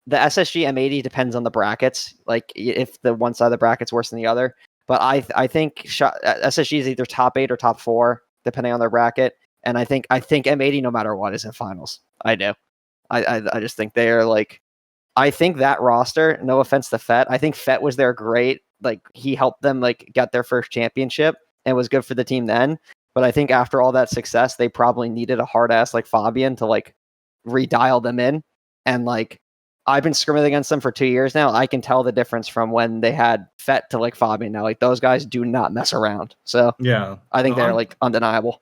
the SSG M80 depends on the brackets. Like if the one side of the bracket's worse than the other. But I think SSG is either top 8 or top 4, depending on their bracket. And I think M80, no matter what, is in finals. I do. I just think they are like, I think that roster, no offense to Fett, I think Fett was there great. Like he helped them like get their first championship and was good for the team then. But I think after all that success, they probably needed a hard ass like Fabian to like redial them in. And like I've been scrimming against them for 2 years now. I can tell the difference from when they had Fett to like Fabian now. Like those guys do not mess around. So yeah, I think they're like undeniable.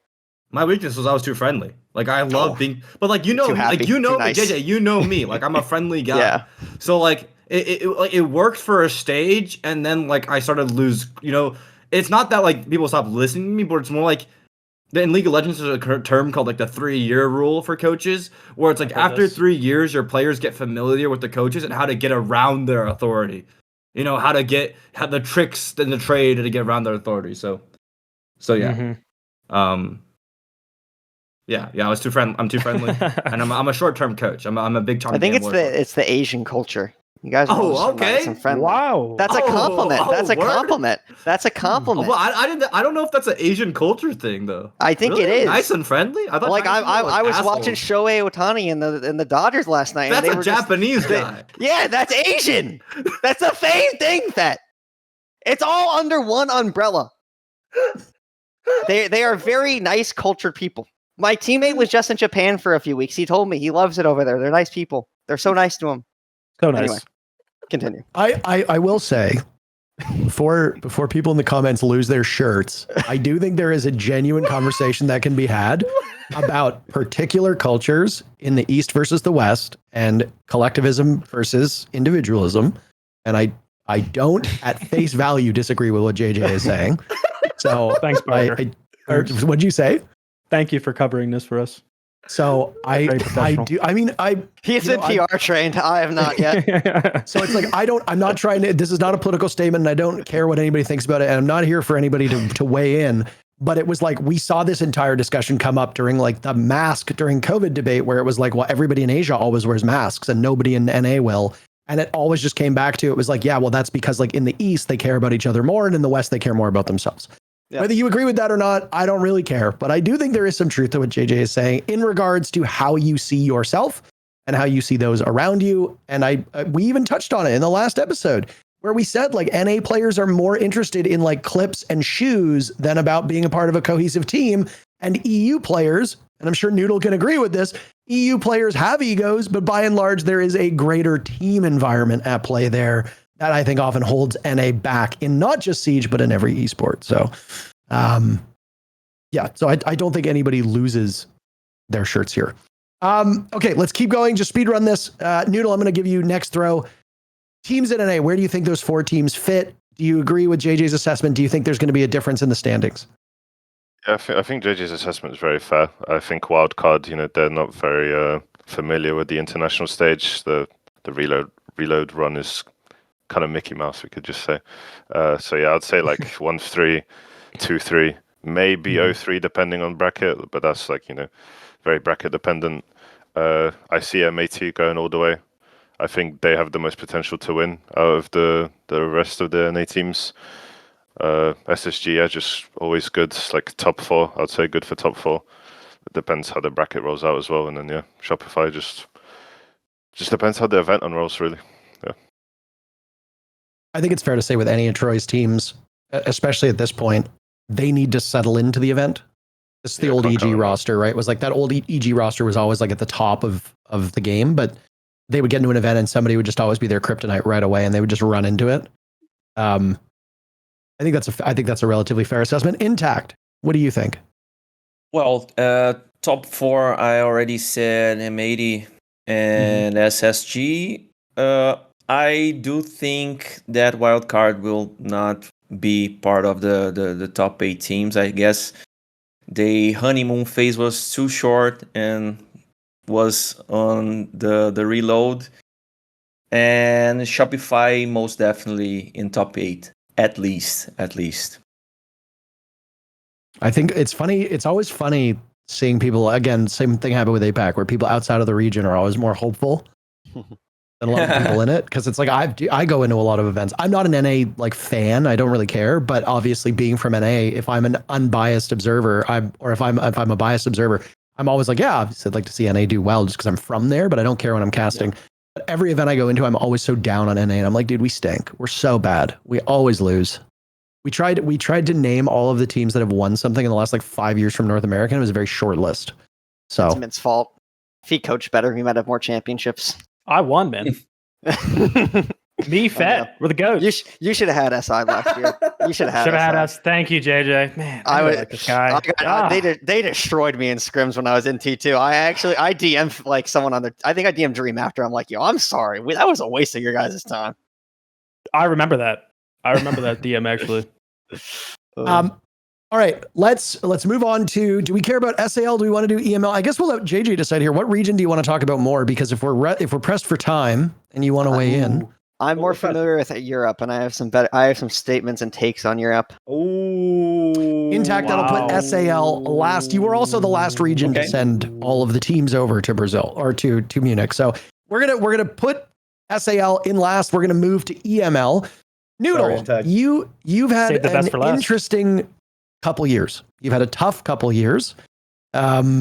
My weakness was I was too friendly. Like I love being, but like too happy, nice. JJ, you know me. Like I'm a friendly guy. Yeah. So like it worked for a stage, and then like I started to lose. You know, it's not that like people stop listening to me, but it's more like in League of Legends there's a term called like the 3-year rule for coaches, where it's like after 3 years your players get familiar with the coaches and how to get around their authority. You know how the tricks in the trade to get around their authority. So yeah. Mm-hmm. Yeah, I was too friendly. I'm too friendly, and I'm a short-term coach. I'm a big time. I think it's the Asian culture. You guys are okay. Nice and friendly. Wow, that's a compliment. That's a compliment. That's a compliment. Well, I don't know if that's an Asian culture thing though. I think really? It is nice and friendly. I thought like I was watching Shohei Ohtani in the Dodgers last night. That's and they a Japanese guy. Yeah, that's Asian. That's the same thing. That it's all under one umbrella. They are very nice, cultured people. My teammate was just in Japan for a few weeks. He told me he loves it over there. They're nice people. They're so nice to him. So nice. Anyway, continue. I will say, before people in the comments lose their shirts, I do think there is a genuine conversation that can be had about particular cultures in the East versus the West and collectivism versus individualism. And I don't at face value disagree with what JJ is saying. So thanks, Parker. What'd you say? Thank you for covering this for us. So I do. I mean, he's been PR trained. I have not yet. So it's like, I'm not trying to, this is not a political statement, and I don't care what anybody thinks about it. And I'm not here for anybody to weigh in, but it was like, we saw this entire discussion come up during like the mask during COVID debate, where it was like, well, everybody in Asia always wears masks and nobody in NA will. And it always just came back to, it was like, yeah, well, that's because like in the East, they care about each other more. And in the West, they care more about themselves. Yep. Whether you agree with that or not, I don't really care. But I do think there is some truth to what JJ is saying in regards to how you see yourself and how you see those around you. And we even touched on it in the last episode where we said like NA players are more interested in like clips and shoes than about being a part of a cohesive team. And EU players, and I'm sure nudl can agree with this, EU players have egos, but by and large, there is a greater team environment at play there that I think often holds NA back in not just Siege, but in every esport. So, so I don't think anybody loses their shirts here. Okay, let's keep going. Just speed run this. nudl, I'm going to give you next throw. Teams in NA, where do you think those 4 teams fit? Do you agree with JJ's assessment? Do you think there's going to be a difference in the standings? Yeah, I think JJ's assessment is very fair. I think wildcard, they're not very familiar with the international stage. The reload run is kind of Mickey Mouse, we could just say. So yeah, I'd say like 1-3, 2-3, maybe 0-3 depending on bracket, but that's like, very bracket dependent. I see MAT going all the way. I think they have the most potential to win out of the rest of the NA teams. SSG, yeah, just always good. It's like top 4, I'd say good for top 4. It depends how the bracket rolls out as well. And then, yeah, Shopify just depends how the event unrolls, really. Yeah. I think it's fair to say with any of Troy's teams, especially at this point, they need to settle into the event. It's the old EG roster, right? It was like that old EG roster was always like at the top of the game, but they would get into an event and somebody would just always be their kryptonite right away and they would just run into it. I think that's a relatively fair assessment. Intact. What do you think? Well, top 4, I already said M80 and SSG. I do think that wildcard will not be part of the top 8 teams. I guess the honeymoon phase was too short and was on the reload. And Shopify most definitely in top 8. At least. I think it's funny. It's always funny seeing people, again, same thing happened with APAC, where people outside of the region are always more hopeful than a lot of people in it. Because it's like, I go into a lot of events. I'm not an NA like fan. I don't really care. But obviously being from NA, if I'm an unbiased observer, if I'm a biased observer, I'm always like, yeah, obviously I'd like to see NA do well just because I'm from there, but I don't care when I'm casting. Yeah. But every event I go into, I'm always so down on NA, and I'm like, dude, we stink. We're so bad. We always lose. We tried to name all of the teams that have won something in the last like 5 years from North America. It was a very short list. So it's Mint's fault. If he coached better, he might have more championships. I won, man. Me, Fett, we're the goats. You should have had SI last year. You should have had us. Thank you, JJ. Man, I was like this guy. They destroyed me in scrims when I was in T2. I DM'd like someone on I think I DM'd Dream after. I'm like, yo, I'm sorry. That was a waste of your guys' time. I remember that. DM actually. All right, let's move on to, do we care about SAL? Do we want to do EML? I guess we'll let JJ decide here. What region do you want to talk about more? Because if we're pressed for time and you want to weigh in. I'm more familiar with Europe, and I have some statements and takes on Europe. Oh, Intact, wow. That'll put SAL last. You were also the last region to send all of the teams over to Brazil or to Munich. So we're gonna put SAL in last. We're gonna move to EML. nudl, you've had an interesting couple years. You've had a tough couple years. I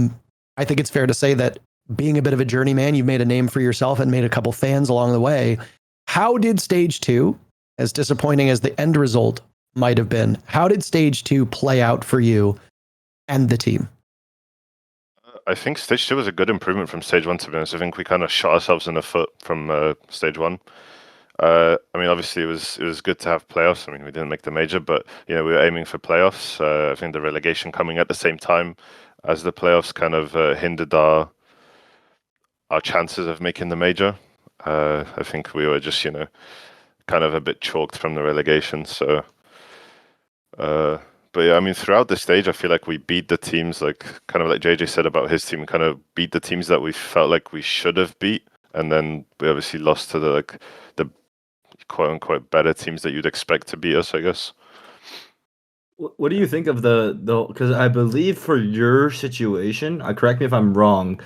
think it's fair to say that being a bit of a journeyman, you've made a name for yourself and made a couple fans along the way. How did stage 2, as disappointing as the end result might have been, how did stage 2 play out for you and the team? I think stage 2 was a good improvement from stage 1, to be honest. I think we kind of shot ourselves in the foot from stage 1. I mean, obviously it was good to have playoffs. I mean, we didn't make the major, but we were aiming for playoffs. I think the relegation coming at the same time as the playoffs kind of hindered our chances of making the major. I think we were just kind of a bit chalked from the relegation. So, but yeah, I mean, throughout the stage, I feel like we beat the teams, like kind of like JJ said about his team, kind of beat the teams that we felt like we should have beat, and then we obviously lost to the quote unquote better teams that you'd expect to beat us, I guess. What do you think of the because I believe for your situation, correct me if I'm wrong,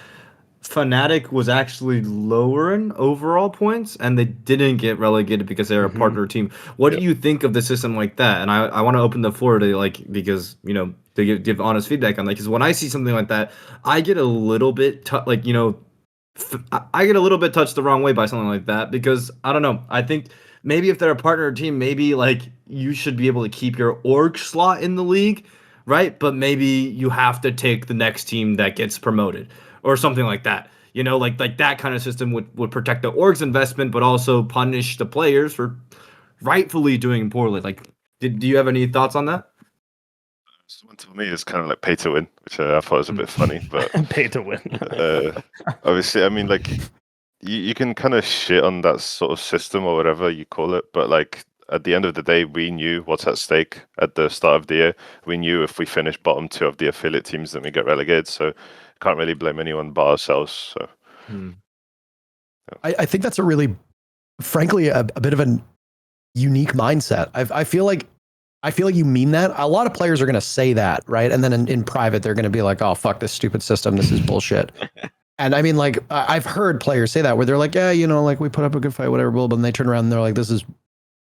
Fnatic was actually lower in overall points and they didn't get relegated because they're a partner team. What do you think of the system like that? And I want to open the floor to because to give honest feedback on that, because when I see something like that, I get a little bit I get a little bit touched the wrong way by something like that, because I don't know. I think maybe if they're a partner team, maybe you should be able to keep your org slot in the league, right? But maybe you have to take the next team that gets promoted or something like that. Like that kind of system would protect the org's investment, but also punish the players for rightfully doing poorly. Do you have any thoughts on that? Someone told me it's kind of like pay to win, which I thought was a bit funny, but pay to win. Obviously, I mean, you can kind of shit on that sort of system or whatever you call it, but at the end of the day, we knew what's at stake at the start of the year. We knew if we finish bottom 2 of the affiliate teams, then we get relegated. So can't really blame anyone but ourselves. So I think that's a really, frankly, a bit of a unique mindset. I feel like you mean that. A lot of players are going to say that, right? And then in private, they're going to be like, "Oh, fuck this stupid system. This is bullshit." And I mean, like, I've heard players say that where they're like, "Yeah, you know, like we put up a good fight, whatever." But then they turn around and they're like, "This is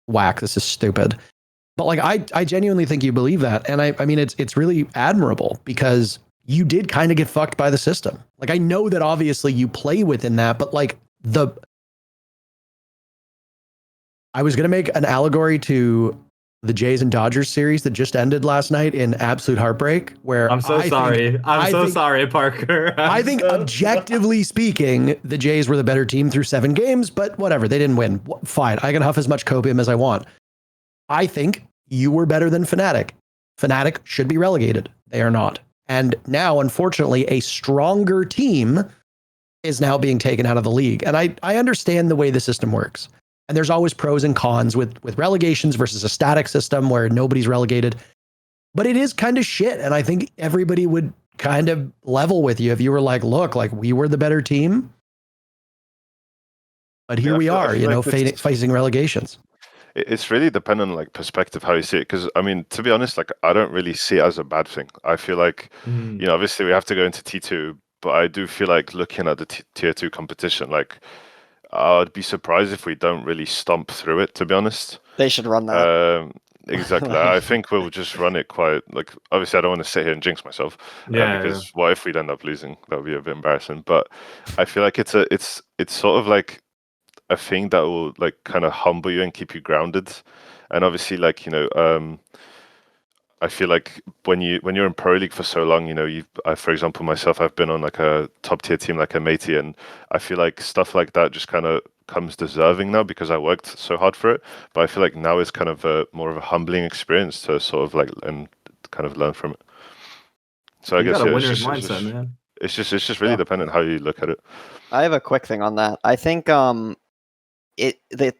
whack. This is stupid." But like, I genuinely think you believe that, and I mean, it's really admirable because you did kind of get fucked by the system. Like, I know that obviously you play within that, but like I was going to make an allegory to the Jays and Dodgers series that just ended last night in absolute heartbreak, where I'm so sorry. I'm so sorry, Parker. I think objectively speaking, the Jays were the better team through 7 games, but whatever, they didn't win. Fine, I can huff as much copium as I want. I think you were better than Fnatic. Fnatic should be relegated. They are not. And now, unfortunately, a stronger team is now being taken out of the league. And I understand the way the system works. And there's always pros and cons with relegations versus a static system where nobody's relegated. But it is kind of shit. And I think everybody would kind of level with you if you were like, look, like we were the better team. But here we are, you know, facing relegations. It's really dependent on like perspective, how you see it. Because I mean, to be honest, like I don't really see it as a bad thing. I feel like, you know, obviously we have to go into T2, but I do feel like looking at the tier 2 competition, like I'd be surprised if we don't really stomp through it, to be honest. They should run that. Exactly. I think we'll just run it quite, like, obviously I don't want to sit here and jinx myself. Because what if we'd end up losing? That would be a bit embarrassing. But I feel like it's sort of like a thing that will like kind of humble you and keep you grounded. And obviously, like, you know, I feel like when you're in Pro League for so long, you know, for example, myself, I've been on like a top tier team like a Matey, and I feel like stuff like that just kind of comes deserving now because I worked so hard for it. But I feel like now is kind of more of a humbling experience to sort of like and kind of learn from it. So I guess got a winner's mindset, man. It's just really dependent how you look at it. I have a quick thing on that. I think the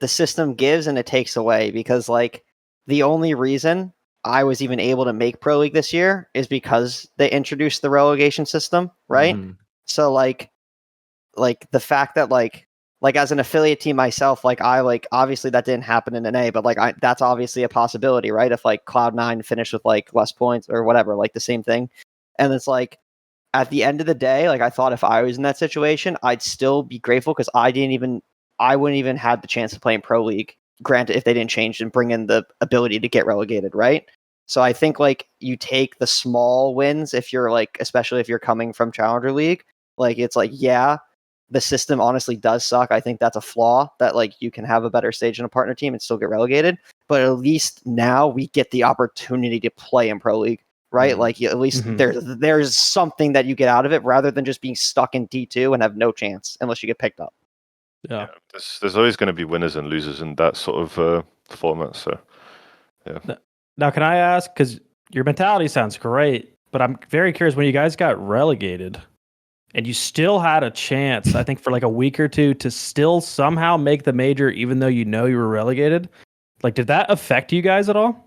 system gives and it takes away, because like the only reason I was even able to make Pro League this year is because they introduced the relegation system, right? So like the fact that like as an affiliate team myself, like I like obviously that didn't happen in NA, but like that's obviously a possibility, right? If like Cloud9 finished with like less points or whatever, like the same thing. And it's like at the end of the day, like I thought if I was in that situation, I'd still be grateful because I wouldn't even have the chance to play in Pro League. Granted, if they didn't change and bring in the ability to get relegated, right? So I think like you take the small wins if you're like, especially if you're coming from Challenger League, like it's like, yeah, the system honestly does suck. I think that's a flaw that like you can have a better stage in a partner team and still get relegated. But at least now we get the opportunity to play in Pro League, right? Like at least there's something that you get out of it rather than just being stuck in D2 and have no chance unless you get picked up. Yeah. There's always going to be winners and losers in that sort of format. So, yeah. Now, can I ask, because your mentality sounds great, but I'm very curious, when you guys got relegated and you still had a chance, I think for like a week or two, to still somehow make the major, even though you know you were relegated, like did that affect you guys at all?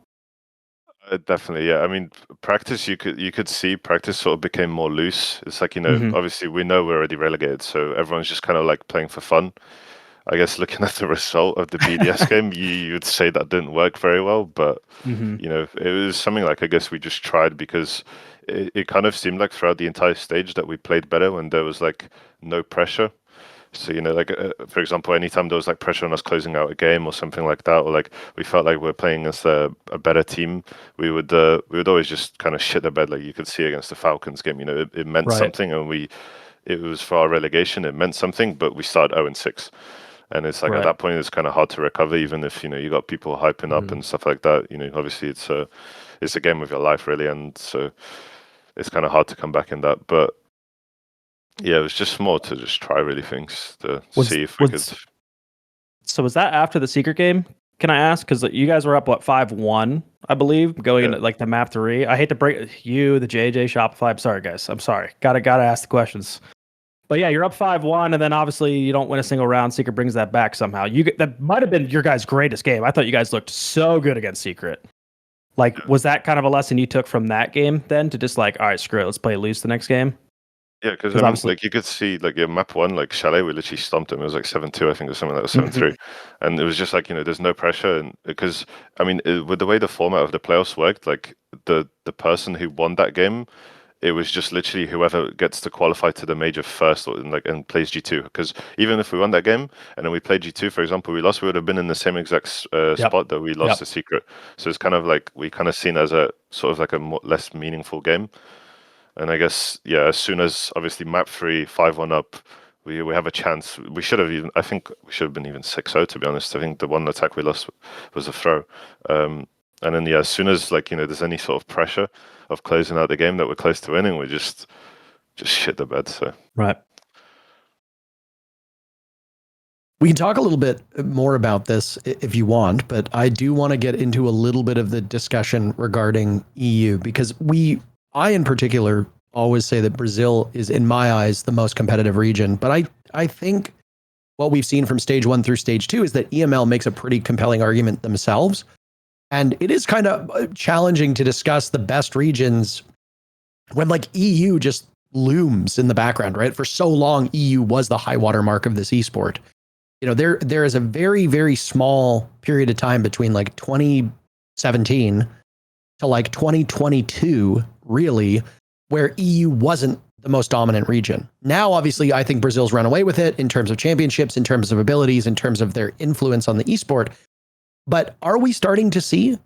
Definitely, yeah. I mean, practice, you could see practice sort of became more loose. It's like, you know, obviously we know we're already relegated, so everyone's just kind of like playing for fun. I guess looking at the result of the BDS game, you would say that didn't work very well, but you know, it was something like, I guess we just tried because it kind of seemed like throughout the entire stage that we played better when there was like no pressure. So, you know, like, for example, anytime there was like pressure on us closing out a game or something like that, or like we felt like we're playing against a better team, we would always just kind of shit the bed. Like you could see against the Falcons game, you know, it meant something, and it was for our relegation, it meant something, but we started 0-6. And it's like at that point, it's kind of hard to recover, even if, you know, you got people hyping up and stuff like that. You know, obviously it's a game of your life, really, and so it's kind of hard to come back in that. But yeah, it was just more to just try really things to see if we could. So was that after the secret game? Can I ask? Because you guys were up 5-1, I believe, going into like the map 3. I hate to break you, the JJ, Shopify. I'm sorry, guys. I'm sorry. Gotta ask the questions. But yeah, you're up 5-1, and then obviously you don't win a single round. Secret brings that back somehow. That might have been your guys' greatest game. I thought you guys looked so good against Secret. Like, was that kind of a lesson you took from that game then to just like, all right, screw it, let's play loose the next game? Yeah, because obviously, like you could see, like map one, like Chalet, we literally stomped him. It was like 7-2, I think, or something like that, 7-3, and it was just like there's no pressure, and because I mean, with the way the format of the playoffs worked, like the person who won that game, it was just literally whoever gets to qualify to the major first, and plays G2. Because even if we won that game and then we played G2, for example, we lost, we would have been in the same exact spot that we lost to Secret. So it's kind of like we kind of seen as a sort of like a less meaningful game. And I guess, yeah, as soon as obviously map 3, 5-1 up, we have a chance. We should have I think we should have been even 6-0, to be honest. I think the one attack we lost was a throw. And then, yeah, as soon as there's any sort of pressure of closing out the game that we're close to winning, we just shit the bed. So right. We can talk a little bit more about this if you want, but I do want to get into a little bit of the discussion regarding EU, because I in particular always say that Brazil is, in my eyes, the most competitive region. But I think what we've seen from stage 1 through stage 2 is that EML makes a pretty compelling argument themselves. And it is kind of challenging to discuss the best regions when EU just looms in the background, right? For so long, EU was the high water mark of this esport. There is a very, very small period of time between 2017 to 2022, really, where EU wasn't the most dominant region. Now, obviously, I think Brazil's run away with it in terms of championships, in terms of abilities, in terms of their influence on the esport. But are we starting to see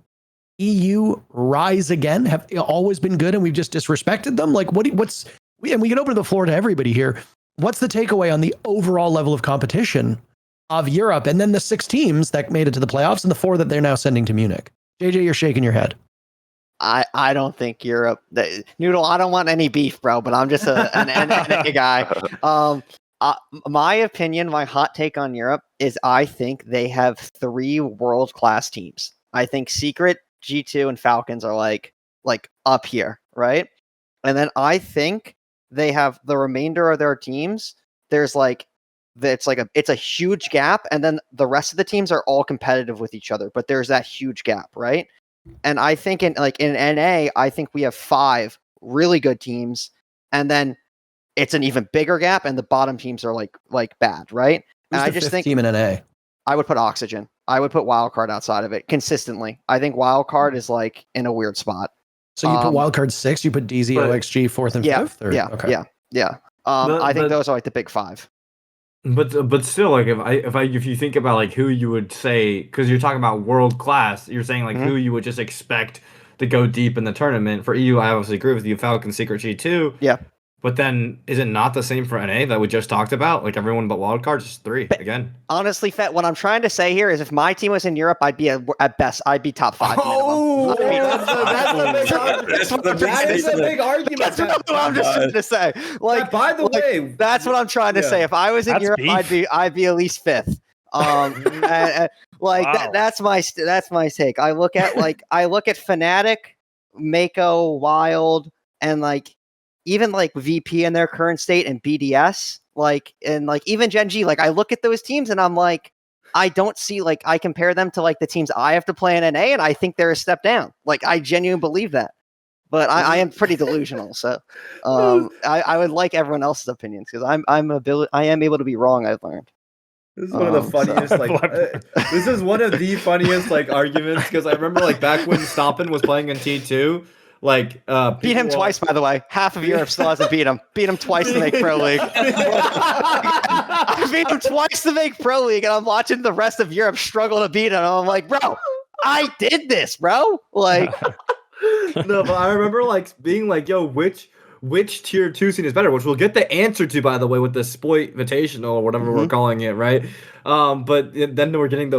EU rise again? Have always been good and we've just disrespected them? And we can open the floor to everybody here. What's the takeaway on the overall level of competition of Europe, and then the 6 teams that made it to the playoffs and the 4 that they're now sending to Munich? JJ, you're shaking your head. I don't think Europe. Noodle, I don't want any beef, bro, but I'm just an NA guy. My opinion, my hot take on Europe is I think they have 3 world-class teams. I think Secret, G2, and Falcons are like up here, right? And then I think they have the remainder of their teams. There's it's a huge gap, and then the rest of the teams are all competitive with each other, but there's that huge gap, right? And I think in NA, I think we have 5 really good teams, and then it's an even bigger gap, and the bottom teams are bad, right? Who's and the I just 5th think team in NA? I would put Oxygen. I would put Wildcard outside of it consistently. I think Wildcard is in a weird spot. So you put Wildcard 6, you put DZ, OXG 4th and 5th? Or? Yeah. I think those are the big 5. But still, if you think about who you would say, because you're talking about world class, you're saying who you would just expect to go deep in the tournament. For EU, I obviously agree with you. Falcon, Secret, G2. Yeah. But then, is it not the same for NA that we just talked about? Everyone but wildcards is 3 again. Honestly, Fett, what I'm trying to say here is, if my team was in Europe, I'd be at best, I'd be top 5. Oh, that's a big argument. That's what I'm just trying to say. By the way, that's what I'm trying to say. If I was in Europe, I'd be at least 5th. That's my take. I look at Fnatic, Mako, Wild, and even VP in their current state, and BDS, and even Gen G. I look at those teams and I'm I don't see, I compare them to the teams I have to play in NA, and I think they're a step down. I genuinely believe that, but I am pretty delusional. So I would like everyone else's opinions, because I am able to be wrong. I've learned. This is one of the funniest, this is one of the funniest arguments, because I remember back when Stompin was playing in T2. Beat him twice, by the way. Half of Europe still hasn't beat him. Beat him twice to make Pro League. I beat him twice to make Pro League, and I'm watching the rest of Europe struggle to beat him. I'm like, bro, I did this, bro. No, but I remember being yo, which tier 2 scene is better, which we'll get the answer to, by the way, with the Spoit Invitational or whatever we're calling it, right? But then we're getting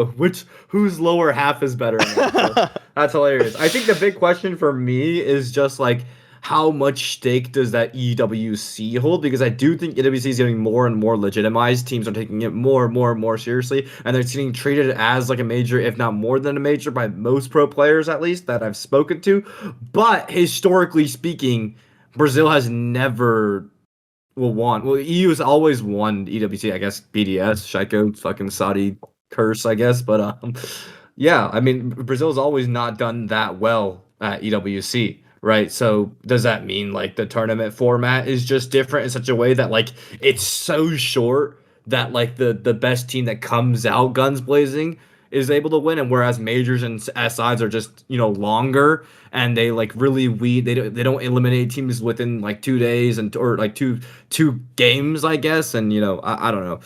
whose lower half is better. So that's hilarious. I think the big question for me is just how much stake does that EWC hold? Because I do think EWC is getting more and more legitimized. Teams are taking it more and more seriously, and they're getting treated as a major, if not more than a major, by most pro players, at least, that I've spoken to. But historically speaking, Brazil has never Well, EU has always won EWC, I guess. BDS, Shaiko, fucking Saudi curse, I guess. But yeah, I mean, Brazil's always not done that well at EWC, right? So does that mean like the tournament format is just different in such a way that like it's so short that like the best team that comes out guns blazing is able to win, and whereas majors and SIs are just longer and they like really they don't eliminate teams within like 2 days or like two games, I guess. And I don't know,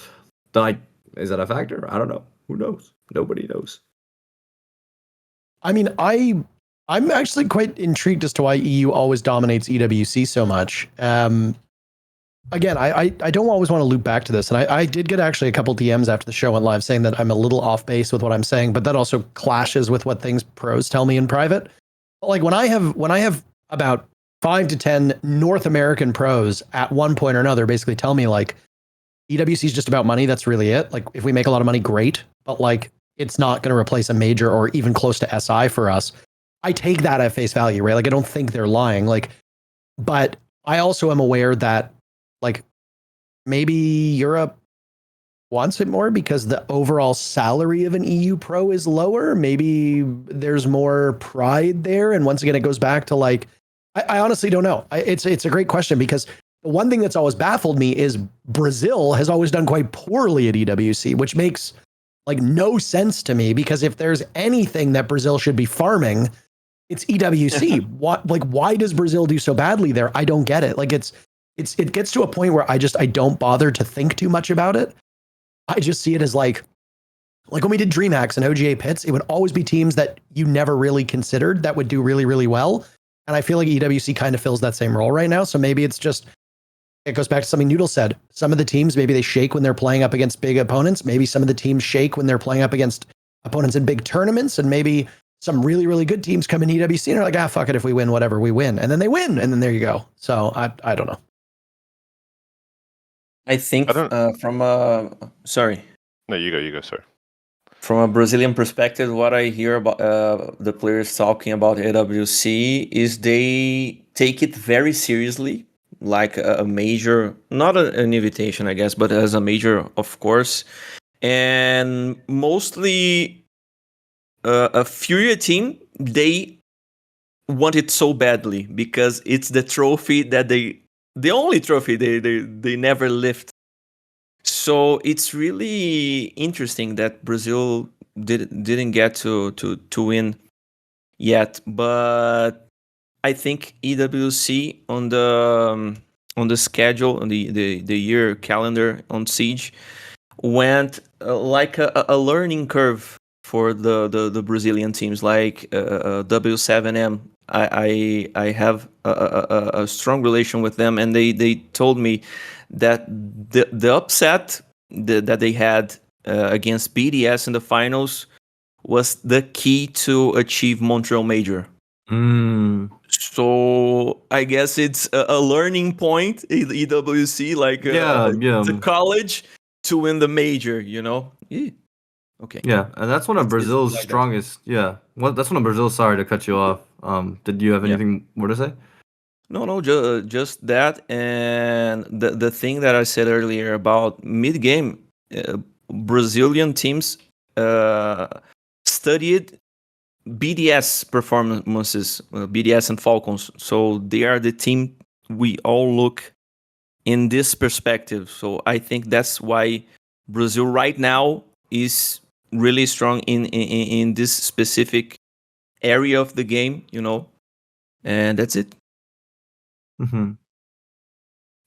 like, is that a factor? I don't know. Who knows? Nobody knows. I mean, I'm actually quite intrigued as to why EU always dominates EWC so much. Again, I don't always want to loop back to this, and I did get actually a couple DMs after the show went live saying that I'm a little off base with what I'm saying, but that also clashes with what things pros tell me in private. Like when I have about 5 to 10 North American pros at one point or another basically tell me like EWC is just about money. That's really it. Like if we make a lot of money, great, but like it's not going to replace a major or even close to SI for us. I take that at face value, right? Like I don't think they're lying. Like, but I also am aware that like maybe Europe wants it more because the overall salary of an EU pro is lower. Maybe there's more pride there. And once again, it goes back to like, I honestly don't know. It's a great question because the one thing that's always baffled me is Brazil has always done quite poorly at EWC, which makes like no sense to me because if there's anything that Brazil should be farming, it's EWC. Why does Brazil do so badly there? I don't get it. Like it gets to a point where I don't bother to think too much about it. I just see it as like when we did DreamHacks and OGA Pits, it would always be teams that you never really considered that would do really, really well. And I feel like EWC kind of fills that same role right now. So maybe it's just, it goes back to something Noodle said. Some of the teams, maybe they shake when they're playing up against big opponents. Maybe some of the teams shake when they're playing up against opponents in big tournaments. And maybe some really, really good teams come in EWC and are like, fuck it. If we win, whatever, we win. And then they win. And then there you go. So I don't know. I think sorry. No, you go, sir. From a Brazilian perspective, what I hear about the players talking about AWC is they take it very seriously, like a major, not an invitation, I guess, but as a major, of course. And mostly a Furia team, they want it so badly because it's the trophy that the only trophy they never lift. So it's really interesting that Brazil didn't get to win yet, but I think EWC on the schedule, on the year calendar on Siege went like a learning curve for the Brazilian teams, like W7M. I have a strong relation with them, and they told me that the upset that they had against BDS in the finals was the key to achieve Montreal Major. So I guess it's a learning point, EWC, like the college to win the major, Yeah. Okay. Yeah, and that's one of Brazil's like strongest. Yeah, that's one of Brazil's. Sorry to cut you off. Did you have anything more to say? No, just that, and the thing that I said earlier about mid game, Brazilian teams studied BDS performances, BDS and Falcons. So they are the team we all look in this perspective. So I think that's why Brazil right now is really strong in this specific area of the game, and that's it. Mm-hmm.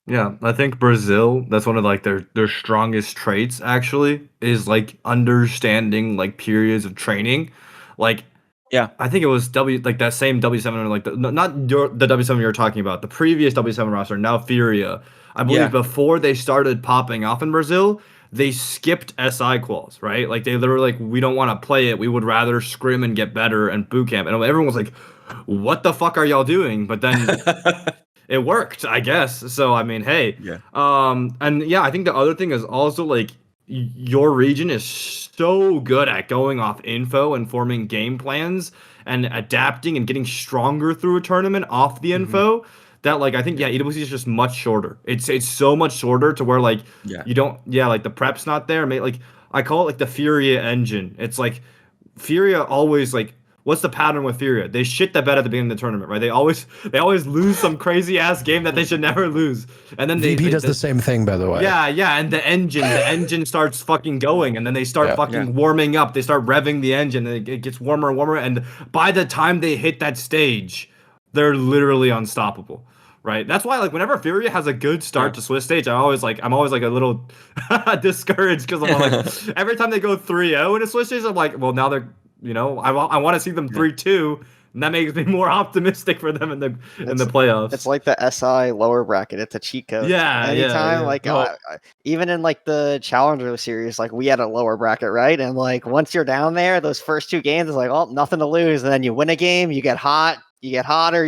Yeah, I think Brazil, that's one of like their strongest traits actually, is like understanding like periods of training. Like, yeah, I think it was like that same W7, like the W7 you're talking about, the previous W7 roster, now Furia. I believe before they started popping off in Brazil, they skipped SI quals, right? Like they literally like, we don't want to play it. We would rather scrim and get better and boot camp. And everyone was like, what the fuck are y'all doing? But then it worked, I guess. So, I mean, hey. Yeah. And yeah, I think the other thing is also like your region is so good at going off info and forming game plans and adapting and getting stronger through a tournament off the info that like I think EWC is just much shorter. It's so much shorter to where like you don't like the prep's not there. Like I call it like the Furia engine. It's like Furia always like what's the pattern with Furia? They shit the bed at the beginning of the tournament, right? They always lose some crazy ass game that they should never lose, and then VP does the same thing, by the way. Yeah, and the engine starts fucking going, and then they start warming up. They start revving the engine, and it gets warmer and warmer, and by the time they hit that stage, they're literally unstoppable. Right, that's why like whenever Furia has a good start to Swiss stage, I'm always like a little discouraged because I'm like every time they go 3-0 in a Swiss stage, I'm like, well now they're I want to see them 3-2, and that makes me more optimistic for them in the playoffs. It's like the SI lower bracket. It's a cheat code. Yeah, anytime like even in like the Challenger series, like we had a lower bracket, right? And like once you're down there, those first 2 games is like, oh, nothing to lose, and then you win a game, you get hot. You get hotter,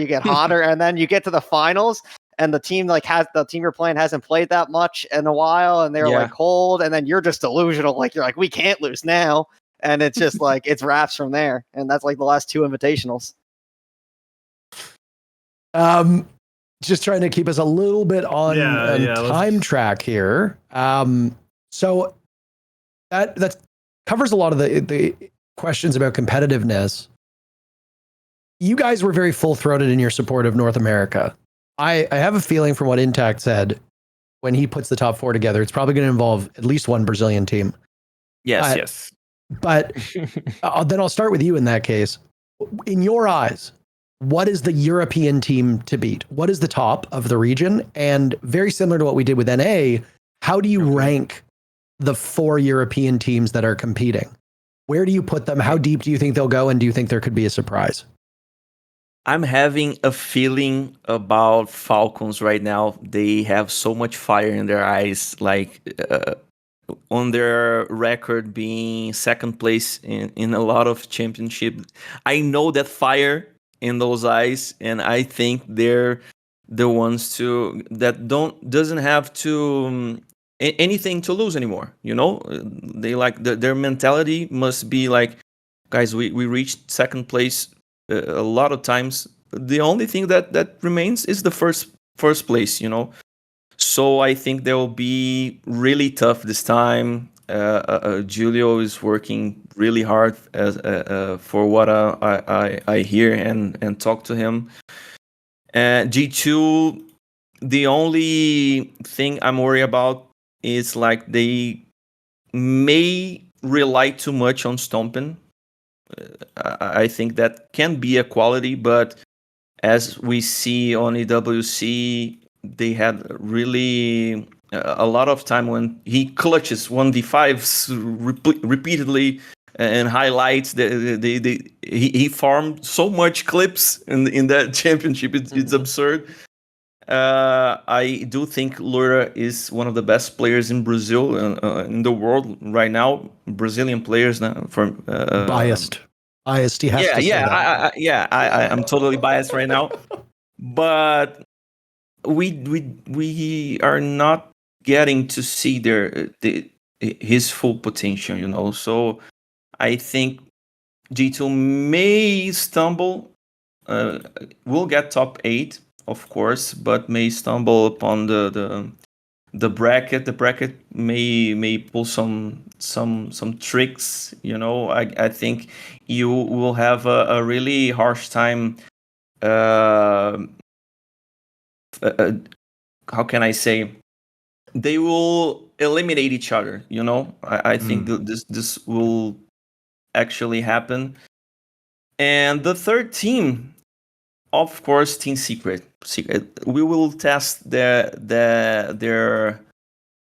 and then you get to the finals, and the team you're playing hasn't played that much in a while, and they're like cold, and then you're just delusional, like you're like we can't lose now, and it's just like it's wraps from there, and that's like the last 2 invitationals. Just trying to keep us a little bit on time track here. So that covers a lot of the questions about competitiveness. You guys were very full-throated in your support of North America. I have a feeling from what Intact said, when he puts the top 4 together, it's probably going to involve at least one Brazilian team. Yes. But then I'll start with you in that case. In your eyes, what is the European team to beat? What is the top of the region? And very similar to what we did with NA, how do you rank the 4 European teams that are competing? Where do you put them? How deep do you think they'll go? And do you think there could be a surprise? I'm having a feeling about Falcons right now. They have so much fire in their eyes, like on their record being second place in a lot of championship. I know that fire in those eyes, and I think they're the ones that doesn't have to anything to lose anymore. They like their mentality must be like, guys, we reached second place. A lot of times, the only thing that remains is the first place, So I think they will be really tough this time. Julio is working really hard for what I hear and talk to him. G2, the only thing I'm worried about is like they may rely too much on Stompin. I think that can be a quality, but as we see on EWC, they had really a lot of time when he clutches 1v5s repeatedly and highlights. He farmed so much clips in that championship. It's absurd. I do think Lura is one of the best players in Brazil in the world right now. Brazilian players now biased. He has to say that. I'm totally biased right now, but we are not getting to see his full potential. So I think G2 may stumble. We'll get top 8. Of course, but may stumble upon the bracket. The bracket may pull some tricks. I think you will have a really harsh time. How can I say? They will eliminate each other. I think this will actually happen. And the third team. Of course, Team Secret. We will test their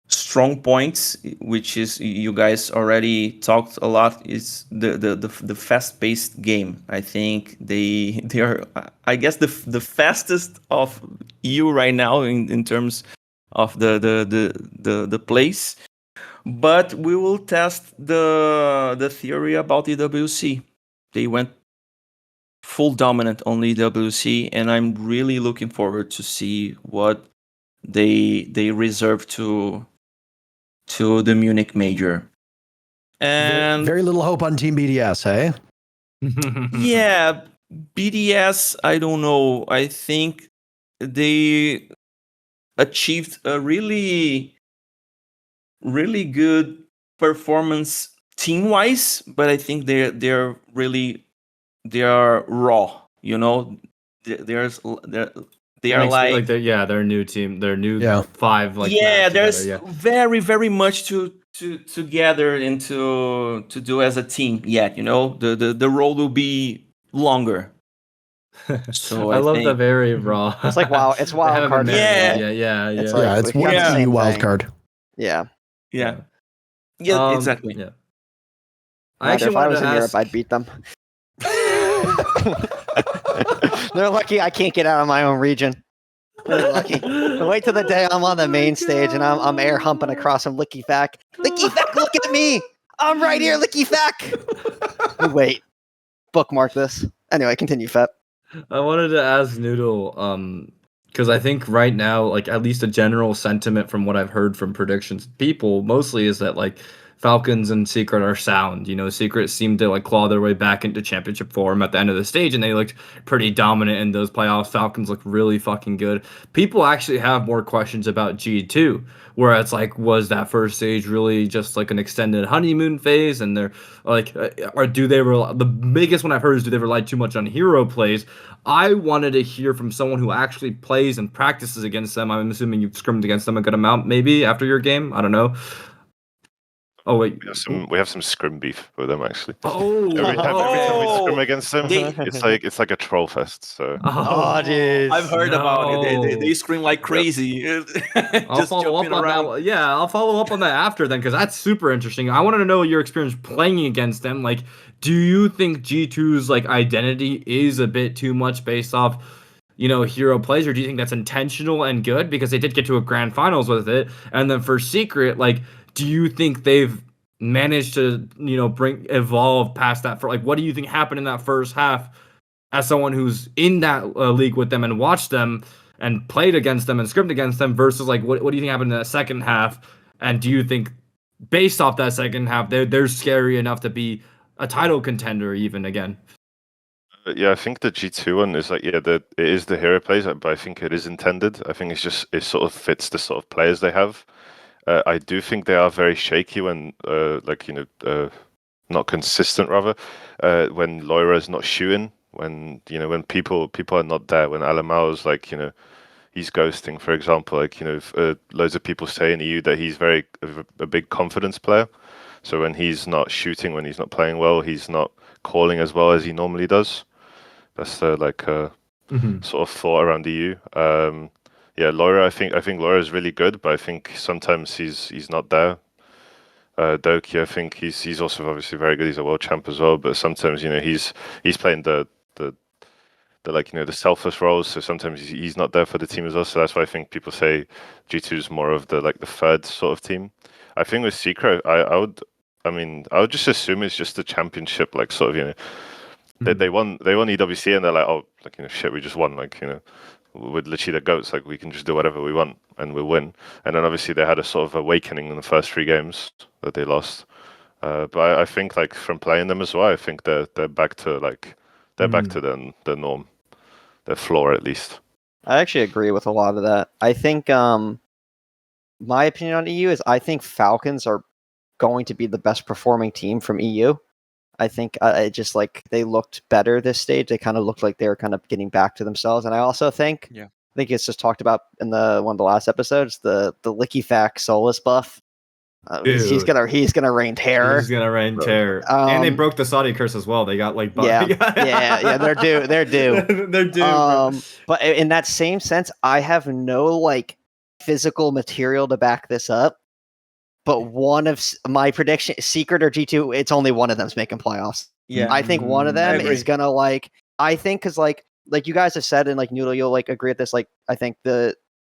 strong points, which is you guys already talked a lot. Is the fast-paced game. I think they are. I guess the fastest of you right now in terms of the place. But we will test the theory about EWC. They went full dominant on the EWC, and I'm really looking forward to see what they reserve to the Munich Major. And very little hope on Team BDS, hey? Yeah, BDS, I don't know. I think they achieved a really good performance team wise, but I think they are raw. You know, they are like their new team, their new Yeah. 5 like yeah. match There's together, very much to gather and to do as a team yet. You know, the role will be longer. So I love the think- very raw. It's like wild. It's wild haven't card. been Yeah. married yet. It's yeah. like- Yeah, it's we got the one same wild thing. card. Yeah. yeah, Um, exactly. Yeah. If I was in Europe, ask. I'd beat them. They're lucky I can't get out of my own region. They're lucky. Wait till the day I'm on the main stage and I'm air humping across from Licky Fack. Licky Fack, look at me! I'm right here, Licky Fack! Wait. Bookmark this. Anyway, continue, Fett. I wanted to ask nudl, because I think right now, like at least a general sentiment from what I've heard from predictions people mostly is that like Falcons and Secret are sound. You know, Secret seemed to like claw their way back into championship form at the end of the stage, and they looked pretty dominant in those playoffs. Falcons looked really fucking good. People actually have more questions about G2, where it's like, was that first stage really just like an extended honeymoon phase? And they're like, or do they rely? The biggest one I've heard is, do they rely too much on hero plays? I wanted to hear from someone who actually plays and practices against them. I'm assuming you've scrimmed against them a good amount, maybe after your game. I don't know. Oh wait, We have some scrim beef with them actually. Oh, Every time we Oh. scrim against them, They- it's like a troll fest. So Oh, dude. I've heard about it. They no. scream like crazy. I'll Just follow up jumping on around. that. Yeah, I'll follow up on that after then, because that's super interesting. I wanted to know your experience playing against them. Like, do you think G2's like identity is a bit too much based off, you know, hero plays, or do you think that's intentional and good because they did get to a grand finals with it? And then for Secret, like, do you think they've managed to, you know, evolve past that? For like, what do you think happened in that first half as someone who's in that league with them and watched them and played against them and scrimmed against them versus like what do you think happened in that second half? And do you think based off that second half they're scary enough to be a title contender even again? yeah, I think the G2 one is like it is the hero plays, but I think it is intended. I think it sort of fits the sort of players they have. I do think they are very shaky when not consistent rather. When Loira is not shooting, when people are not there, when Alamao's like he's ghosting, for example. Like loads of people say in EU that he's a big confidence player. So when he's not shooting, when he's not playing well, he's not calling as well as he normally does. That's the sort of thought around EU. Yeah, Loira. I think Loira is really good, but I think sometimes he's not there. Doki, I think he's also obviously very good. He's a world champ as well, but sometimes he's playing the the selfless roles. So sometimes he's not there for the team as well. So that's why I think people say G2 is more of the third sort of team. I think with Secret, I would just assume it's just the championship, like sort of they won EWC and they're like, oh, shit, we just won, with literally the goats, like we can just do whatever we want and we'll win. And then obviously they had a sort of awakening in the first 3 games that they lost. But I think from playing them as well, I think they're back to back to the norm, their floor at least. I actually agree with a lot of that. I think my opinion on EU is I think Falcons are going to be the best performing team from EU. I think it just they looked better this stage. They kind of looked like they were kind of getting back to themselves. And I also think, I think it's just talked about in one of the last episodes, the Licky Fack Solus buff. He's gonna rain terror. He's gonna rain terror. And they broke the Saudi curse as well. They got yeah. They're due. They're due. But in that same sense, I have no physical material to back this up. But one of my prediction, Secret or G2, it's only one of them's making playoffs. Yeah, I think one of them is gonna I think because like you guys have said, and nudl, you'll agree with this. I think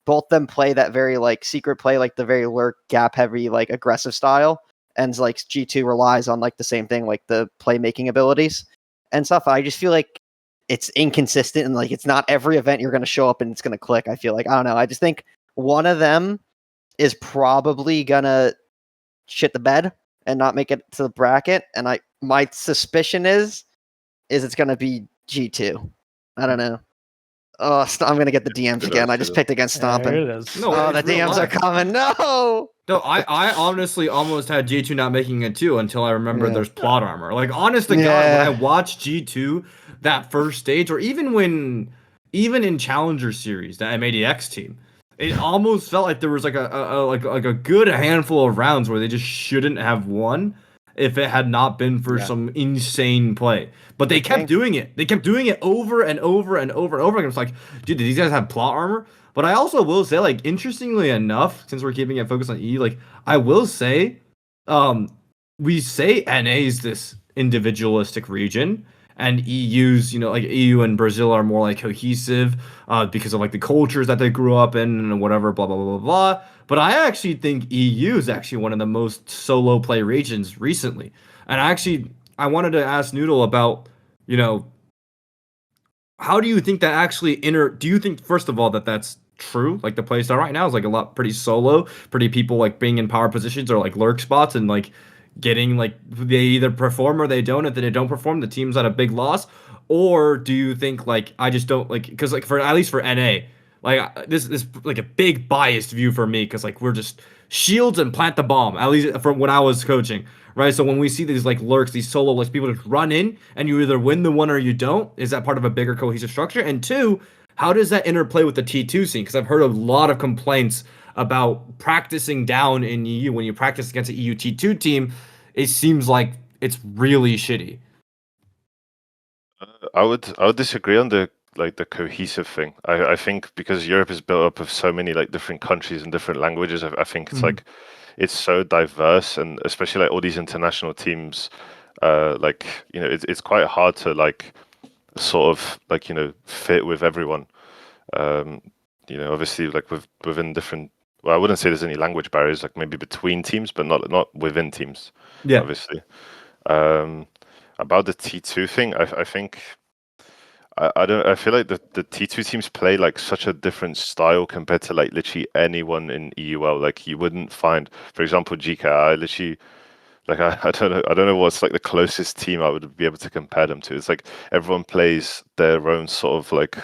both them play that very Secret play, the very lurk gap heavy aggressive style, and G2 relies on the same thing, the playmaking abilities and stuff. I just feel like it's inconsistent and it's not every event you're gonna show up and it's gonna click. I feel I don't know. I just think one of them is probably gonna shit the bed and not make it to the bracket, and my suspicion is it's gonna be G2. I don't know. I'm gonna get the DMs Good again. luck, I just good luck. picked against Stomping. There it is. No, Oh, it's the real DMs are life. coming. No. No, I honestly almost had G2 not making it too until I remembered Yeah. there's plot armor. Like, honest to God, Yeah. when I watched G2 that first stage, or even in Challenger Series, that M80X team, it almost felt like there was like a good handful of rounds where they just shouldn't have won if it had not been for some insane play. But they kept doing it. They kept doing it over and over and over and over again. It's like, dude, do these guys have plot armor? But I also will say, like, interestingly enough, since we're keeping it focused on E, like, I will say, we say NA is this individualistic region, and EU's, like EU and Brazil are more like cohesive, because of like the cultures that they grew up in and whatever, blah blah blah blah blah. But I actually think EU is actually one of the most solo play regions recently, and I wanted to ask nudl about, how do you think that actually do you think, first of all, that that's true? Like, the play style right now is like a lot pretty solo, pretty people like being in power positions or like lurk spots and like getting, like, they either perform or they don't. If they don't perform, the team's at a big loss. Or do you think, like, I just don't like, because like at least for NA, like, this is like a big biased view for me, because like we're just shields and plant the bomb, at least from when I was coaching. Right, so when we see these like lurks, these solo like people just run in, and you either win the one or you don't. Is that part of a bigger cohesive structure? And two, how does that interplay with the T2 scene? Because I've heard a lot of complaints about practicing down in EU. When you practice against an EU T2 team, it seems like it's really shitty. I would disagree on the cohesive thing. I think because Europe is built up of so many like different countries and different languages, I think it's like it's so diverse, and especially like all these international teams, it's quite hard to like sort of like fit with everyone. Obviously like within different. Well, I wouldn't say there's any language barriers, like maybe between teams, but not within teams. Yeah, obviously. About the T2 thing, I think. I feel like the T2 teams play like such a different style compared to like literally anyone in EUL. Like, you wouldn't find, for example, GK. Literally, like, I don't know what's like the closest team I would be able to compare them to. It's like everyone plays their own sort of like,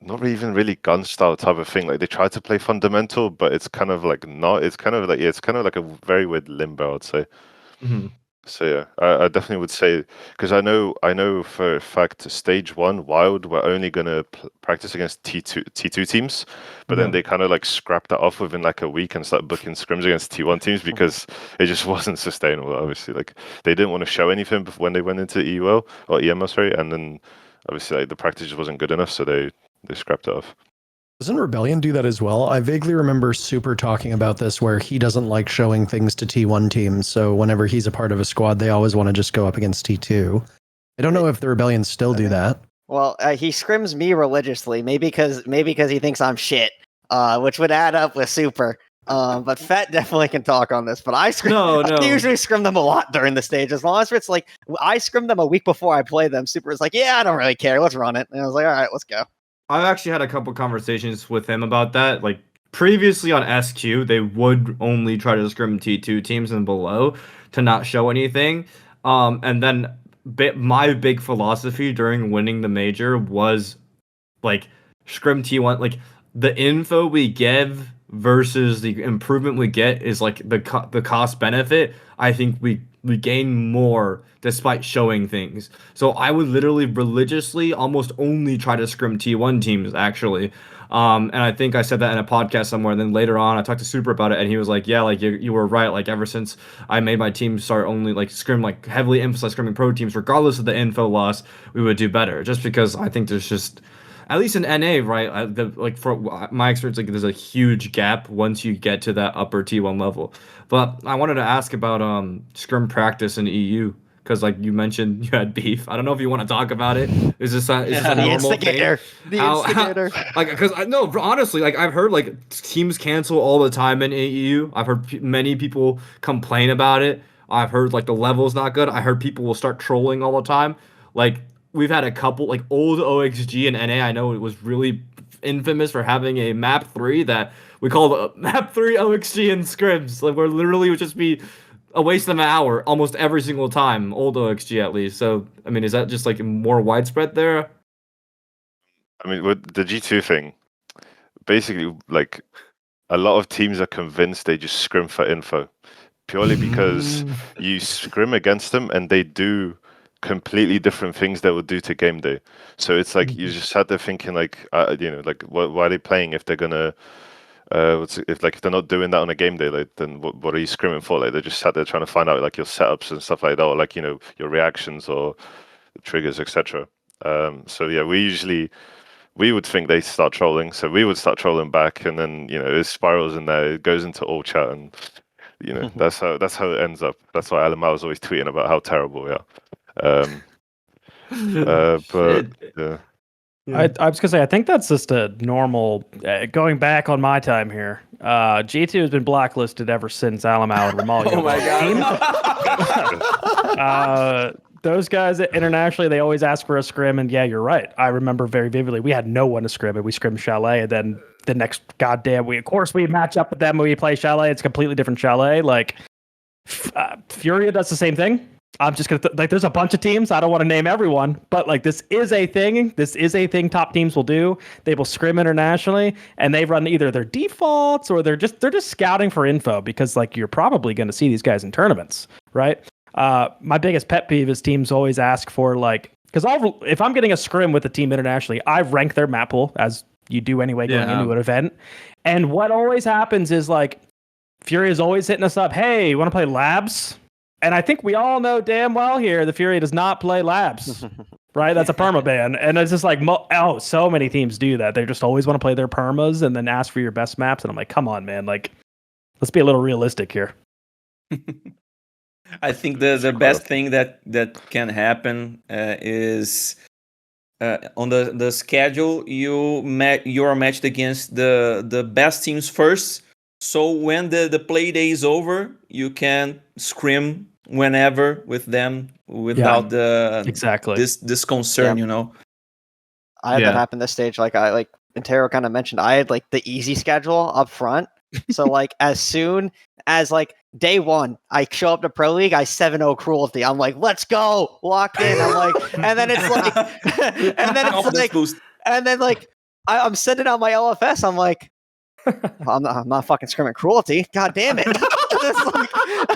not even really gun style type of thing. Like, they try to play fundamental, but it's kind of like not. It's kind of like a very weird limbo, I'd say. Mm-hmm. So yeah, I definitely would say, because I know for a fact stage 1 Wild were only gonna practice against T2 teams, but then they kind of like scrapped that off within like a week and started booking scrims against T1 teams because it just wasn't sustainable. Obviously, like, they didn't want to show anything when they went into EUL or EML, sorry, and then obviously like the practice just wasn't good enough, so they scrapped it off. Doesn't Rebellion do that as well? I vaguely remember Super talking about this, where he doesn't like showing things to T1 teams. So whenever he's a part of a squad, they always want to just go up against T2. I don't know if the Rebellion still do that. Well, he scrims me religiously, maybe because he thinks I'm shit, which would add up with Super. But Fett definitely can talk on this. But I usually scrim them a lot during the stage, as long as it's like I scrim them a week before I play them. Super is like, yeah, I don't really care. Let's run it. And I was like, all right, let's go. I've actually had a couple conversations with him about that. Like, previously on SQ, they would only try to scrim T2 teams and below to not show anything. And then my big philosophy during winning the major was like scrim T1. Like, the info we give versus the improvement we get is like the cost benefit. I think we gain more despite showing things. So I would literally religiously almost only try to scrim T1 teams, actually. And I think I said that in a podcast somewhere. And then later on, I talked to Super about it, and he was like, yeah, like, you were right. Like, ever since I made my team start only like scrim, like heavily emphasize scrimming pro teams, regardless of the info loss, we would do better. Just because I think there's just, at least in NA, right? Like, for my experience, like, there's a huge gap once you get to that upper T1 level. But I wanted to ask about scrim practice in EU, because like you mentioned, you had beef. I don't know if you want to talk about it. Is this a normal thing? The instigator. Like, because I know, honestly, like, I've heard like teams cancel all the time in EU. I've heard many people complain about it. I've heard like the level's not good. I heard people will start trolling all the time. Like, we've had a couple, like, old OXG and NA. I know it was really infamous for having a map 3 that we call the map 3 OXG and scrims. Like, where literally would just be a waste of an hour almost every single time, old OXG at least. So, I mean, is that just like more widespread there? I mean, with the G2 thing, basically, like, a lot of teams are convinced they just scrim for info, purely because you scrim against them and they do completely different things they will do to game day. So it's like you just sat there thinking, like, like, why are they playing if they're gonna, if they're not doing that on a game day, like, then what are you scrimming for? Like, they just sat there trying to find out like your setups and stuff like that, or like your reactions or triggers, etc. So yeah, we would think they start trolling, so we would start trolling back, and then it spirals in there. It goes into all chat, and that's how it ends up. That's why Alan was always tweeting about how terrible we are. But yeah. I was gonna say I think that's just a normal. Going back on my time here, G2 has been blacklisted ever since Alamau and Ramalho. Oh my god! Those guys internationally, they always ask for a scrim, and yeah, you're right. I remember very vividly. We had no one to scrim, and we scrimmed Chalet, and then the next goddamn we match up with them when we play Chalet. It's a completely different Chalet. Like Furia does the same thing. I'm just gonna there's a bunch of teams. I don't want to name everyone, but like this is a thing. This is a thing top teams will do. They will scrim internationally, and they run either their defaults or they're just scouting for info because like you're probably going to see these guys in tournaments, right? My biggest pet peeve is teams always ask for like because if I'm getting a scrim with a team internationally, I rank their map pool as you do anyway going into an event, and what always happens is like Fury is always hitting us up. Hey, you want to play labs? And I think we all know damn well here the Fury does not play labs, right? That's a perma ban. And it's just like, so many teams do that. They just always want to play their permas and then ask for your best maps. And I'm like, come on, man. Like, let's be a little realistic here. I think the best thing that can happen is on the schedule, you are matched against the best teams first. So when the play day is over, you can scrim whenever with them without this concern, I had that happen this stage. Like Interro kind of mentioned, I had like the easy schedule up front. So like as soon as like day one, I show up to Pro League, I 7-0 cruelty. I'm like, let's go, locked in. I'm like, and then it's like, I'm sending out my LFS. I'm like, I'm not fucking scrimming cruelty. God damn it.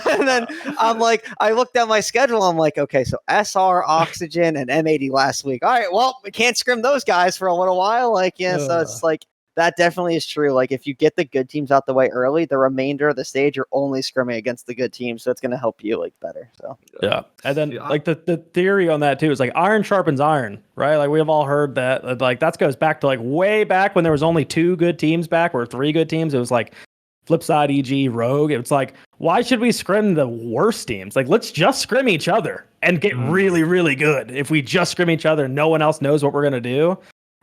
And then I'm like, I looked at my schedule. I'm like, okay, so SR, Oxygen, and M80 last week. All right, well, we can't scrim those guys for a little while. Like, yeah, so it's like, that definitely is true. Like, if you get the good teams out the way early, the remainder of the stage, you're only scrimming against the good teams. So it's going to help you, like, better. So, yeah. And then, like, the theory on that, too, is, like, iron sharpens iron, right? Like, we've all heard that. Like, that goes back to, like, way back when there was only 2 good teams back or 3 good teams. It was, like, Flipside, EG, Rogue. It's like, why should we scrim the worst teams? Like, let's just scrim each other and get really, really good. If we just scrim each other, no one else knows what we're going to do.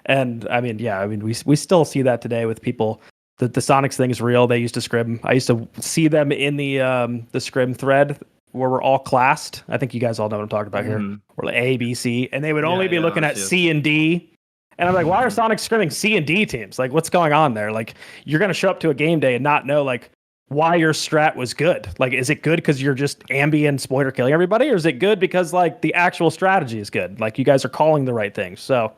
And I mean, we still see that today with people. The Sonics thing is real. They used to scrim. I used to see them in the scrim thread where we're all classed. I think you guys all know what I'm talking about here. We're like A, B, C, and they would only be looking at C and D. And I'm like, why are Sonics scrimming C and D teams? Like, what's going on there? Like, you're gonna show up to a game day and not know like why your strat was good. Like, is it good because you're just ambient exploiter killing everybody, or is it good because like the actual strategy is good? Like, you guys are calling the right things. So.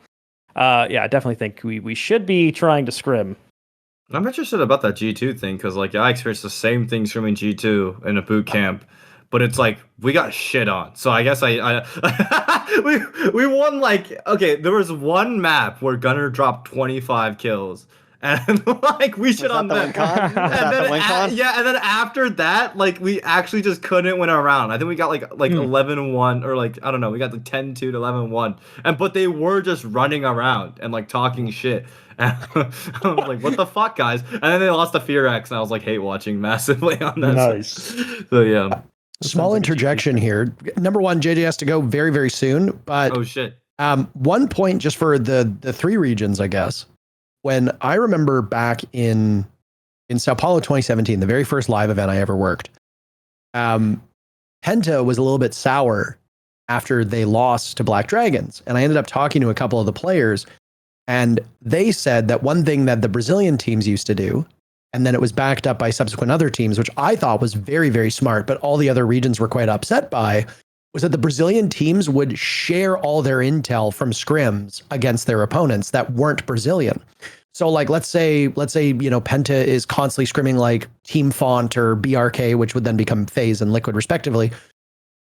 I definitely think we should be trying to scrim. I'm interested about that G2 thing because like I experienced the same thing scrimming G2 in a boot camp, but it's like we got shit on. So I guess I we won like there was one map where Gunner dropped 25 kills. And like we shit on them. And then after that, like we actually just couldn't win a round. I think we got like 11-1 or like I don't know, we got the 10-2 to 11-1. But they were just running around and like talking shit. And I was like, what the fuck, guys? And then they lost to Fearex, and I was like hate watching massively on that. Nice. So yeah. Small interjection here. Number one, JJ has to go very, very soon. But oh shit. 1 point just for the 3 regions, I guess. When I remember back in Sao Paulo 2017, the very first live event I ever worked, Penta was a little bit sour after they lost to Black Dragons. And I ended up talking to a couple of the players, and they said that one thing that the Brazilian teams used to do, and then it was backed up by subsequent other teams, which I thought was very, very smart, but all the other regions were quite upset by, was that the Brazilian teams would share all their intel from scrims against their opponents that weren't Brazilian. So like, let's say, Penta is constantly scrimming like Team Font or BRK, which would then become FaZe and Liquid respectively.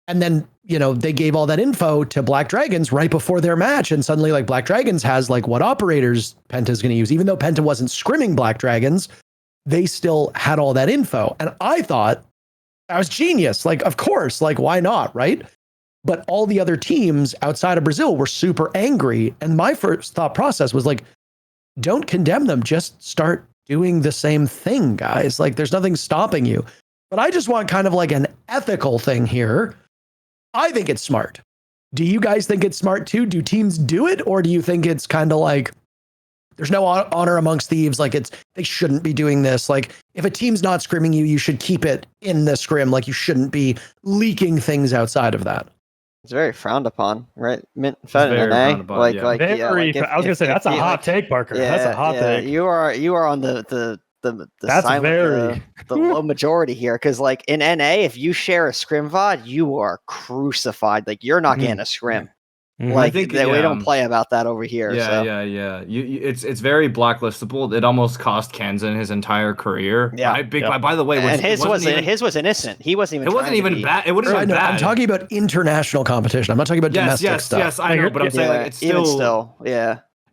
And then, they gave all that info to Black Dragons right before their match. And suddenly like Black Dragons has like what operators Penta is going to use. Even though Penta wasn't scrimming Black Dragons, they still had all that info. And I thought that was genius. Like, of course, like why not? Right. But all the other teams outside of Brazil were super angry. And my first thought process was like, don't condemn them. Just start doing the same thing, guys. Like there's nothing stopping you. But I just want kind of like an ethical thing here. I think it's smart. Do you guys think it's smart too? Do teams do it? Or do you think it's kind of like there's no honor amongst thieves? Like they shouldn't be doing this. Like if a team's not scrimming you, you should keep it in the scrim. Like you shouldn't be leaking things outside of that. It's very frowned upon, right? Fett and NA. I was gonna say that's a hot take, Parker. Yeah, that's a hot take. You are on the that's silent, very the low majority here, because like in NA, if you share a scrim VOD, you are crucified. Like you're not getting a scrim. Like I think that we don't play about that over here. Yeah. It's very blacklistable. It almost cost Kansan his entire career. Yeah. Right? By the way, and his was innocent. He wasn't even. It wasn't even bad. It wasn't even bad. I'm talking about international competition. I'm not talking about domestic stuff. Yes, I know, but I'm saying like it's still.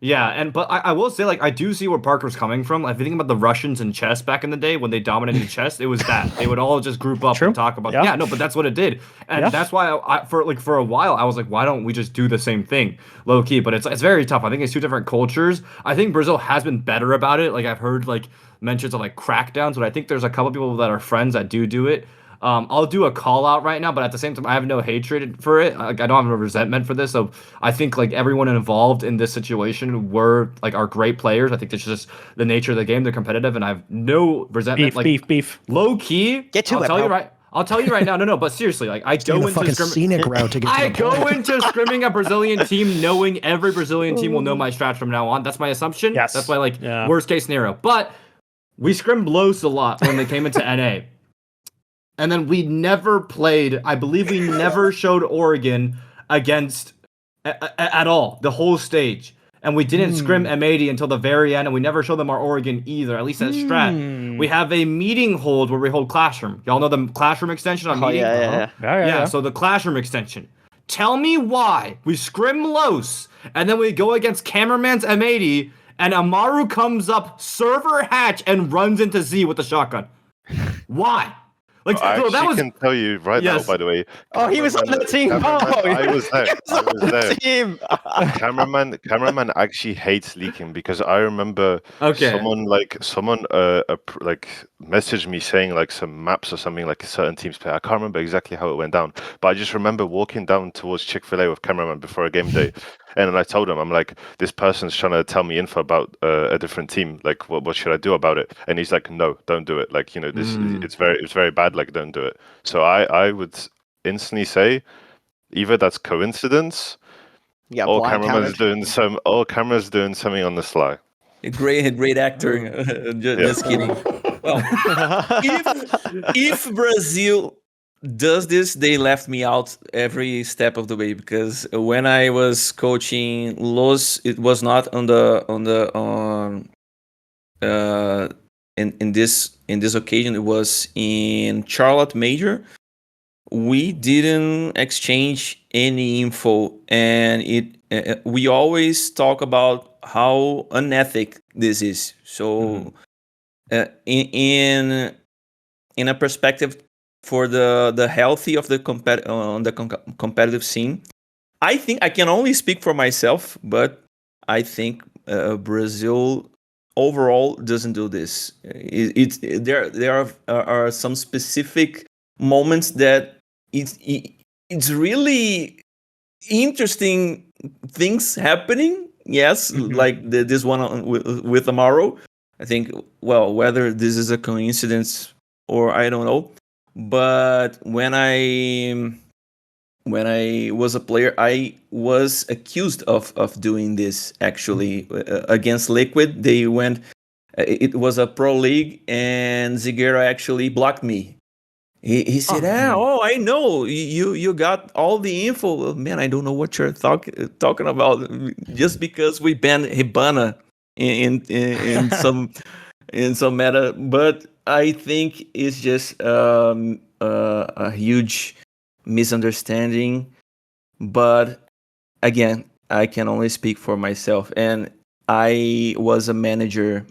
Yeah, but I will say, like, I do see where Parker's coming from. Like, if you think about the Russians in chess back in the day when they dominated chess, it was that. They would all just group up and talk about Yeah, no, but that's what it did. And that's why I for a while, I was like, why don't we just do the same thing? Low key. But it's very tough. I think it's two different cultures. I think Brazil has been better about it. Like, I've heard, like, mentions of, like, crackdowns, but I think there's a couple people that are friends that do it. I'll do a call out right now, but at the same time, I have no hatred for it. Like, I don't have a resentment for this. So I think like everyone involved in this situation are great players. I think it's just the nature of the game. They're competitive, and I have no resentment. Beef. Low key. Get to I'll it, tell bro. you right. I'll tell you right now. No. But seriously, like I go into fucking scenic route to get. I go into scrimming a Brazilian team, knowing every Brazilian team will know my strats from now on. That's my assumption. Yes. That's my worst case scenario. But we scrimmed Los a lot when they came into NA. And then we never played, I believe we never showed Oregon against at all, the whole stage. And we didn't scrim M80 until the very end, and we never showed them our Oregon either, at least at strat. We have a meeting hold where we hold Classroom. Y'all know the Classroom extension on meeting? Yeah. So the Classroom extension. Tell me why we scrim Los, and then we go against Cameraman's M80, and Amaru comes up server hatch and runs into Z with the shotgun. Why? Like, I can tell you right now, by the way. Oh, he was on the team. I was there. I was there. Team. Cameraman actually hates leaking because I remember someone messaged me saying like some maps or something like a certain team's play. I can't remember exactly how it went down, but I just remember walking down towards Chick-fil-A with Cameraman before a game day. And then I told him, I'm like, this person's trying to tell me info about a different team. Like, what should I do about it? And he's like, no, don't do it. Like, this it's very bad. Like, don't do it. So I would instantly say, either that's coincidence, or camera's doing something on the sly. A great actor. Just kidding. Well, if Brazil does this, they left me out every step of the way, because when I was coaching Los, it was not in this occasion. It was in Charlotte Major. We didn't exchange any info, and we always talk about how unethical this is. So, in a perspective for the healthy of the competitive scene, I think I can only speak for myself, but I think Brazil overall doesn't do this. There are some specific moments that it's really interesting things happening. Yes, like this one with Amaro. I think, well, whether this is a coincidence or I don't know, but when I was a player, I was accused of doing this actually against Liquid. They went, it was a pro league, and Zigueira actually blocked me. He said, I know you got all the info. Well, man, I don't know what you're talking about. Just because we banned Hibana in some meta, but I think it's just a huge misunderstanding. But again, I can only speak for myself, and I was a manager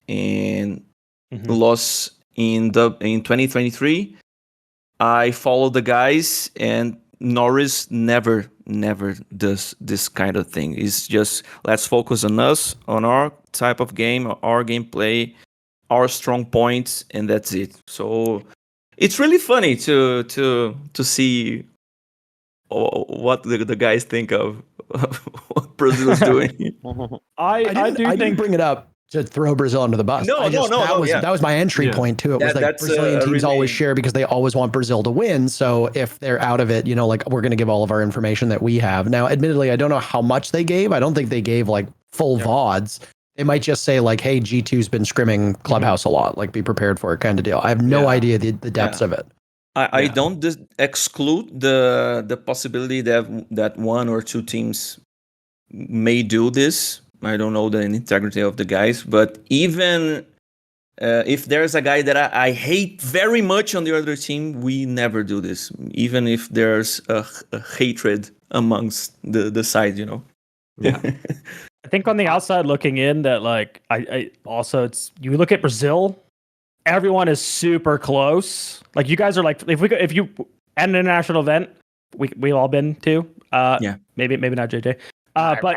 and lost in 2023. I follow the guys, and Norris never does this kind of thing. It's just, let's focus on us, on our type of game, our gameplay, our strong points, and that's it. So it's really funny to see what the guys think of what Brazil is doing. I didn't bring it up to throw Brazil under the bus. No, that was my entry point to it. Was like that's Brazilian teams really always share because they always want Brazil to win. So if they're out of it, like we're going to give all of our information that we have. Now, admittedly, I don't know how much they gave. I don't think they gave like full VODs. They might just say like, hey, G2's been scrimming Clubhouse a lot. Like, be prepared for it kind of deal. I have no idea the depths of it. I don't exclude the possibility that one or two teams may do this. I don't know the integrity of the guys, but even if there's a guy that I hate very much on the other team, we never do this. Even if there's a hatred amongst the side, Yeah. I think on the outside looking in, that like I also, it's, you look at Brazil, everyone is super close. Like, you guys are like, if you at an international event, we all been to. Maybe not JJ. But my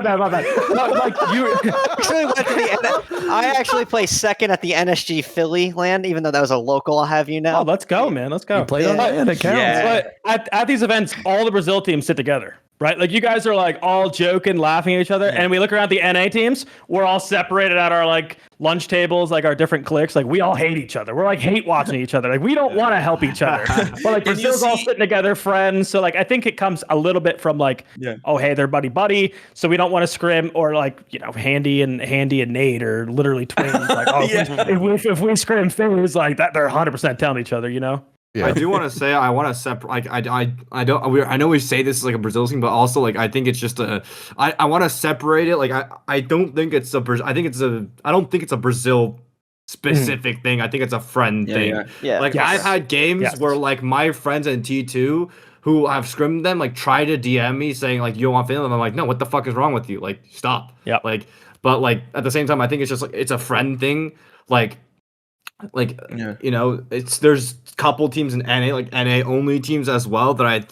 bad. Like, you actually went to the I actually placed second at the NSG Philly land, even though that was a local. I'll have you know. Oh, let's go, man. Let's go. You played on that end, it counts. Yeah. But at these events, all the Brazil teams sit together, right? Like, you guys are like all joking, laughing at each other, and we look around the NA teams. We're all separated at our like lunch tables, like our different cliques. Like, we all hate each other. We're like hate watching each other. Like, we don't want to help each other. But like, Brazil's all sitting together, friends. So like, I think it comes a little bit from like, oh hey, they're buddy. So we don't want to scrim, or like, Handy and Nate are literally twins. Like, oh, if we scrim things like that, they're 100% telling each other, Yeah. I do want to say I want to separate. Like, I know we say this is like a Brazil thing, but also like I think it's just I want to separate it. Like, I don't think it's a I don't think it's a Brazil specific thing. I think it's a friend thing. Yeah. Like, I've had games where like my friends in T2 who have scrimmed them like try to DM me saying like, you don't want Finland. I'm like, no, what the fuck is wrong with you? Like, stop. Yeah. Like, but like at the same time, I think it's just like it's a friend thing. Like there's a couple teams in NA, like NA only teams as well, that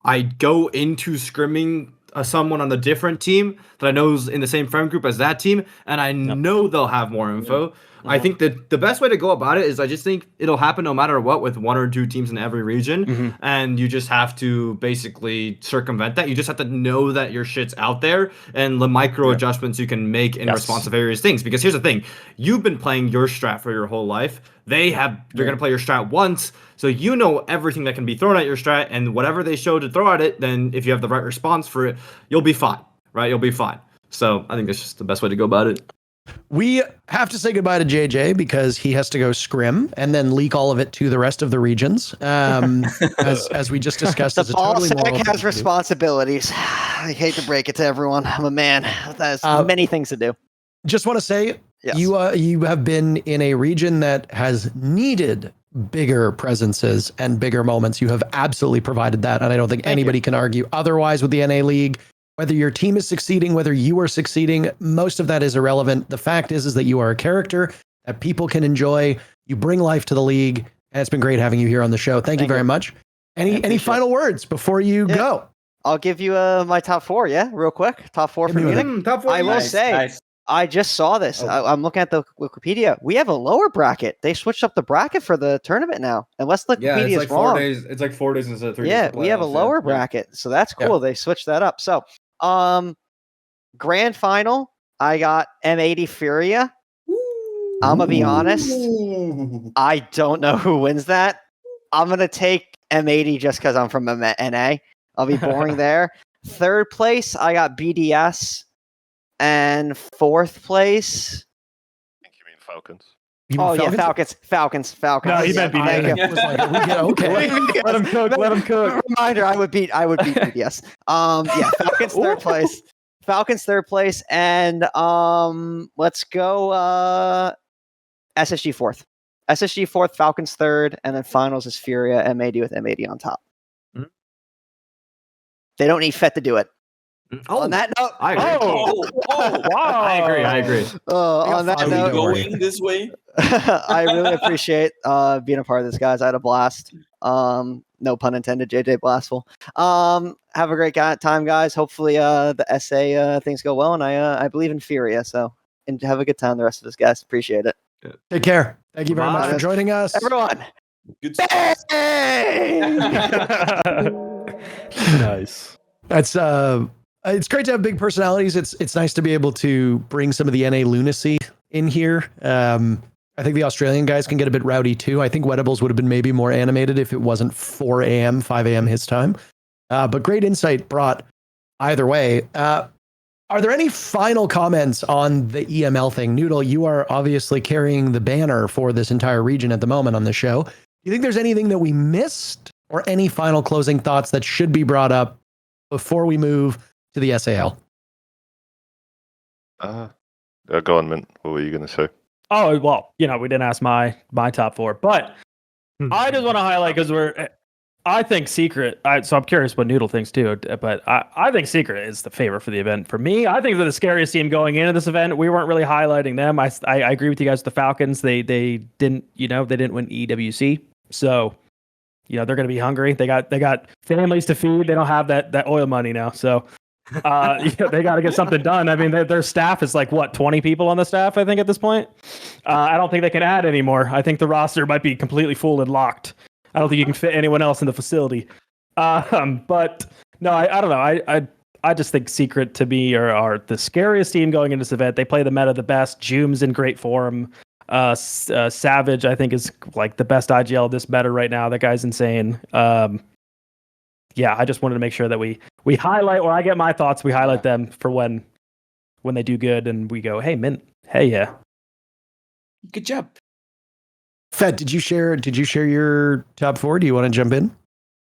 I go into scrimming someone on a different team that I know is in the same friend group as that team, and I know they'll have more info. I think that the best way to go about it is, I just think it'll happen no matter what with one or two teams in every region, and you just have to basically circumvent that. You just have to know that your shit's out there and the micro adjustments you can make in response to various things. Because here's the thing, you've been playing your strat for your whole life. They're going to play your strat once, so you know everything that can be thrown at your strat, and whatever they show to throw at it, then if you have the right response for it, you'll be fine, right? You'll be fine. So I think that's just the best way to go about it. We have to say goodbye to JJ because he has to go scrim and then leak all of it to the rest of the regions. As we just discussed, the ball sack has responsibilities. I hate to break it to everyone. I'm a man. There's many things to do. Just want to say, you have been in a region that has needed bigger presences and bigger moments. You have absolutely provided that, and I don't think anybody can argue otherwise with the NA League. Whether your team is succeeding, whether you are succeeding, most of that is irrelevant. The fact is that you are a character that people can enjoy. You bring life to the league, and it's been great having you here on the show. Thank you very much. Any final words before you go? I'll give you my top four, real quick. Top four for Munich. Top four. I will say, I just saw this. I'm looking at the Wikipedia. We have a lower bracket. They switched up the bracket for the tournament now. Unless the Wikipedia is wrong. 4 days. It's like 4 days instead of 3 days. Yeah, we have a lower bracket, so that's cool. They switched that up. So, grand final, I got M80 Furia. I'm gonna be honest. I don't know who wins that. I'm gonna take M80 just because I'm from NA. I'll be boring there. Third place, I got BDS. And fourth place, I think you mean Falcons. Oh yeah, Falcons. No, he meant beat. Thank you. I was like, are we okay. Let him cook. Let him cook. Reminder: I would beat. Yes. Yeah. Falcons third place. Falcons third place, and let's go. SSG fourth. SSG fourth. Falcons third, and then finals is Furia MAD with MAD on top. Mhm. They don't need Fett to do it. Oh, On that note, I agree. Wow. I agree. on that Are we note, Going this way. I really appreciate being a part of this, guys. I had a blast. No pun intended, JJBlastful. Have a great time, guys. Hopefully the SA things go well, and I believe in Furia. So, and have a good time, the rest of us, guys. Appreciate it. Take care. Thank you very much for Bye. joining us. Everyone. Good Nice. That's it's great to have big personalities. It's nice to be able to bring some of the NA lunacy in here. I think the Australian guys can get a bit rowdy too. I think Wettables would have been maybe more animated if it wasn't 4 a.m., 5 a.m. his time. But great insight brought either way. Are there any final comments on the EML thing? nudl, you are obviously carrying the banner for this entire region at the moment on the show. Do you think there's anything that we missed or any final closing thoughts that should be brought up before we move to the SAL? Go on, Mint. What were you going to say? Oh, well, we didn't ask my top four, but I just want to highlight because I think Secret, so I'm curious what nudl thinks too, but I think Secret is the favorite for the event. For me, I think they're the scariest team going into this event. We weren't really highlighting them. I agree with you guys with the Falcons. They didn't win EWC. So, they're going to be hungry. They got families to feed. They don't have that oil money now. So, they got to get something done. I mean, their staff is like 20 people on the staff, I think, at this point. I don't think they can add anymore. I think the roster might be completely full and locked. I don't think you can fit anyone else in the facility. But no, I don't know. I just think Secret to me are the scariest team going into this event. They play the meta the best. Jume's in great form. Savage, I think, is like the best IGL of this meta right now. That guy's insane. Yeah, I just wanted to make sure that we highlight, or I get my thoughts. We highlight them for when they do good, and we go, "Hey, Mint, hey, yeah, Good job. Fett, did you share your top four? Do you want to jump in?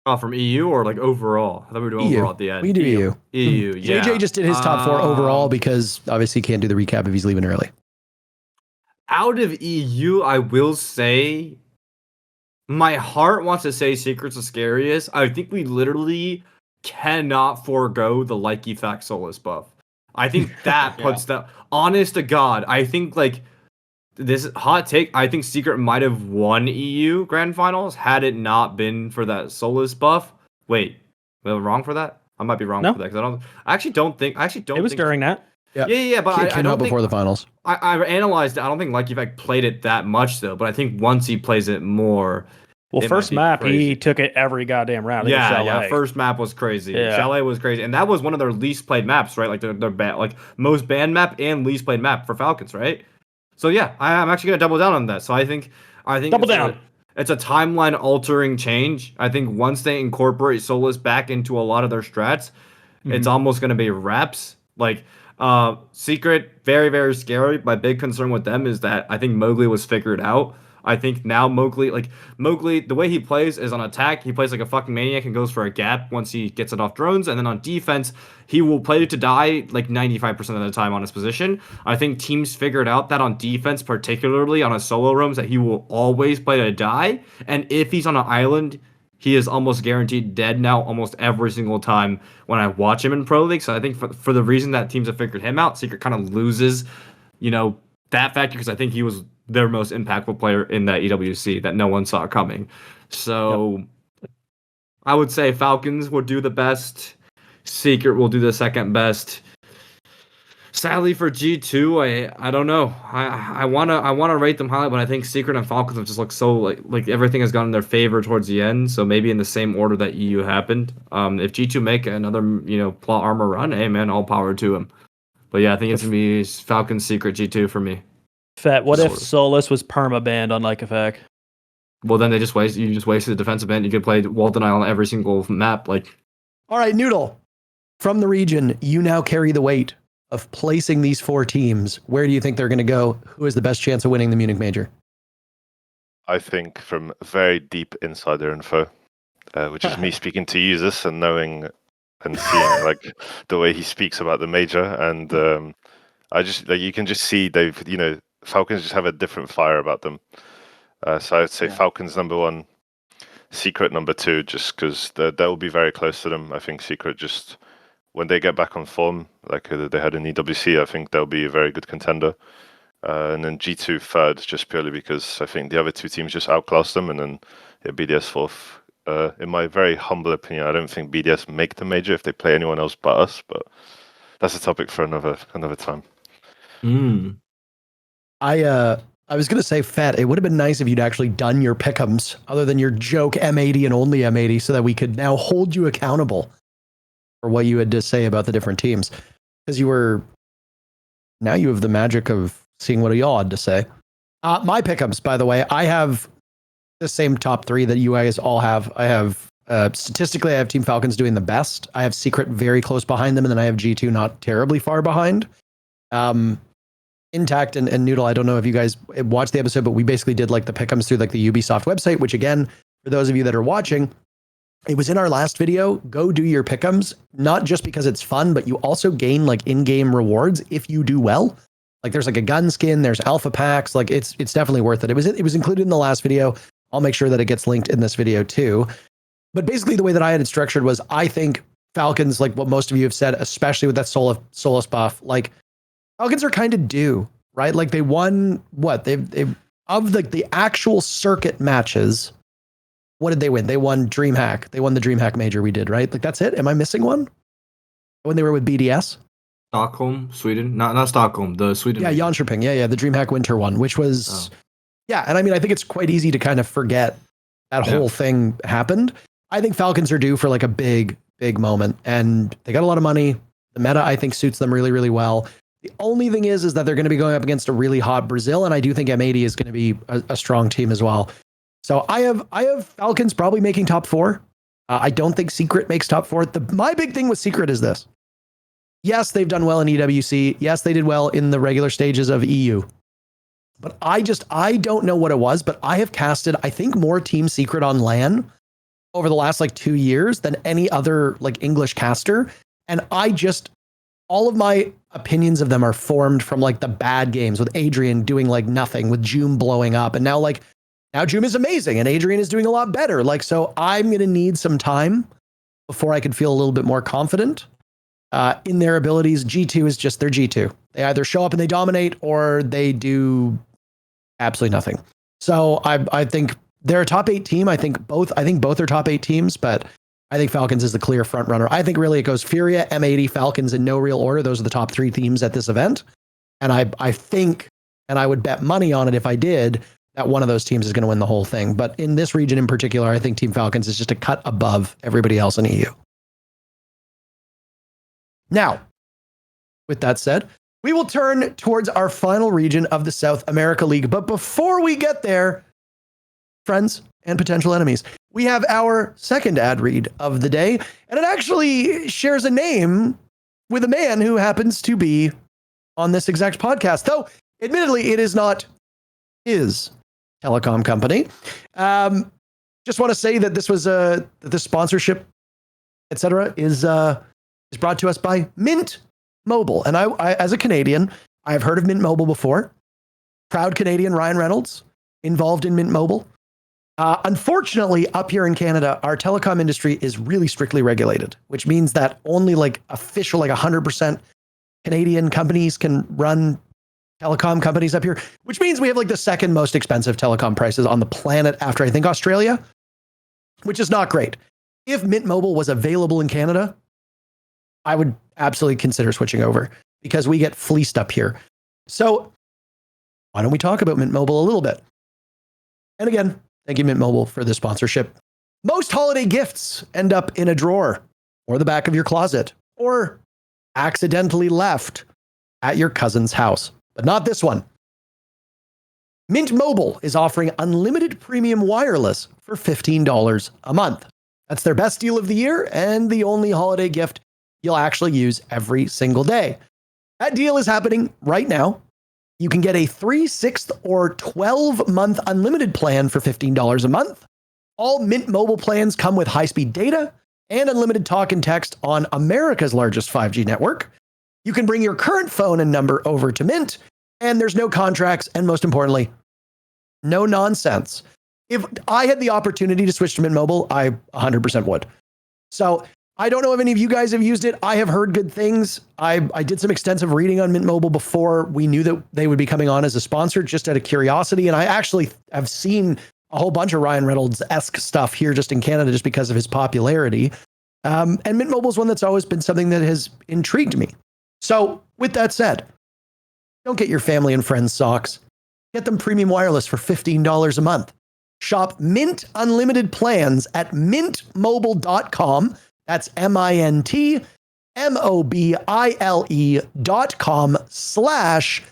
Oh, from EU or like overall? I thought we were doing EU. overall at the end. We do EU. EU, yeah. JJ just did his top four overall because obviously he can't do the recap if he's leaving early. Out of EU, I will say my heart wants to say Secret's the scariest. I think we literally cannot forego the like effect Solus buff. I think that puts the honest to God. I think like this hot take. I think Secret might have won EU Grand Finals had it not been for that Solus buff. Wait, am I wrong for that? I might be wrong for that because I actually don't think. It was during that. Yeah, but It came out before the finals. I analyzed it. I don't think Like Effect played it that much though, but I think once he plays it more. Well, first map he took it every goddamn round. Yeah. First map was crazy. Yeah. Chalet was crazy, and that was one of their least played maps, right? Like their most banned map and least played map for Falcons, right? So yeah, I'm actually gonna double down on that. So I think double down. It's a timeline altering change. I think once they incorporate Solus back into a lot of their strats, it's almost gonna be reps. Like Secret, very, very scary. My big concern with them is that I think Mowgli was figured out. I think now Mowgli, the way he plays is on attack. He plays like a fucking maniac and goes for a gap once he gets it off drones. And then on defense, he will play to die like 95% of the time on his position. I think teams figured out that on defense, particularly on a solo roams, that he will always play to die. And if he's on an island, he is almost guaranteed dead now almost every single time when I watch him in Pro League. So I think for the reason that teams have figured him out, Secret kind of loses, that factor because I think he was their most impactful player in that EWC that no one saw coming. So I would say Falcons will do the best. Secret will do the second best. Sadly for G2, I don't know. I wanna rate them high, but I think Secret and Falcons have just looked so like everything has gone in their favor towards the end. So maybe in the same order that EU happened. If G2 make another plot armor run, hey man, all power to him. But yeah, I think it's gonna be Falcons Secret G2 for me. Fett, what if Solus was perma banned on Like Effect? Well, then you just wasted the defensive band. You could play wall denial on every single map. All right, nudl, from the region, you now carry the weight of placing these four teams. Where do you think they're going to go? Who has the best chance of winning the Munich Major? I think from very deep insider info, which is me speaking to users and knowing and seeing like the way he speaks about the major, and I just you can just see Falcons just have a different fire about them. So I'd say Falcons number 1, Secret number 2, just because they'll be very close to them. I think Secret just when they get back on form, like they had in EWC, I think they'll be a very good contender. And then G2 third, just purely because I think the other 2 teams just outclass them, and then BDS fourth. In my very humble opinion, I don't think BDS make the major if they play anyone else but us, but that's a topic for another time. I was going to say, Fett, it would have been nice if you'd actually done your pick'ems other than your joke M80 and only M80 so that we could now hold you accountable for what you had to say about the different teams. Because now you have the magic of seeing what y'all had to say. My pick'ems, by the way, I have the same top 3 that you guys all have. I have, statistically, I have Team Falcons doing the best. I have Secret very close behind them, and then I have G2 not terribly far behind. Intact and nudl, I don't know if you guys watched the episode, but we basically did like the pick'ems through like the Ubisoft website, which again, for those of you that are watching, it was in our last video. Go do your pick'ems, not just because it's fun, but you also gain like in-game rewards if you do well. Like there's like a gun skin, there's alpha packs, like it's definitely worth it. It was included in the last video. I'll make sure that it gets linked in this video too. But basically the way that I had it structured was I think Falcons, like what most of you have said, especially with that Solus buff, like Falcons are kind of due, right? Like they won what? They've of the actual circuit matches, what did they win? They won DreamHack. They won the DreamHack Major we did, right? Like that's it. Am I missing one? When they were with BDS? Stockholm, Sweden. Not Stockholm, the Sweden. Yeah, Jönköping. Yeah, the DreamHack Winter one, which was and I mean I think it's quite easy to kind of forget that whole thing happened. I think Falcons are due for like a big moment, and they got a lot of money. The meta I think suits them really, really well. The only thing is that they're going to be going up against a really hot Brazil, and I do think M80 is going to be a strong team as well. So I have Falcons probably making top 4. I don't think Secret makes top 4. My big thing with Secret is this. Yes, they've done well in EWC. Yes, they did well in the regular stages of EU. But I don't know what it was, but I have casted, I think, more Team Secret on LAN over the last like 2 years than any other like English caster. And all of my opinions of them are formed from like the bad games with Adrian doing like nothing, with Joom blowing up. And now Joom is amazing and Adrian is doing a lot better. Like, so I'm going to need some time before I can feel a little bit more confident in their abilities. G2 is just their G2. They either show up and they dominate or they do absolutely nothing. So I think they're a top 8 team. I think both are top 8 teams, but I think Falcons is the clear front runner. I think really it goes Furia, M80, Falcons in no real order. Those are the top 3 teams at this event. And I think, and I would bet money on it if I did, that one of those teams is going to win the whole thing. But in this region in particular, I think Team Falcons is just a cut above everybody else in EU. Now, with that said, we will turn towards our final region of the South America League. But before we get there, friends and potential enemies, we have our second ad read of the day, and it actually shares a name with a man who happens to be on this exact podcast, though admittedly it is not his telecom company. Just want to say that this was the sponsorship, etc., is brought to us by Mint Mobile, and I as a Canadian, I have heard of Mint Mobile before. Proud Canadian Ryan Reynolds involved in Mint Mobile. Unfortunately, up here in Canada, our telecom industry is really strictly regulated, which means that only like official, like 100% Canadian companies can run telecom companies up here, which means we have like the second most expensive telecom prices on the planet after, I think, Australia, which is not great. If Mint Mobile was available in Canada, I would absolutely consider switching over because we get fleeced up here. So why don't we talk about Mint Mobile a little bit? And again, thank you, Mint Mobile, for the sponsorship. Most holiday gifts end up in a drawer or the back of your closet or accidentally left at your cousin's house, but not this one. Mint Mobile is offering unlimited premium wireless for $15 a month. That's their best deal of the year and the only holiday gift you'll actually use every single day. That deal is happening right now. You can get a 3, 6, or 12-month unlimited plan for $15 a month. All Mint Mobile plans come with high-speed data and unlimited talk and text on America's largest 5G network. You can bring your current phone and number over to Mint, and there's no contracts, and most importantly, no nonsense. If I had the opportunity to switch to Mint Mobile, I 100% would. So I don't know if any of you guys have used it. I have heard good things. I did some extensive reading on Mint Mobile before we knew that they would be coming on as a sponsor, just out of curiosity. And I actually have seen a whole bunch of Ryan Reynolds-esque stuff here just in Canada, just because of his popularity. And Mint Mobile is one that's always been something that has intrigued me. So with that said, don't get your family and friends socks. Get them premium wireless for $15 a month. Shop Mint Unlimited plans at mintmobile.com. That's mintmobile.com/6,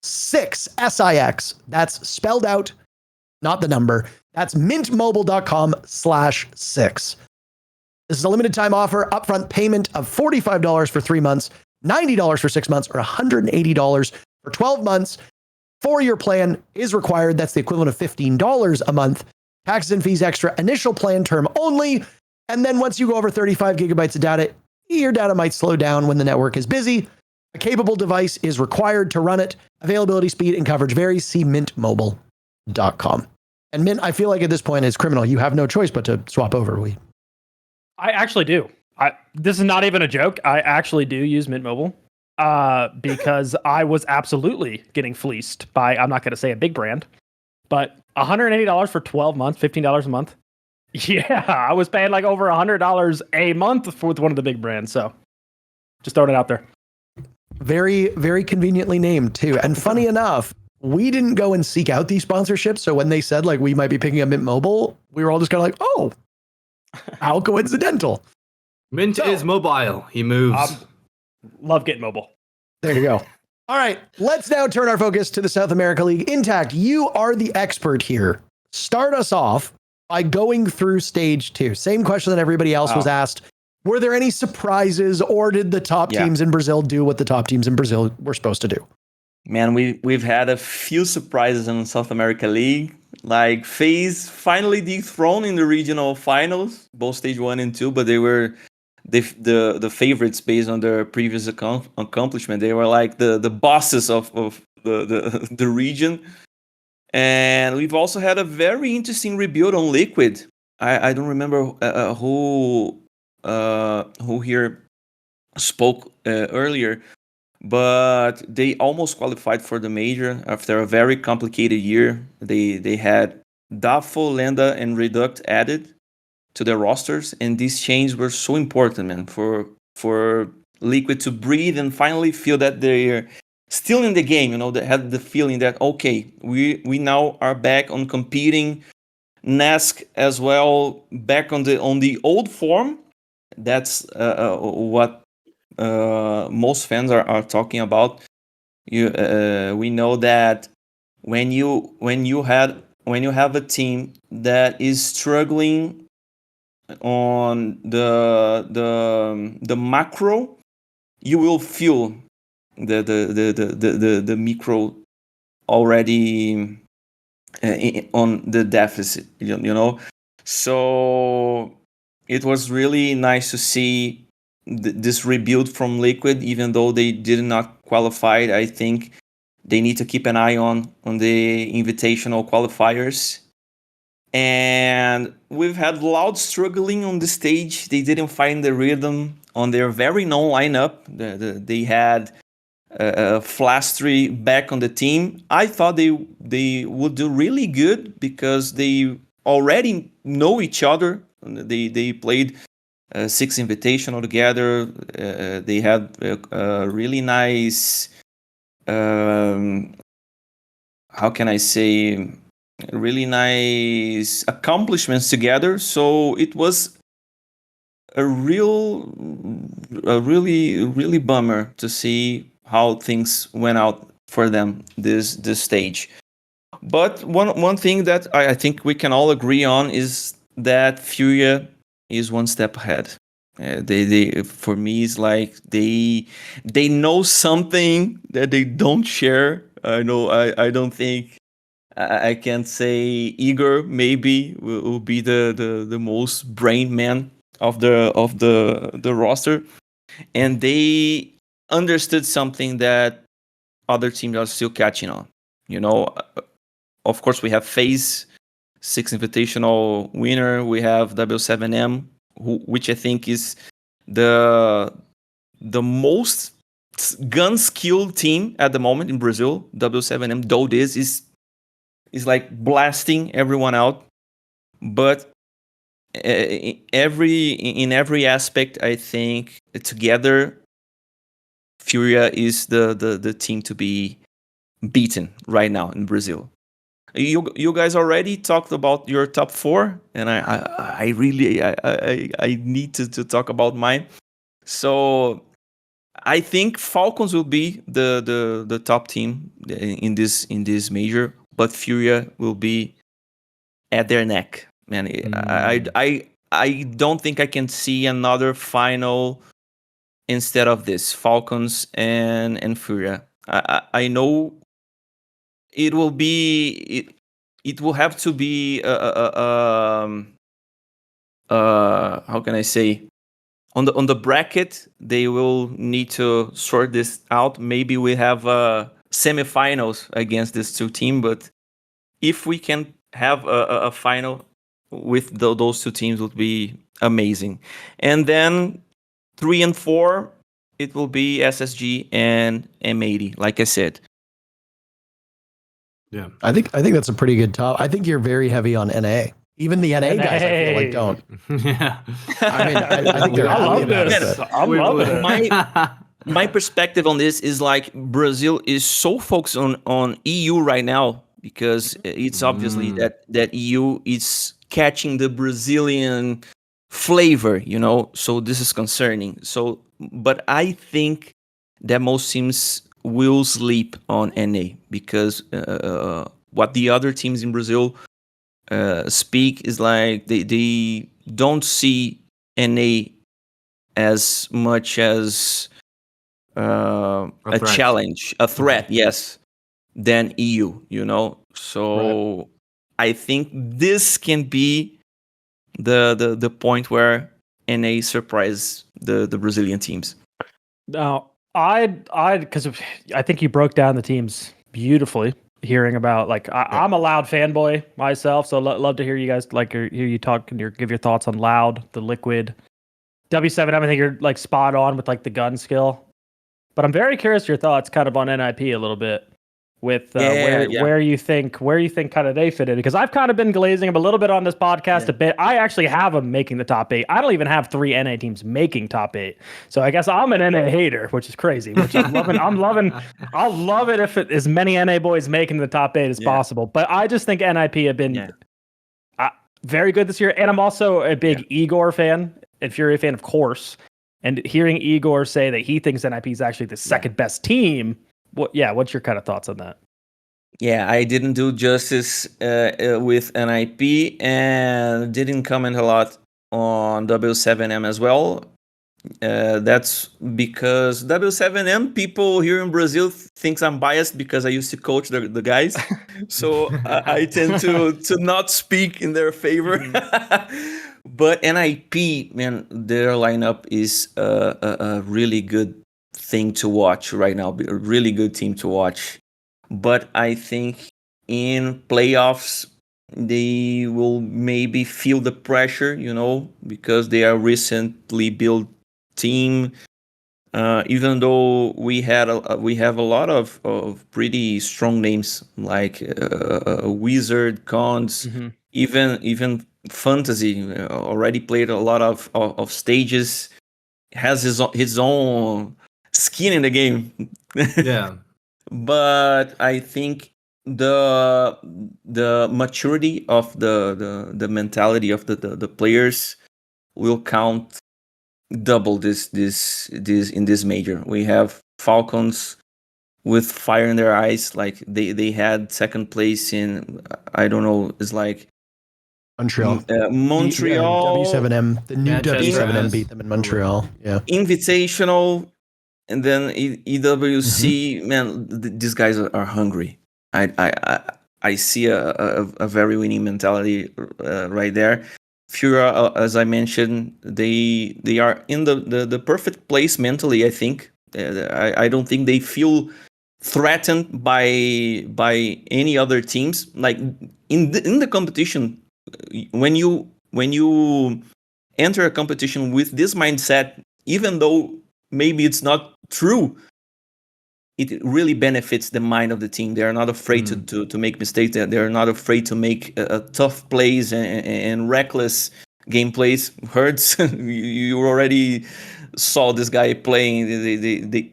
SIX. That's spelled out, not the number. That's mintmobile.com/6. This is a limited time offer, upfront payment of $45 for 3 months, $90 for 6 months, or $180 for 12 months. 4-year plan is required. That's the equivalent of $15 a month. Taxes and fees extra. Initial plan term only. And then once you go over 35 gigabytes of data, your data might slow down when the network is busy. A capable device is required to run it. Availability, speed, and coverage varies. See mintmobile.com. And Mint, I feel like at this point is criminal. You have no choice but to swap over. I actually do. This is not even a joke. I actually do use Mint Mobile because I was absolutely getting fleeced by, I'm not going to say a big brand, but $180 for 12 months, $15 a month. Yeah, I was paying like over $100 a month with one of the big brands. So just throwing it out there. Very, very conveniently named too. And funny enough, we didn't go and seek out these sponsorships. So when they said like we might be picking up Mint Mobile, we were all just kind of like, oh, how coincidental. Mint is mobile. He moves. Love getting mobile. There you go. All right, let's now turn our focus to the South America League. Intact, you are the expert here. Start us off by going through stage 2. Same question that everybody else was asked. Were there any surprises, or did the top teams in Brazil do what the top teams in Brazil were supposed to do? Man, we've had a few surprises in South America League. Like FaZe finally dethroned in the regional finals, both stage 1 and 2, but they were the favorites based on their previous accomplishment. They were like the bosses of the region. And we've also had a very interesting rebuild on Liquid. I don't remember who here spoke earlier, but they almost qualified for the major after a very complicated year. They had Dafo, Lenda, and Reduct added to their rosters, and these changes were so important, man, for Liquid to breathe and finally feel that they're still in the game. You know, they had the feeling that okay, we now are back on competing. Nesk as well, back on the old form. That's what most fans are talking about. We know that when you have a team that is struggling on the macro, you will feel the micro already on the deficit, you know. So it was really nice to see this rebuild from Liquid, even though they did not qualify. I think they need to keep an eye on the invitational qualifiers. And we've had Loud struggling on the stage. They didn't find the rhythm on their very known lineup. They had Flastry back on the team. I thought they would do really good because they already know each other. They played 6 invitational together. They had a really nice, how can I say, really nice accomplishments together. So it was a really bummer to see how things went out for them this stage. But one thing that I think we can all agree on is that Furia is one step ahead. They for me is like they know something that they don't share I don't think I can say Igor maybe will be the most brain man of the roster, and they understood something that other teams are still catching on. Of course, we have FaZe, 6 Invitational winner. We have W7M, which I think is the most gun skilled team at the moment in Brazil. W7M, though this is like blasting everyone out, but in every aspect, I think together, Furia is the team to be beaten right now in Brazil. You guys already talked about your top 4, and I really need to talk about mine. So I think Falcons will be the top team in this major, but Furia will be at their neck. Man, I don't think I can see another final instead of this Falcons and Furia. I know it will be it will have to be how can I say, on the bracket they will need to sort this out. Maybe we have semifinals against this 2 teams, but if we can have a final with those 2 teams would be amazing. And then 3 and 4, it will be SSG and M80, like I said. Yeah, I think that's a pretty good top. I think you're very heavy on NA. Even the NA guys, I feel like don't. yeah. I mean, I think they're. I love happy about this. it. I'm loving it. My perspective on this is like Brazil is so focused on EU right now because it's obviously that EU is catching the Brazilian flavor, so this is concerning. So, but I think that most teams will sleep on NA because what the other teams in Brazil speak is like they don't see NA as much as a challenge, a threat, yes, than EU, So right. I think this can be the point where NA surprise the Brazilian teams. Now, because I think you broke down the teams beautifully. Hearing about I'm a Loud fanboy myself, so love to hear you guys hear you talk and give your thoughts on Loud, the Liquid, W7M. I think you're spot on with the gun skill, but I'm very curious your thoughts kind of on NIP a little bit with where you think kind of they fit in, because I've kind of been glazing them a little bit on this podcast a bit. I actually have them making the top 8. I don't even have 3 NA teams making top 8, so I guess I'm an NA hater, which is crazy. Which I'm loving. I'll love it if as many NA boys making the top 8 as possible. But I just think NIP have been very good this year, and I'm also a big Igor fan and Furia fan, of course. And hearing Igor say that he thinks NIP is actually the second best team. What's your kind of thoughts on that? Yeah, I didn't do justice with NIP and didn't comment a lot on W7M as well. That's because W7M people here in Brazil thinks I'm biased because I used to coach the guys. So I tend to not speak in their favor. But NIP, man, their lineup is a really good thing to watch right now, a really good team to watch. But I think in playoffs they will maybe feel the pressure, because they are recently built team. Even though we have a lot of pretty strong names like Wizard, Cons, even Fantasy already played a lot of stages, has his own skin in the game. Yeah. But I think the maturity of the mentality of the players will count double this in this major. We have Falcons with fire in their eyes, like they had second place in, I don't know, it's like Montreal. Montreal. W7M, the new Manchester W7M has- beat them in Montreal. Yeah. Invitational, EWC, man, these guys are hungry. I see a very winning mentality right there. Furia, as I mentioned, they are in the perfect place mentally. I think I don't think they feel threatened by any other teams. Like in the competition, when you enter a competition with this mindset, even though maybe it's not true, it really benefits the mind of the team. They are not afraid to make mistakes. They're not afraid to make tough plays and reckless gameplays. Hurts. You already saw this guy playing.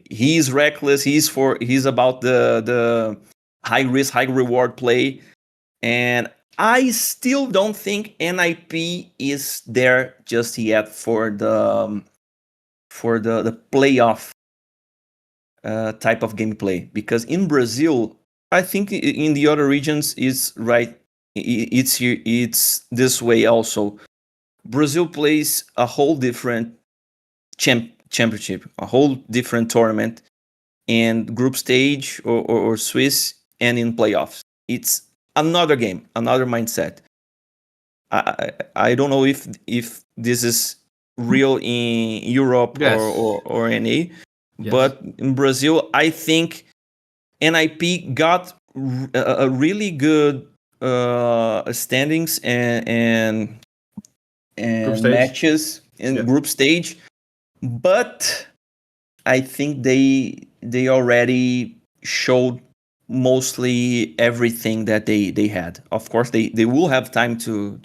He's reckless. He's about the high risk, high reward play. And I still don't think NIP is there just yet for the playoff type of gameplay, because in Brazil, I think in the other regions is right. It's this way also. Brazil plays a whole different championship, a whole different tournament, and group stage or Swiss, and in playoffs. It's another game, another mindset. I don't know if this is real in Europe or NA. Yes. But in Brazil, I think NIP got a really good standings and matches in group stage, but I think they already showed mostly everything that they had. Of course, they will have time to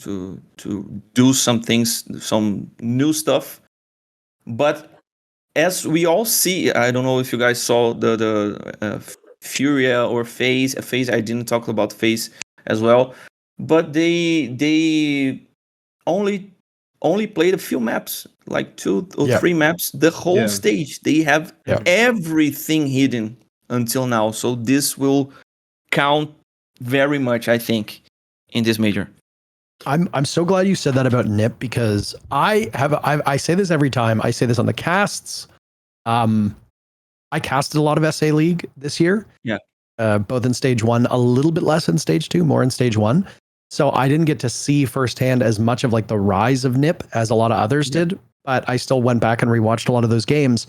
do some things, some new stuff, but as we all see, I don't know if you guys saw the Furia or FaZe. FaZe, I didn't talk about FaZe as well, but they only played a few maps, like 2 or 3 maps. The whole stage, they have everything hidden until now. So this will count very much, I think, in this major. I'm so glad you said that about NIP, because I say this every time. I say this on the casts. I casted a lot of SA League this year. Yeah. Both in stage 1, a little bit less in stage 2, more in stage 1. So I didn't get to see firsthand as much of like the rise of NIP as a lot of others did, but I still went back and rewatched a lot of those games.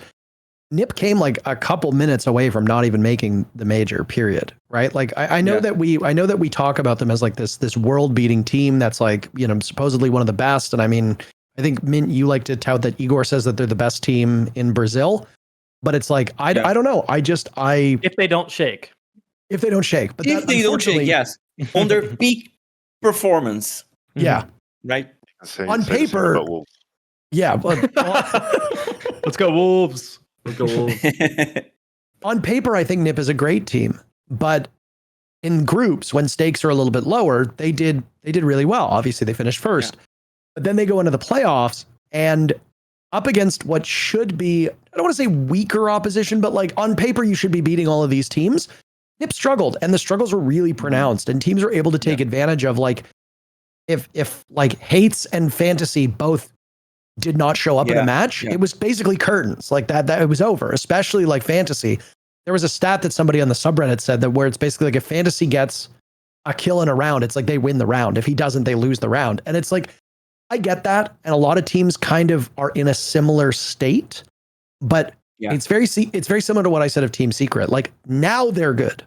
NIP came like a couple minutes away from not even making the major, period. Right? Like I know that we talk about them as like this world beating team that's like, you know, supposedly one of the best. And I mean, I think Mint, you like to tout that Igor says that they're the best team in Brazil, but it's like I don't know. If they don't shake, but if they don't shake, yes, on their peak performance, right. On paper, but let's go Wolves. On paper, I think NIP is a great team, but in groups, when stakes are a little bit lower, they did really well. Obviously, they finished first, but then they go into the playoffs and up against what should be, I don't want to say weaker opposition, but like on paper, you should be beating all of these teams. NIP struggled, and the struggles were really pronounced, and teams were able to take advantage of like, if like Hates and Fantasy both did not show up in a match, it was basically curtains like that it was over, especially like Fantasy. There was a stat that somebody on the subreddit said that where it's basically like if Fantasy gets a kill in a round, it's like they win the round. If he doesn't, they lose the round. And it's like, I get that. And a lot of teams kind of are in a similar state, but it's very similar to what I said of Team Secret. Like now they're good,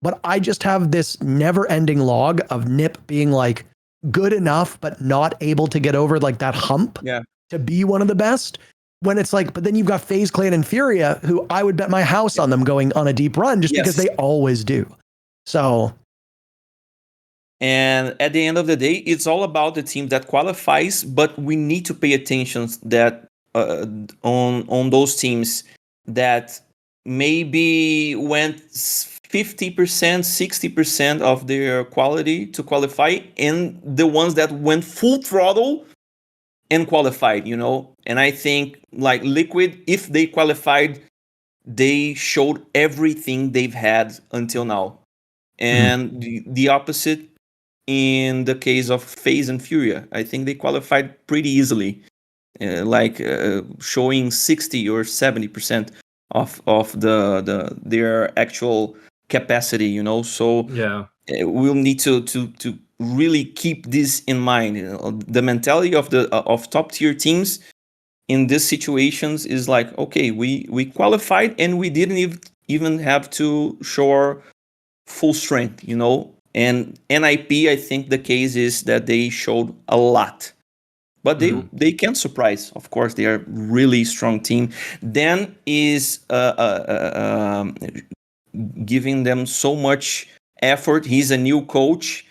but I just have this never ending log of NIP being like good enough, but not able to get over like that hump to be one of the best. When it's like, but then you've got FaZe Clan and Furia, who I would bet my house on them going on a deep run just because they always do. So. And at the end of the day, it's all about the team that qualifies, but we need to pay attention that on those teams that maybe went 50%, 60% of their quality to qualify, and the ones that went full throttle and qualified, you know. And I think like Liquid, if they qualified, they showed everything they've had until now. And the opposite in the case of FaZe and Furia. I think they qualified pretty easily, showing 60 or 70%. of their actual capacity, you know. So Yeah. we'll need to really keep this in mind. You know, the mentality of the of top tier teams in these situations is like, okay, we qualified and we didn't even have to show our full strength, you know. And NIP, I think the case is that they showed a lot, but they can surprise. Of course, they are really strong team. Dan is giving them so much effort. He's a new coach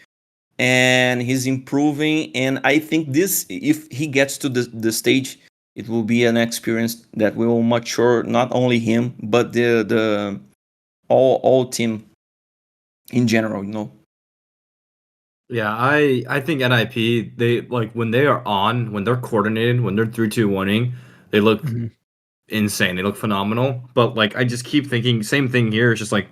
and he's improving. And I think this, if he gets to the stage, it will be an experience that will mature not only him but the all team in general, you know. Yeah, I think NIP, they like when they are on, when they're coordinated, when they're 3-2-1ing, they look insane. They look phenomenal. But like I just keep thinking, same thing here. It's just like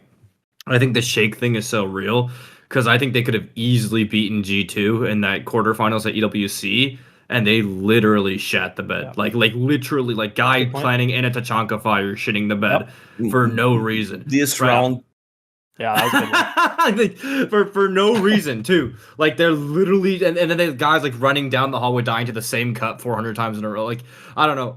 I think the shake thing is so real because I think they could have easily beaten G2 in that quarterfinals at EWC, and they literally shat the bed. Yeah. Like literally, like guy planning in a Tachanka fire shitting the bed for no reason. This round. Yeah, that was a good one. Like, for no reason too. Like they're literally and then there's guys like running down the hallway dying to the same cut 400 times in a row. Like I don't know.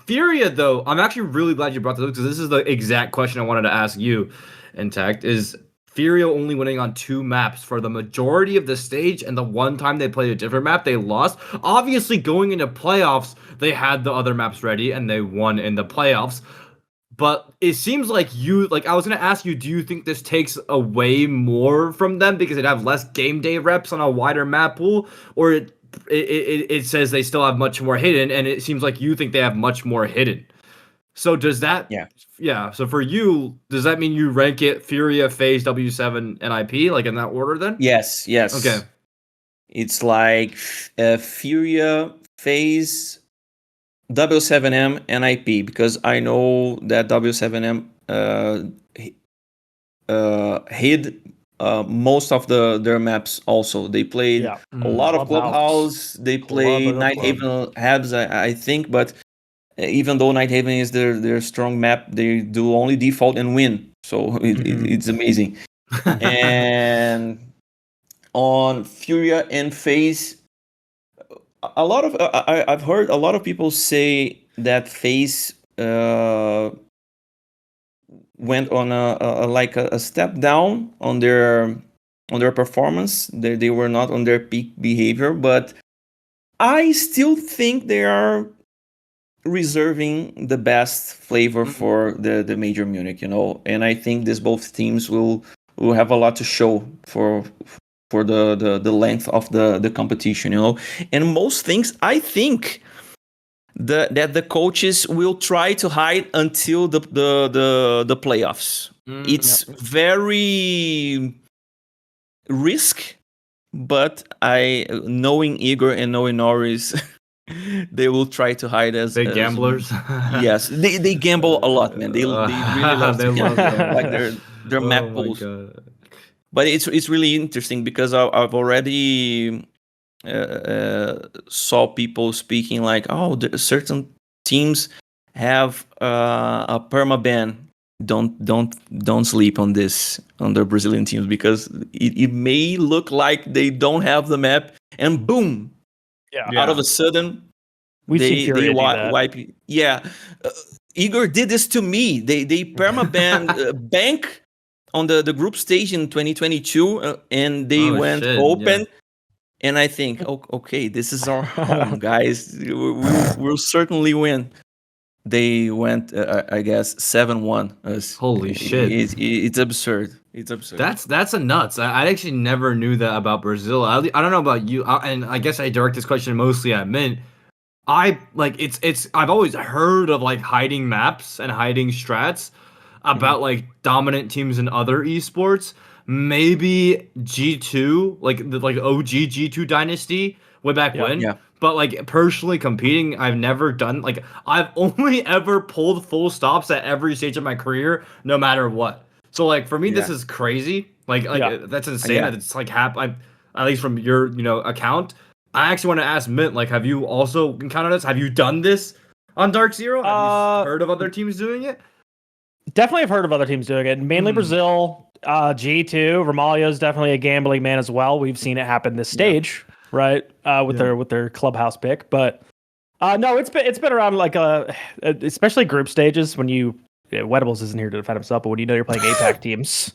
Furia though, I'm actually really glad you brought this up because this is the exact question I wanted to ask you. Intact is Furia only winning on 2 maps for the majority of the stage, and the one time they played a different map, they lost. Obviously, going into playoffs, they had the other maps ready and they won in the playoffs. But it seems like I was going to ask you, do you think this takes away more from them because they'd have less game day reps on a wider map pool? Or it says they still have much more hidden, and it seems like you think they have much more hidden. So does that... Yeah, so for you, does that mean you rank it Furia, FaZe, W7, and IP, like in that order then? Yes. Okay. It's like Furia, FaZe, W7M, and IP, because I know that W7M hid most of their maps also. They played a lot of Clubhouse. They played Nighthaven Habs, I think, but even though Nighthaven is their strong map, they do only default and win. So it's amazing. And on Furia and FaZe, I've heard a lot of people say that FaZe went on a step down on their performance. They were not on their peak behavior, but I still think they are reserving the best flavor for the Major Munich, you know. And I think both teams will have a lot to show for the length of the competition, you know. And most things, I think that the coaches will try to hide until the playoffs. It's very risk, but knowing Igor and knowing Norris, they will try to hide as big gamblers. Yes, they gamble a lot, man. They really love to gamble, like their map pools. But it's really interesting because I've already saw people speaking like, oh, certain teams have a perma ban. Don't sleep on this, on the Brazilian teams, because it may look like they don't have the map, and boom. Out of a sudden, they wipe. Yeah, Igor did this to me. They perma-banned Bank on the group stage in 2022, and they went open. Yeah. And I think, okay, this is our home, guys. We'll certainly win. They went, I guess, 7-1. Holy shit! It's absurd. It's absurd. That's a nuts. I actually never knew that about Brazil. I don't know about you, and I guess I direct this question mostly at Mint. I've always heard of like hiding maps and hiding strats about like dominant teams in other esports. Maybe G2, like OG G2 dynasty way back when. Yeah. But like personally competing, I've never done, like I've only ever pulled full stops at every stage of my career, no matter what. So like for me, this is crazy. Like that's insane. That it's like at least from your account. I actually want to ask Mint, like, have you also encountered this? Have you done this on Dark Zero? Have you heard of other Uh, teams doing it? Definitely have heard of other teams doing it. Mainly Brazil, G2. Romalio's definitely a gambling man as well. We've seen it happen this stage, right? With their clubhouse pick. But no, it's been around like especially group stages when Wettables isn't here to defend himself, but when you know you're playing APAC teams.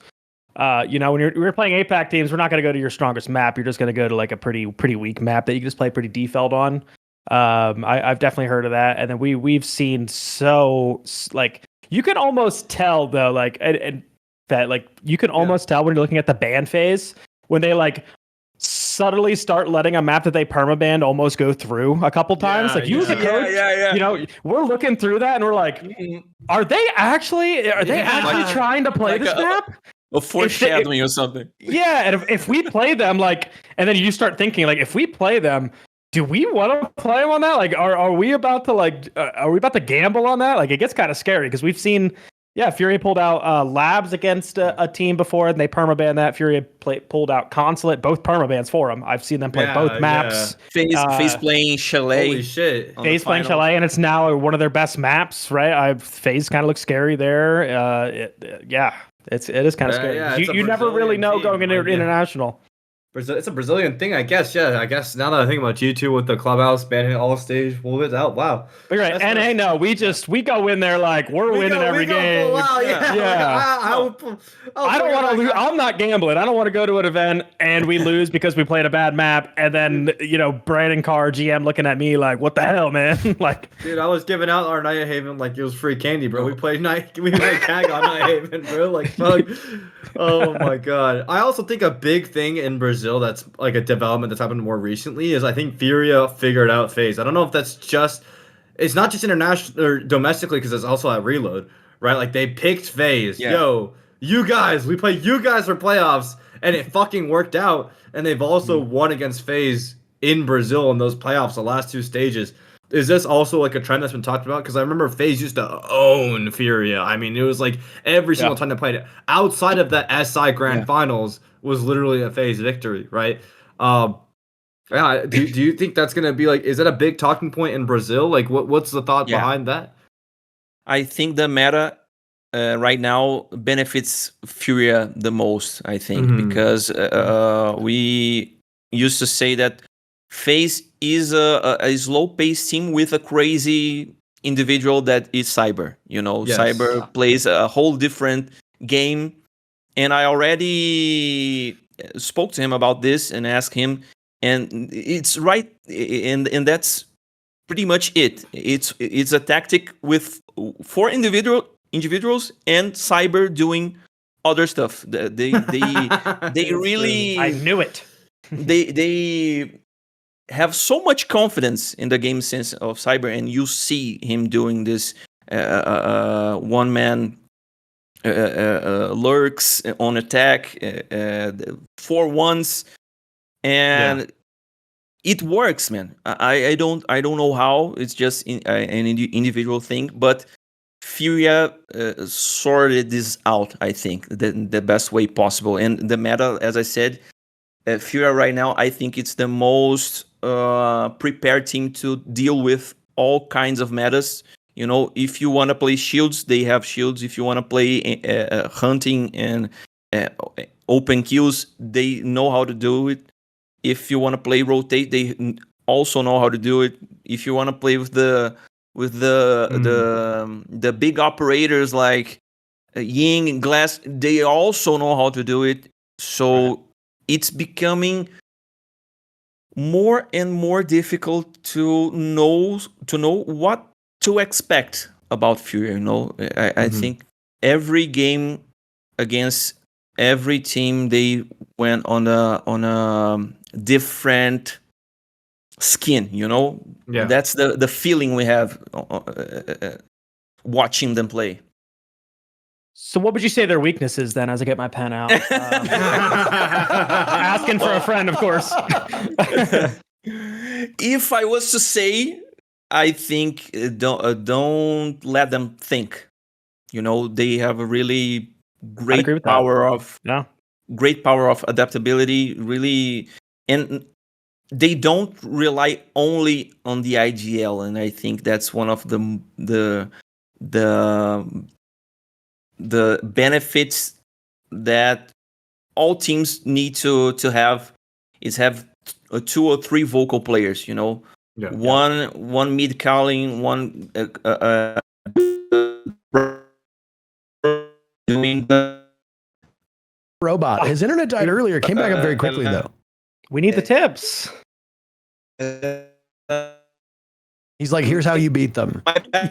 When you're playing APAC teams, we're not going to go to your strongest map. You're just going to go to like a pretty weak map that you can just play pretty defeld on. I've definitely heard of that, and then we've seen like you can almost tell though, like and that like you can almost tell when you're looking at the ban phase when they like subtly start letting a map that they permaban almost go through a couple times. Like you as a coach, we're looking through that and we're like, are they actually trying to play this map? Or foreshadowing or something. Yeah, and if we play them, like, and then you start thinking, like, if we play them, do we want to play them on that? Like, are we about to gamble on that? Like, it gets kind of scary because we've seen, Furia pulled out Labs against a team before, and they permaban that. Furia pulled out Consulate, both permabans for them. I've seen them play both maps. Face playing Chalet. Holy shit. Face playing Chalet, and it's now one of their best maps, right? Phase kind of looks scary there. It is kind of scary. Yeah, you never really know going into international. It's a Brazilian thing, I guess. Yeah, I guess now that I think about you two with the clubhouse banning all stage, well, it's out. Wow. But you're right. NA, no, we go in there like we're winning every game. Wow, yeah. I don't want to lose. I'm not gambling. I don't want to go to an event and we lose because we played a bad map, and then Brandon Carr GM looking at me like, what the hell, man? Like, dude, I was giving out our Night Haven like it was free candy, bro. We played tag on Night Haven, bro. Like, fuck. Oh my god. I also think a big thing in Brazil that's like a development that's happened more recently is I think Furia figured out phase. I don't know if that's it's not just international or domestically because it's also at Reload, right? Like they picked phase. Yeah. Yo, you guys, we play you guys for playoffs, and it fucking worked out. And they've also won against phase in Brazil in those playoffs, the last two stages. Is this also like a trend that's been talked about? Because I remember FaZe used to own Furia. I mean, it was like every single time they played it. Outside of the SI Grand Finals was literally a FaZe victory, right? Do you think that's going to be like, is that a big talking point in Brazil? Like, what's the thought behind that? I think the meta right now benefits Furia the most, I think, because we used to say that FaZe is a slow-paced team with a crazy individual that is Cyber. Cyber plays a whole different game. And I already spoke to him about this and asked him, and it's right, and that's pretty much it. It's a tactic with 4 individuals and Cyber doing other stuff. They really. I knew it. They have so much confidence in the game sense of Cyber, and you see him doing this one man lurks on attack 4-1s, and it works, man. I don't know how. It's just an individual thing, but Furia sorted this out, I think, the best way possible. And the meta, as I said, Furia right now, I think it's the most prepared team to deal with all kinds of metas. If you want to play shields, they have shields. If you want to play hunting and open kills, they know how to do it. If you want to play rotate, they also know how to do it. If you want to play with the big operators like Ying and Glass, they also know how to do it. So it's becoming more and more difficult to know what to expect about Furia. I think every game against every team, they went on a different skin. That's the feeling we have watching them play. So what would you say their weakness is then, as I get my pen out? Asking for a friend, of course. If I was to say, I think don't let them think. They have a really great power of adaptability. Really, and they don't rely only on the IGL, and I think that's one of the benefits that all teams need to have is have 2 or 3 vocal players. You know, one mid calling, one doing the Robot. His internet died earlier. Came back up very quickly though. We need the tips. He's like, here's how you beat them.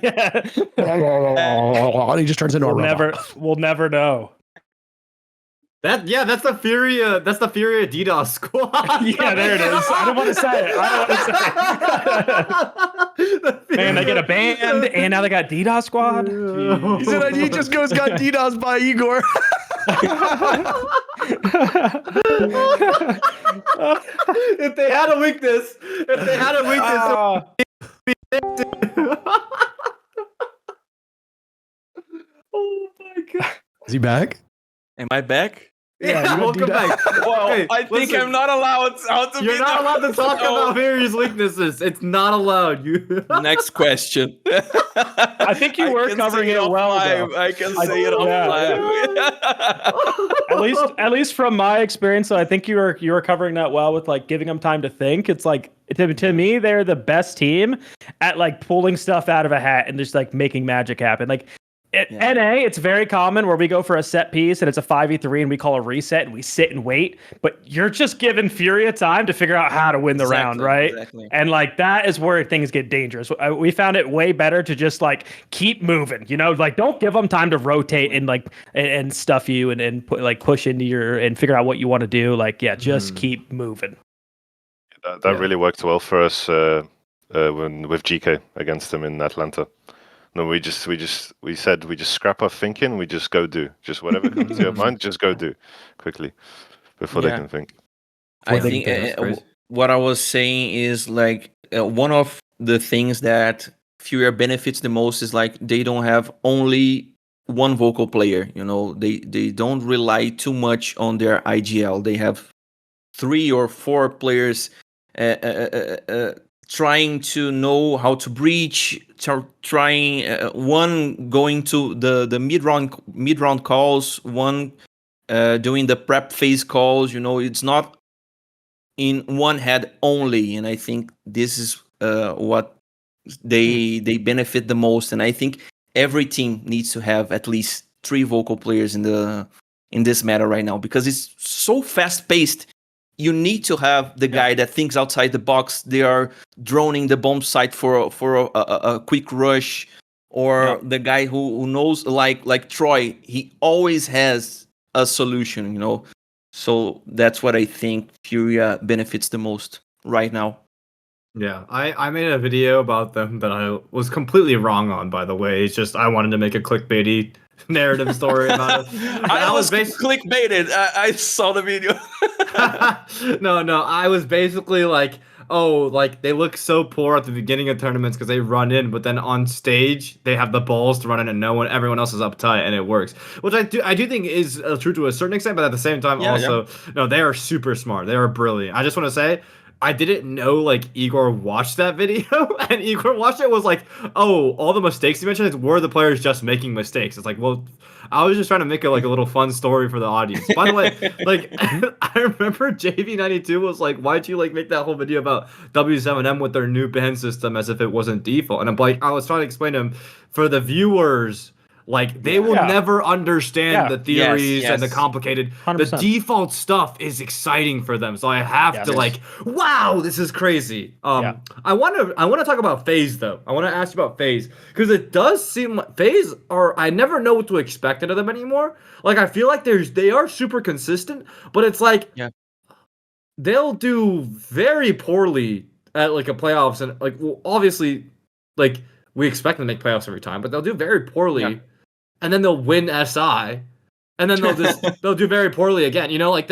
Yeah. And he just turns into a robot. We'll never know. That's the Furia. That's the Furia DDoS squad. Yeah, there it is. I don't want to say it. Man, they get a band, and now they got DDoS squad. He said he just got DDoS by Igor. If they had a weakness, Oh my god. Is he back? Am I back? Yeah, welcome back. Well, Okay, I think listen. I'm not allowed to You're be not allowed to talk No. about Furia's weaknesses. It's not allowed. You. Next question. I think you were can covering say it well, live. though. I can say it on live. At least from my experience, I think you were covering that well with like giving them time to think. It's like to me, they're the best team at like pulling stuff out of a hat and just like making magic happen. Like NA, it's very common where we go for a set piece and it's a 5v3 and we call a reset and we sit and wait. But you're just giving Furia time to figure out how to win the round, right? Exactly. And like that is where things get dangerous. We found it way better to just like keep moving, you know, like don't give them time to rotate and like and stuff you and put, like push into your and figure out what you want to do. Like, yeah, just keep moving. That really worked well for us when with GK against them in Atlanta. No, we said we just scrap our thinking. We just go do just whatever comes to your mind. Just go do quickly before they can think. I think what I was saying is like one of the things that Furia benefits the most is like they don't have only one vocal player. You know, they don't rely too much on their IGL. They have 3 or 4 players trying to know how to breach, trying one going to the mid round calls, one doing the prep phase calls. You know, it's not in one head only, and I think this is what they benefit the most. And I think every team needs to have at least 3 vocal players in this matter right now because it's so fast paced. You need to have the guy that thinks outside the box. They are droning the bomb site for a quick rush, or the guy who knows, like Troy. He always has a solution, you know. So that's what I think Furia benefits the most right now. Yeah, I made a video about them that I was completely wrong on, by the way. It's just I wanted to make a clickbaity narrative story about it. I was clickbaited. I saw the video. No, I was basically like, oh, like they look so poor at the beginning of tournaments because they run in, but then on stage they have the balls to run in and everyone else is uptight and it works. Which I do think is true to a certain extent, but at the same time no, they are super smart. They are brilliant. I just want to say, I didn't know like Igor watched that video, and Igor watched it was like, oh, all the mistakes he mentioned were the players just making mistakes. It's like, well, I was just trying to make it like a little fun story for the audience. By the way, like I remember JV92 was like, why'd you like make that whole video about W7M with their new ban system as if it wasn't default? And I'm like, I was trying to explain to him for the viewers. Like they will never understand the theories and the complicated. 100%. The default stuff is exciting for them, so I have to like, wow, this is crazy. I want to talk about FaZe though. I want to ask you about FaZe because it does seem like FaZe are. I never know what to expect out of them anymore. Like I feel like they are super consistent, but it's like they'll do very poorly at like a playoffs and like obviously like we expect them to make playoffs every time, but they'll do very poorly. Yeah. And then they'll win SI, and then they'll do very poorly again. You know, like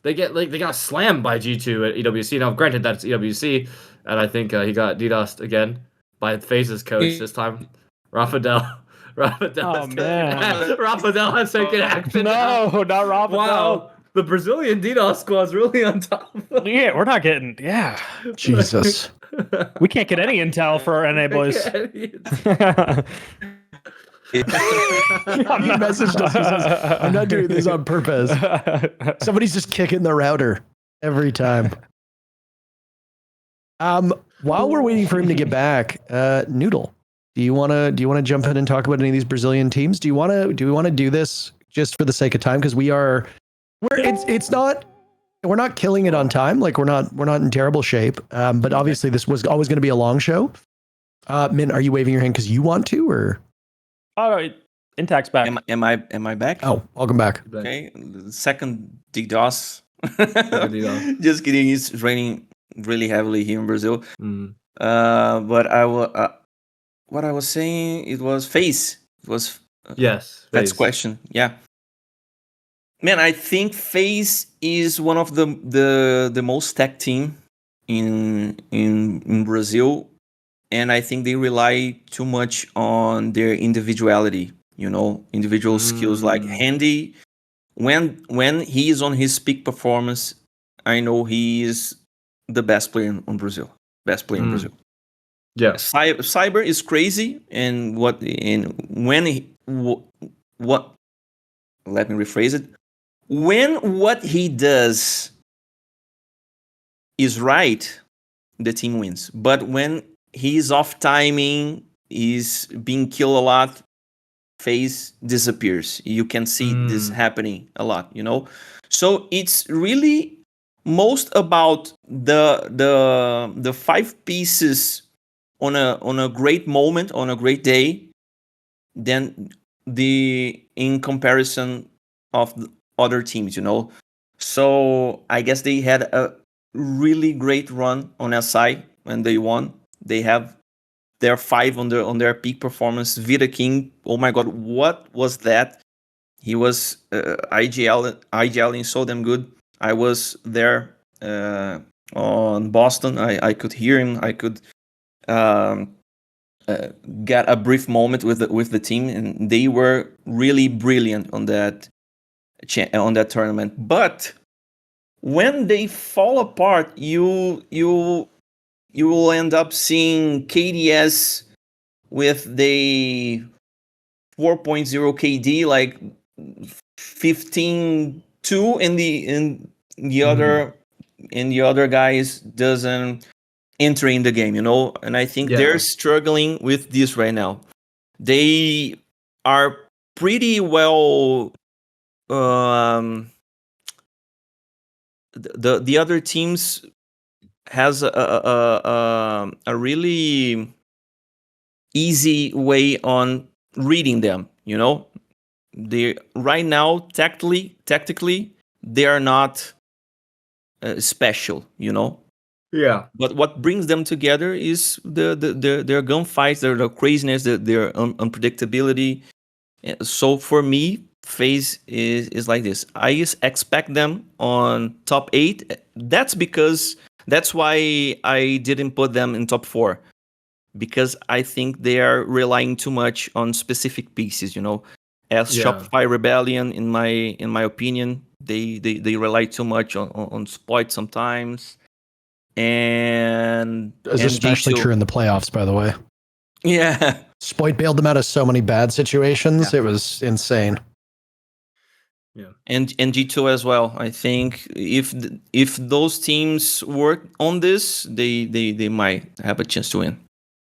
they got slammed by G2 at EWC. Now, granted, that's EWC, and I think he got DDoSed again by FaZe's coach this time, Rafadel. Oh man, Rafadel has taken action. No, not Rafadel. Wow. the Brazilian DDoS squad's really on top. Yeah, we're not getting. Yeah, Jesus. we can't get any intel for our NA boys. He messaged us. He says, "I'm not doing this on purpose." Somebody's just kicking the router every time. While we're waiting for him to get back, Noodle, do you want to jump in and talk about any of these Brazilian teams? Do we want to do this just for the sake of time? Because we're not killing it on time. Like we're not in terrible shape. But obviously this was always going to be a long show. Min, are you waving your hand because you want to, or? All right, Intact's back. Am I back? Oh, welcome back. Okay, the second DDoS. DDoS. Just kidding. It's raining really heavily here in Brazil. Mm. But what I was saying, it was FaZe. It was Yes. That's FaZe. question. Yeah. Man, I think FaZe is one of the most tech team in Brazil, and I think they rely too much on their individuality. Individual skills like Handy. When he is on his peak performance, I know he is the best player in Brazil. Best player in Brazil. Yeah. Cyber is crazy, and what let me rephrase it. When what he does is right, the team wins. But when he's off timing, he's being killed a lot, FaZe disappears. You can see this happening a lot, So it's really most about the 5 pieces on a great moment, on a great day, than in comparison of the other teams, So I guess they had a really great run on SI when they won. They have their 5 on their peak performance. Vita King, oh my god, what was that? He was IGLing so damn good. I was there on Boston. I could hear him. I could get a brief moment with the team, and they were really brilliant on that tournament. But when they fall apart, you will end up seeing KDS with the 4.0 KD, like 15-2, and the other guys doesn't enter in the game, And I think they're struggling with this right now. They are pretty well. The other teams has a really easy way on reading them, They right now tactically they are not special, Yeah. But what brings them together is their gunfights, their craziness, their unpredictability. So for me, FaZe is like this. I expect them on top 8. That's why I didn't put them in top 4, because I think they are relying too much on specific pieces. Shopify Rebellion, in my opinion, they rely too much on Spoit sometimes, and It's especially G2. true in the playoffs, by the way. Yeah, Spoit bailed them out of so many bad situations. Yeah. It was insane. Yeah, and G2 as well. I think if those teams work on this, they might have a chance to win.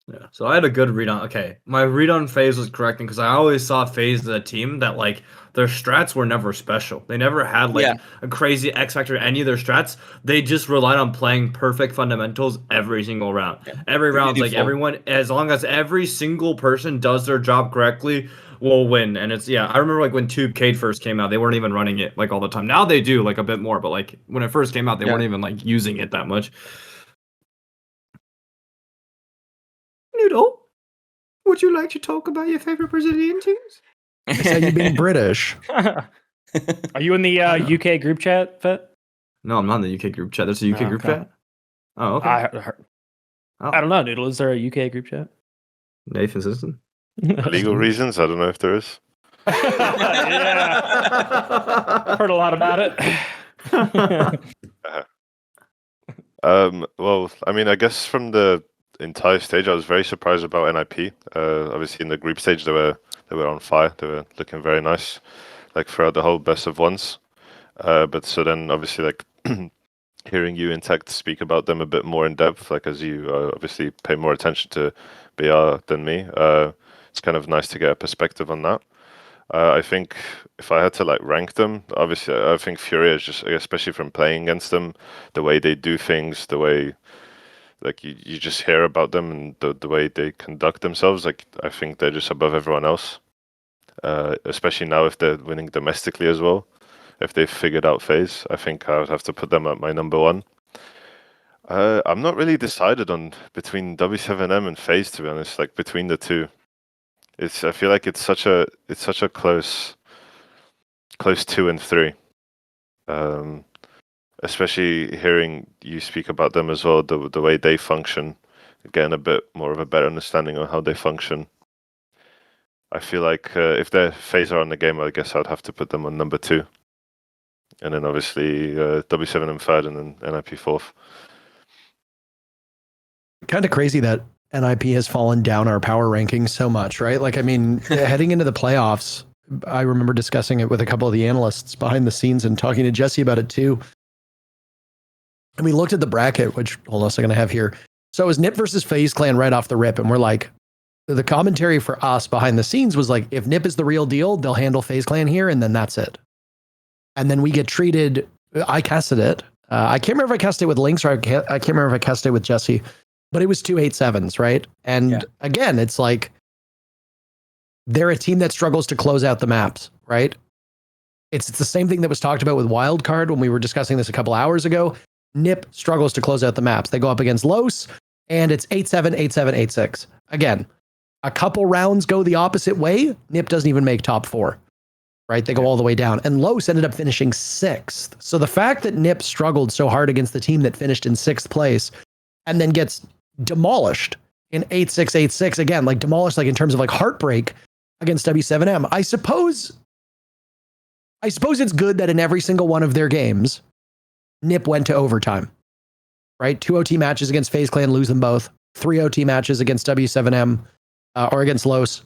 Yeah. So I had a good read on. Okay, my read on FaZe was correct because I always saw FaZe as a team that like their strats were never special. They never had like a crazy X factor in any of their strats. They just relied on playing perfect fundamentals every single round. Yeah. Every round, like everyone, as long as every single person does their job correctly, will win. And it's I remember like when Tube Cade first came out, they weren't even running it like all the time. Now they do like a bit more, but like when it first came out, they weren't even like using it that much. Noodle, would you like to talk about your favorite Brazilian teams? I said you being British. Are you in the UK group chat, Fett? No, I'm not in the UK group chat. There's a UK group chat? Oh, okay. I don't know, Noodle. Is there a UK group chat? Nathan Citizen? Legal reasons? I don't know if there is. Yeah. Heard a lot about it. Well, I mean, I guess from the entire stage, I was very surprised about NIP. Obviously, in the group stage, they were on fire. They were looking very nice, like throughout the whole best of ones. But so then, obviously, like hearing you and Tech speak about them a bit more in depth, like as you obviously pay more attention to BR than me, it's kind of nice to get a perspective on that. I think if I had to like rank them, obviously I think Furia is just, especially from playing against them, the way they do things, the way like you just hear about them and the way they conduct themselves, like I think they're just above everyone else. Especially now if they're winning domestically as well. If they've figured out FaZe, I think I would have to put them at my number one. I'm not really decided on between W7M and FaZe, to be honest, like between the two. I feel like it's such a close 2 and 3. Especially hearing you speak about them as well, the way they function, getting a bit more of a better understanding on how they function. I feel like if they're FaZe are on the game, I guess I'd have to put them on number 2. And then obviously W7M third and then NIP fourth. Kind of crazy that NIP has fallen down our power rankings so much, right? Like, I mean, heading into the playoffs, I remember discussing it with a couple of the analysts behind the scenes and talking to Jesse about it too. And we looked at the bracket, which, hold on a second, I have here. So it was NIP versus FaZe Clan right off the rip. And we're like, the commentary for us behind the scenes was like, if NIP is the real deal, they'll handle FaZe Clan here, and then that's it. And then we get treated, I casted it. I can't remember if I cast it with Lynx or I can't remember if I cast it with Jesse, but it was 2-8-7s, right? And again, it's like, they're a team that struggles to close out the maps, right? It's the same thing that was talked about with Wildcard when we were discussing this a couple hours ago. NIP struggles to close out the maps. They go up against Los, and it's 8-7, 8-7, 8-6. Again, a couple rounds go the opposite way. NIP doesn't even make top 4. Right? They go all the way down. And Los ended up finishing 6th. So the fact that NIP struggled so hard against the team that finished in 6th place and then gets demolished in 8-6, 8-6, again, like demolished, like in terms of like heartbreak against W7M. I suppose it's good that in every single one of their games, NIP went to overtime, right? 2 OT matches against FaZe Clan, lose them both. 3 OT matches against W7M or against Los,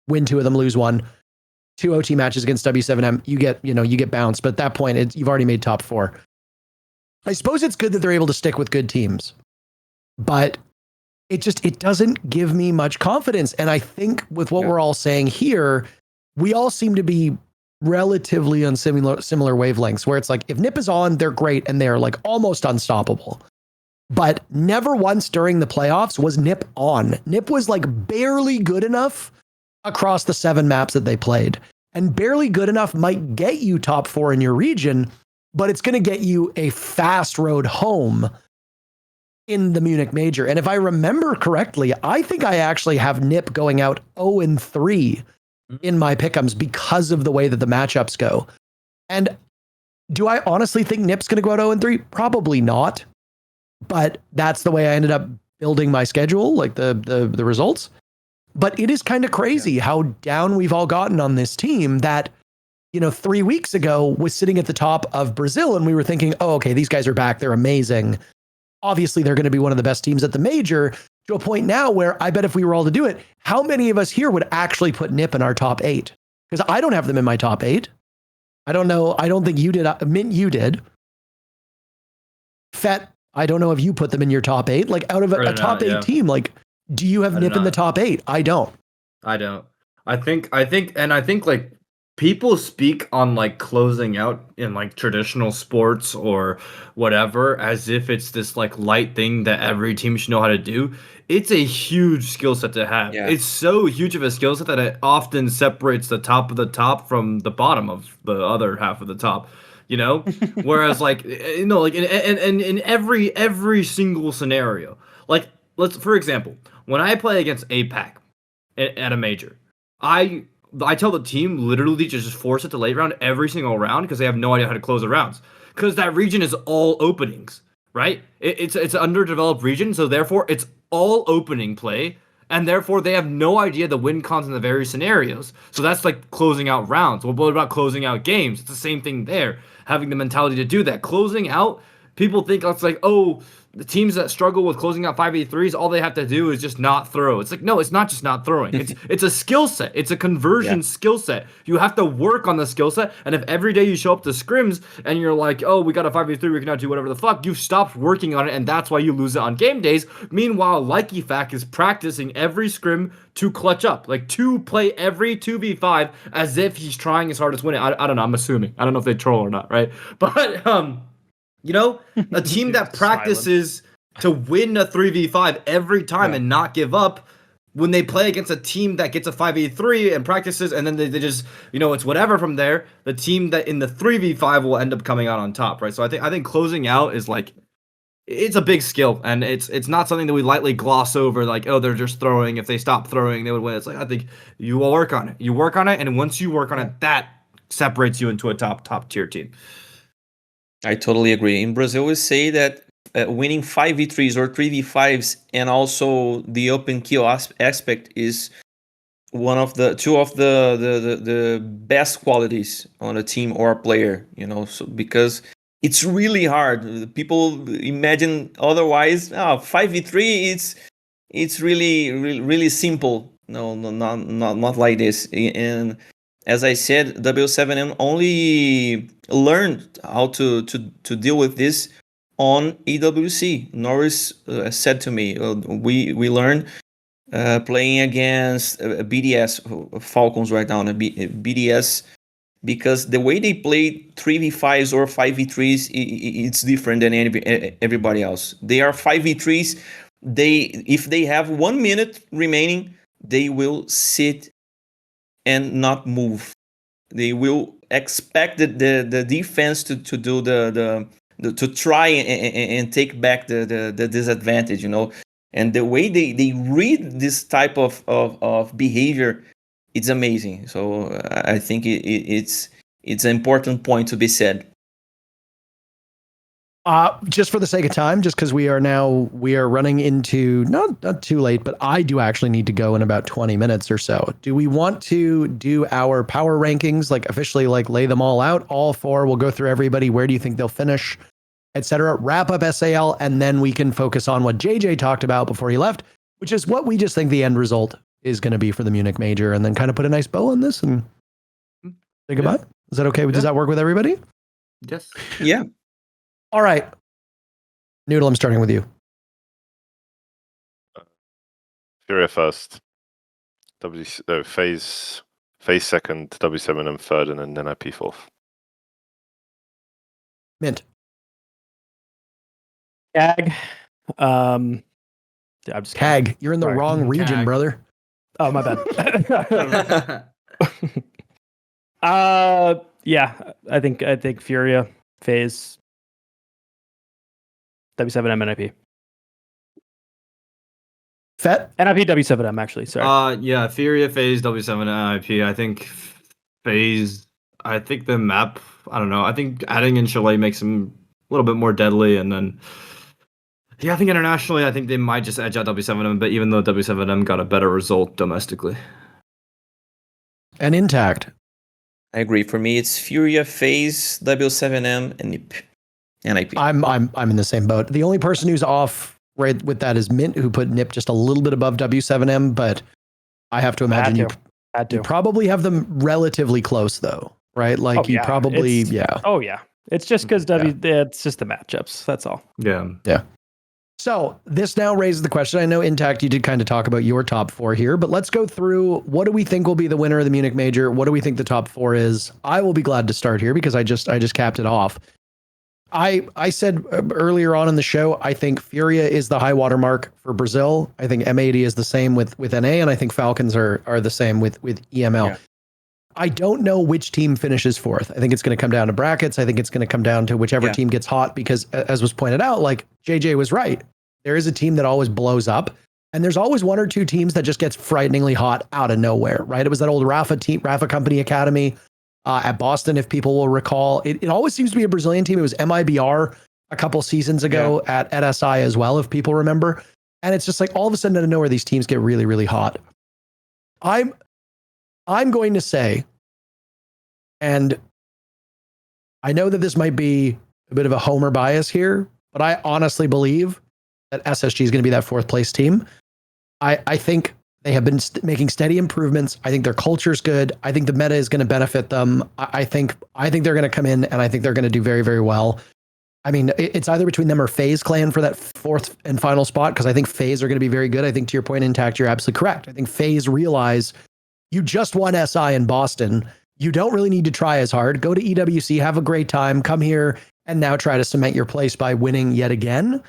win 2 of them, lose 1. 2 OT matches against W7M, you get bounced. But at that point, you've already made top 4. I suppose it's good that they're able to stick with good teams, but it doesn't give me much confidence. And I think with what we're all saying here, we all seem to be relatively on similar wavelengths, where it's like, if NIP is on, they're great and they're like almost unstoppable. But never once during the playoffs was NIP on. NIP was like barely good enough across the 7 maps that they played. And barely good enough might get you top 4 in your region, but it's going to get you a fast road home in the Munich Major. And if I remember correctly, I think I actually have NIP going out 0-3 in my pick'ems because of the way that the matchups go. And do I honestly think NIP's going to go out 0-3? Probably not. But that's the way I ended up building my schedule, like the results. But it is kind of crazy how down we've all gotten on this team that, 3 weeks ago was sitting at the top of Brazil and we were thinking, oh, okay, these guys are back. They're amazing. Obviously, they're going to be one of the best teams at the major, to a point now where I bet if we were all to do it, how many of us here would actually put NIP in our top 8? Because I don't have them in my top 8. I don't know. I don't think you did. Mint, you did. Fett, I don't know if you put them in your top 8. Like, out of a top 8 team, like, do you have NIP in the top 8? I don't. I think like people speak on like closing out in like traditional sports or whatever as if it's this like light thing that every team should know how to do. It's a huge skill set to have. Yeah. It's so huge of a skill set that it often separates the top of the top from the bottom of the other half of the top. Whereas like like in every single scenario, like for example, when I play against APAC at a major, I tell the team literally to just force it to late round every single round because they have no idea how to close the rounds. Because that region is all openings, right? It's an underdeveloped region, so therefore it's all opening play, and therefore they have no idea the win cons in the various scenarios. So that's like closing out rounds. Well, what about closing out games? It's the same thing there. having the mentality to do that. Closing out, people think it's like, oh, the teams that struggle with closing out 5v3s, all they have to do is just not throw. It's like, no, it's not just not throwing. It's a skill set. It's a conversion skill set. You have to work on the skill set. And if every day you show up to scrims and you're like, oh, we got a 5v3, we can now do whatever the fuck, you've stopped working on it, and that's why you lose it on game days. Meanwhile, Likeyfac is practicing every scrim to clutch up, like to play every 2v5 as if he's trying his hardest to win it. I don't know, I'm assuming. I don't know if they troll or not, right? But you know, a team that practices to win a 3v5 every time and not give up, when they play against a team that gets a 5v3 and practices, and then they just, you know, it's whatever from there, the team that in the 3v5 will end up coming out on top, right? So I think closing out is like, it's a big skill, and it's not something that we lightly gloss over, like, oh, they're just throwing. If they stop throwing, they would win. It's like, I think you will work on it. You work on it, and once you work on it, that separates you into a top tier team. I totally agree. In Brazil, we say that winning 5v3s or 3v5s and also the open kill aspect is two of the best qualities on a team or a player, you know, so because it's really hard. People imagine otherwise. 5v3, it's really simple. No, not like this. And as I said, W7M only learned how to deal with this on EWC. Norris said to me, we learned playing against BDS, Falcons right now, BDS, because the way they play 3v5s or 5v3s, it's different than everybody else. They are 5v3s. If they have 1 minute remaining, they will sit and not move. They will expect the defense to do to try and take back the disadvantage, you know. And the way they read this type of behavior, it's amazing. So I think it's an important point to be said. Just for the sake of time, just because we are running into not too late, but I do actually need to go in about 20 minutes or so. Do we want to do our power rankings, like officially, like lay them all out, all four? We'll go through everybody. Where do you think they'll finish, etc. Wrap up SAL, and then we can focus on what JJ talked about before he left, which is what we just think the end result is going to be for the Munich Major, and then kind of put a nice bow on this and say goodbye. Is that okay? Does that work with everybody? Yes. Yeah. All right. Nudl, I'm starting with you. Furia first. Phase second, W7M third, and then NIP fourth. Mint. CAG. I'm just CAG. You're in the wrong region, CAG. brother. Oh, my bad. Yeah, I think Furia, Phase, W7M, NIP. Fett? NIP, W7M, actually, sorry. Yeah, Furia, Phase, W7, NIP. I think Phase, I think the map, I don't know. I think adding in Chalet makes them a little bit more deadly, and then yeah, I think internationally, I think they might just edge out W7M, but even though W7M got a better result domestically. And Intact. I agree. For me, it's Furia, Phase, W7M, and NIP. I'm in the same boat. The only person who's off right with that is Mint, who put NIP just a little bit above W7M, but I have to imagine you probably have them relatively close though, right? Like you probably, Oh yeah. It's just because it's just the matchups. That's all. Yeah. Yeah. So this now raises the question. I know Intact, you did kind of talk about your top four here, but let's go through what do we think will be the winner of the Munich Major? What do we think the top four is? I will be glad to start here because I just capped it off. I said earlier on in the show, I think Furia is the high water mark for Brazil. I think M80 is the same with NA, and I think Falcons are the same with EML. Yeah. I don't know which team finishes fourth. I think it's going to come down to brackets. I think it's going to come down to whichever team gets hot because, as was pointed out, like JJ was right. There is a team that always blows up, and there's always one or two teams that just gets frighteningly hot out of nowhere, right? It was that old Rafa Company Academy at Boston, if people will recall. It always seems to be a Brazilian team. It was MIBR a couple seasons ago at SI as well, if people remember. And it's just like all of a sudden out of nowhere, these teams get really, really hot. I'm going to say, and I know that this might be a bit of a homer bias here, but I honestly believe that SSG is going to be that fourth place team. I think they have been making steady improvements. I think their culture is good. I think the meta is going to benefit them. I think they're going to come in, and I think they're going to do very, very well. I mean, it's either between them or FaZe Clan for that fourth and final spot, because I think FaZe are going to be very good. I think to your point, Intact, you're absolutely correct. I think FaZe realize you just won SI in Boston. You don't really need to try as hard. Go to EWC, have a great time, come here, and now try to cement your place by winning yet again.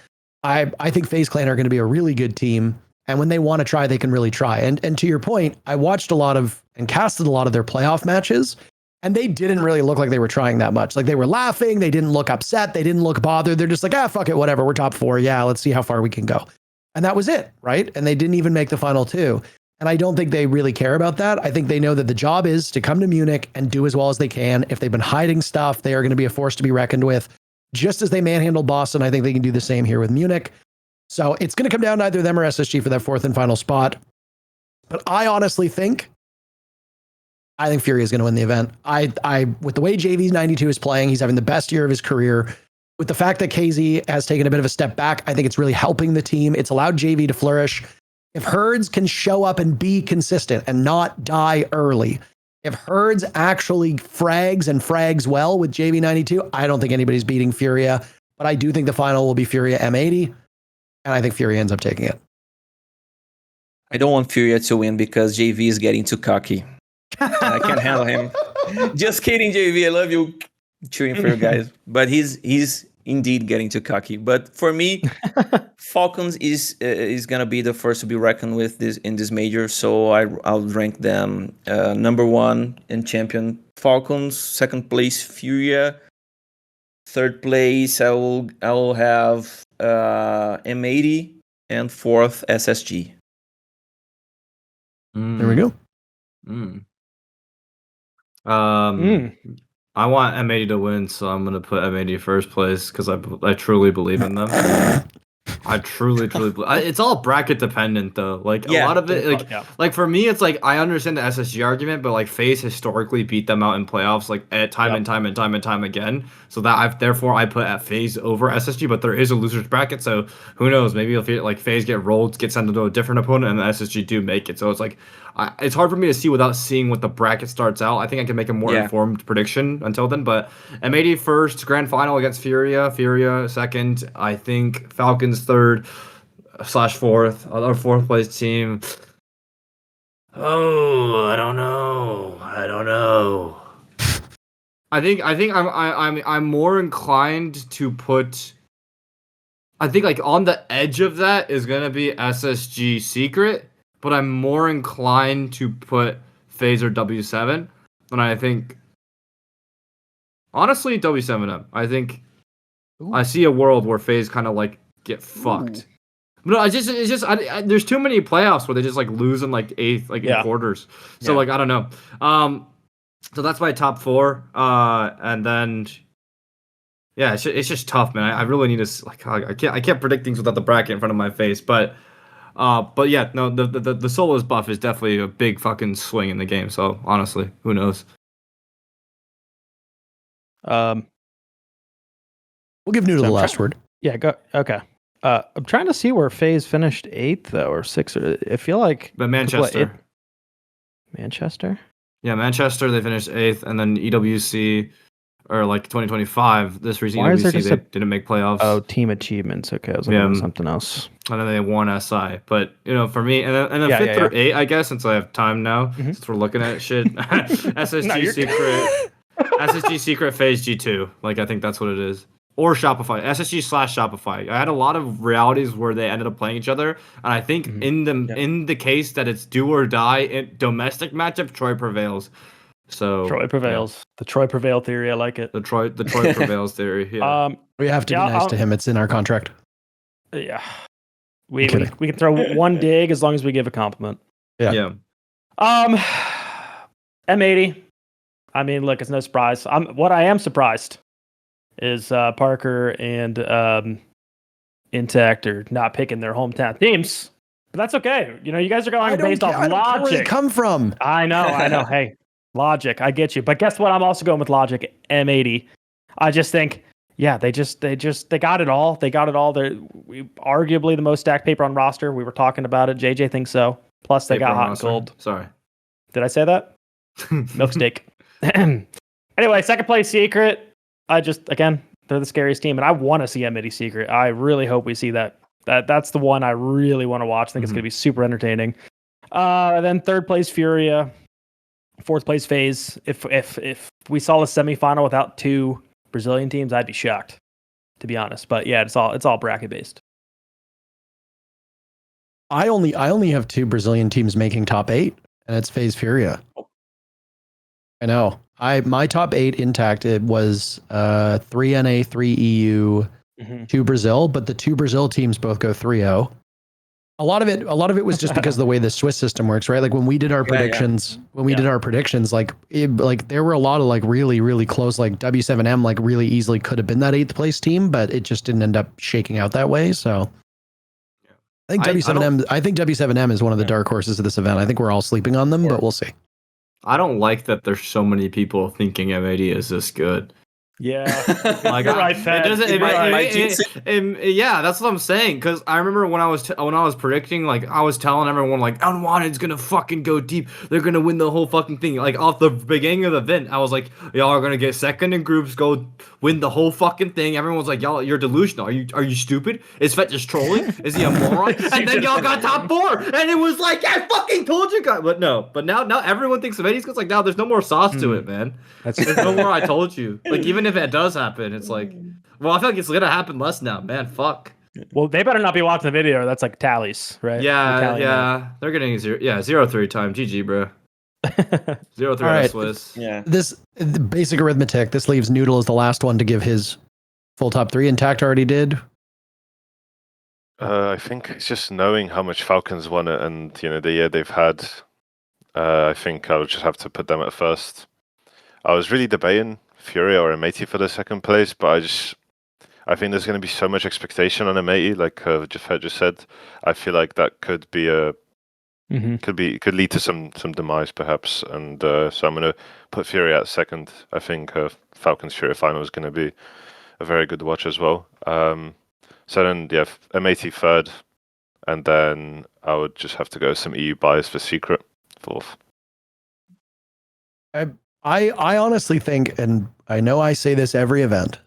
I think FaZe Clan are going to be a really good team. And when they want to try, they can really try. And to your point, I watched a lot of and casted a lot of their playoff matches, and they didn't really look like they were trying that much. Like, they were laughing. They didn't look upset. They didn't look bothered. They're just like, fuck it, whatever. We're top 4. Yeah, let's see how far we can go. And that was it, right? And they didn't even make the final 2. And I don't think they really care about that. I think they know that the job is to come to Munich and do as well as they can. If they've been hiding stuff, they are going to be a force to be reckoned with. Just as they manhandled Boston, I think they can do the same here with Munich. So it's going to come down to either them or SSG for that fourth and final spot. But I honestly think Furia is going to win the event. I with the way JV's 92 is playing, he's having the best year of his career. With the fact that KZ has taken a bit of a step back, I think it's really helping the team. It's allowed JV to flourish. If Herds can show up and be consistent and not die early, if Herds actually frags well with JV92, I don't think anybody's beating Furia. But I do think the final will be Furia M80, and I think Furia ends up taking it. I don't want Furia to win because JV is getting too cocky. I can't handle him. Just kidding, JV. I love you, cheering for you guys. But he's indeed getting too cocky. But for me, Falcons is gonna be the first to be reckoned with in this major. So I'll rank them number 1 in champion Falcons, second place Furia, third place I will have M80, and fourth SSG. There we go. I want M80 to win, so I'm gonna put M80 first place because I truly believe in them. I truly believe. It's all bracket dependent though. Like a lot of it, like for me, it's like I understand the SSG argument, but like FaZe historically beat them out in playoffs, like at time and time again. So that therefore I put at FaZe over SSG, but there is a losers bracket, so who knows? Maybe if like FaZe get rolled, get sent into a different opponent, and the SSG do make it. So it's like it's hard for me to see without seeing what the bracket starts out. I think I can make a more informed prediction until then. But M80 first, grand final against Furia second. I think Falcons third / fourth, our fourth place team. Oh, I don't know. I think I'm more inclined to put. I think like on the edge of that is gonna be SSG Secret, but I'm more inclined to put FaZe or W7. And I think honestly W7M. I think I see a world where FaZe kind of like get fucked. No, it's just there's too many playoffs where they just like lose in like eighth, like in quarters. So like I don't know. So that's my top 4. And then it's just tough, man. I really need to like I can't predict things without the bracket in front of my face. But yeah, no, the soloist buff is definitely a big fucking swing in the game. So honestly, who knows? We'll give Noodle the last word. Yeah, go. Okay. I'm trying to see where FaZe finished 8th though, or 6th. I feel like Manchester. Manchester. Yeah, Manchester. They finished 8th, and then EWC, or like 2025. This recent EWC they didn't make playoffs. Oh, team achievements. Okay, I was looking at something else. And then they won SI. But you know, for me, and then 5th through 8, I guess, since I have time now, since we're looking at shit. SSG Secret, SSG Secret, FaZe G2. Like I think that's what it is. Or Shopify, SSG/Shopify. I had a lot of realities where they ended up playing each other, and I think in the case that it's do or die in domestic matchup, Troy prevails. So Troy prevails. Yeah. The Troy prevail theory. I like it. The Troy prevails theory. Yeah. We have to be nice to him. It's in our contract. Yeah. We can throw one dig as long as we give a compliment. Yeah. M80. I mean, look, it's no surprise. What I am surprised is Parker and Intact are not picking their hometown teams. But that's okay. You know, you guys are going based off logic. Where they come from? I know. Hey, logic. I get you. But guess what? I'm also going with logic. M80. I just think, yeah, they got it all. They got it all. They're arguably the most stacked paper on roster. We were talking about it. JJ thinks so. Plus, they got hot and cold. Sorry. Did I say that? Milk steak. Anyway, second place Secret. Again, they're the scariest team, and I want to see Amity Secret. I really hope we see that. That's the one I really want to watch. I think it's going to be super entertaining. Then third place Furia. Fourth place FaZe. If we saw a semifinal without two Brazilian teams, I'd be shocked, to be honest. But yeah, it's all bracket based. I only have two Brazilian teams making top 8, and it's FaZe Furia. I know. My top 8 intact. It was 3 NA, 3 EU, 2 Brazil, but the 2 Brazil teams both go 3-0. A lot of it was just because of the way the Swiss system works, right? Like when we did our predictions, like there were a lot of like really, really close, like W7M like really easily could have been that 8th place team, but it just didn't end up shaking out that way. So I think W7M is one of the dark horses of this event. I think we're all sleeping on them, but we'll see. I don't like that there's so many people thinking M80 is this good. Yeah, like you're right, Fett. Yeah, that's what I'm saying. Because I remember when I was predicting, like I was telling everyone, like Unwanted's gonna fucking go deep. They're gonna win the whole fucking thing. Like off the beginning of the event, I was like, y'all are gonna get second in groups, go win the whole fucking thing. Everyone was like, y'all, you're delusional. Are you stupid? Is Fett just trolling? Is he a moron? And then y'all got top 4, and it was like, I fucking told you guys. But no, now everyone thinks of it. Because like now there's no more sauce to it, man. There's no more. I told you. Like even if it does happen, it's like, well, I feel like it's gonna happen less now, man. Fuck. Well, they better not be watching the video. That's like tallies, right? Yeah. They're getting 0-3 time. GG, bro. 0-3 right. Swiss. Yeah. The basic arithmetic. This leaves nudl as the last one to give his full top 3. Intact already did. I think it's just knowing how much Falcons won it, and the year they've had. I think I would just have to put them at first. I was really debating Furia or M80 for the second place, but I think there's going to be so much expectation on M80, like Fett just said. I feel like that could be could lead to some demise perhaps, and so I'm going to put Furia at second. I think Falcons Furia final is going to be a very good watch as well. So then M80 third, and then I would just have to go some EU bias for Secret fourth. I honestly think, and I know I say this every event,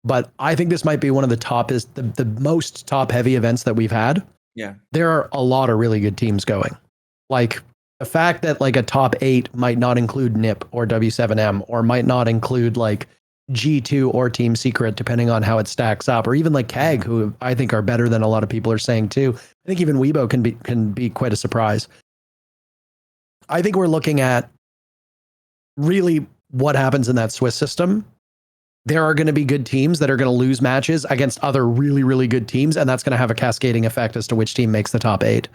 but I think this might be one of the most top heavy events that we've had. Yeah. There are a lot of really good teams going. Like the fact that like a top 8 might not include NIP or W7M, or might not include like G2 or Team Secret, depending on how it stacks up, or even like CAG, who I think are better than a lot of people are saying too. I think even Weibo can be quite a surprise. I think we're looking at really what happens in that Swiss system. There are going to be good teams that are going to lose matches against other really, really good teams, and that's going to have a cascading effect as to which team makes the top 8.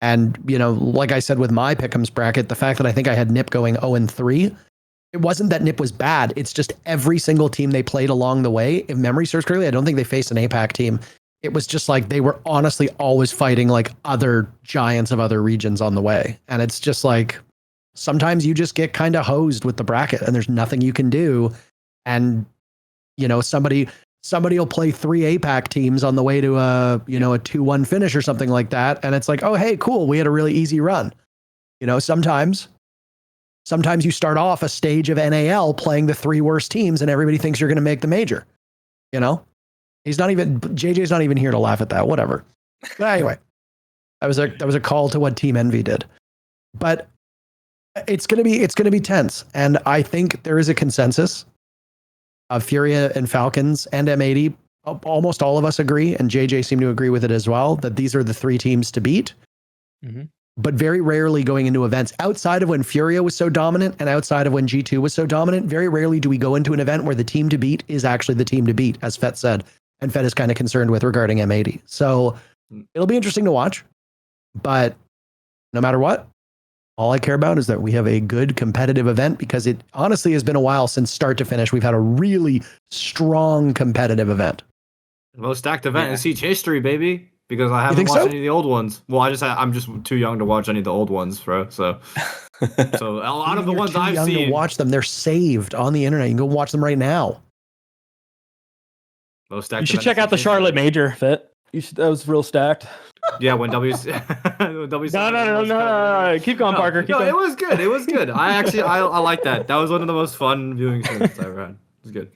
And, like I said with my pick'ems bracket, the fact that I think I had NIP going 0-3, it wasn't that NIP was bad. It's just every single team they played along the way, if memory serves correctly, I don't think they faced an APAC team. It was just like they were honestly always fighting like other giants of other regions on the way. And it's just like, sometimes you just get kind of hosed with the bracket and there's nothing you can do. And, somebody will play 3 APAC teams on the way to a 2-1 finish or something like that. And it's like, oh, hey, cool. We had a really easy run. Sometimes you start off a stage of NAL playing the 3 worst teams and everybody thinks you're going to make the major. JJ's not even here to laugh at that. Whatever. But anyway, that was a call to what Team Envy did. But it's going to be tense. And I think there is a consensus of Furia and Falcons and M80. Almost all of us agree, and JJ seemed to agree with it as well, that these are the 3 teams to beat. Mm-hmm. But very rarely going into events outside of when Furia was so dominant and outside of when G2 was so dominant, very rarely do we go into an event where the team to beat is actually the team to beat, as Fett said. And Fett is kind of concerned with regarding M80. So it'll be interesting to watch. But no matter what, all I care about is that we have a good competitive event, because it honestly has been a while since start to finish we've had a really strong competitive event. Most stacked event in Siege history, baby. Because I haven't watched any of the old ones. Well, I'm just too young to watch any of the old ones, bro. So a lot of the ones I've seen, to watch them, they're saved on the internet. You can go watch them right now. Most stacked. You should event check out the season. Charlotte Major, Fett. That was real stacked. Yeah, when WC. WC No. Keep going, Parker. Keep No, going. it was good. It was good. I like that. That was one of the most fun viewing experiences I ever had. It was good.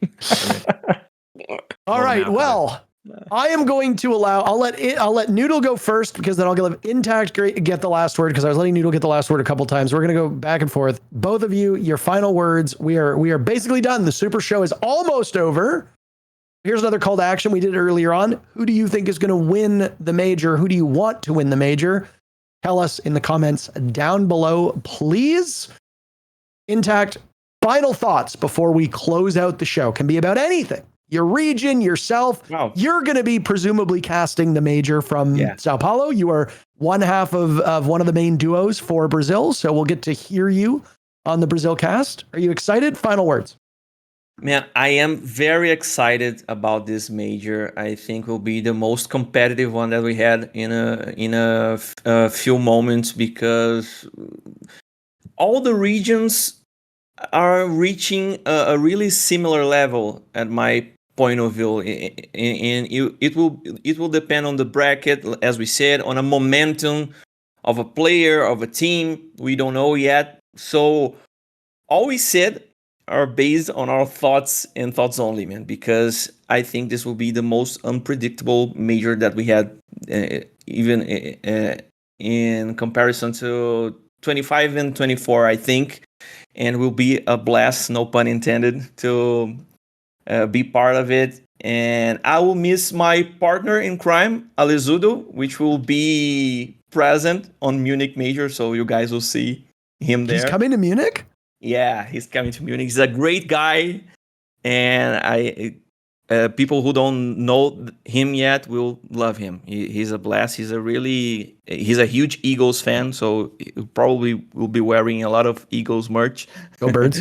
All right. Well, I am going to allow. I'll let nudl go first because then I'll let Intact get the last word because I was letting nudl get the last word a couple times. We're gonna go back and forth. Both of you, your final words. We are basically done. The Super Show is almost over. Here's another call to action we did earlier on. Who do you think is going to win the major? Who do you want to win the major? Tell us in the comments down below, please. Intact, final thoughts before we close out the show. Can be about anything. Your region, yourself. Wow. You're going to be presumably casting the major from Sao Paulo. You are one half of one of the main duos for Brazil, so we'll get to hear you on the Brazil cast. Are you excited? Final words. Man, I am very excited about this major. I think will be the most competitive one that we had in a few moments because all the regions are reaching a really similar level at my point of view. And it will depend on the bracket, as we said, on a momentum of a player, of a team. We don't know yet. So all we said are based on our thoughts and thoughts only, man, because I think this will be the most unpredictable major that we had, even in comparison to 25 and 24, I think, and will be a blast, no pun intended, to be part of it. And I will miss my partner in crime, Alezudo, which will be present on Munich Major, so you guys will see him there. He's coming to Munich? Yeah, he's coming to Munich. He's a great guy, and people who don't know him yet will love him. He's a blast. He's a huge Eagles fan, so he probably will be wearing a lot of Eagles merch. Go Birds!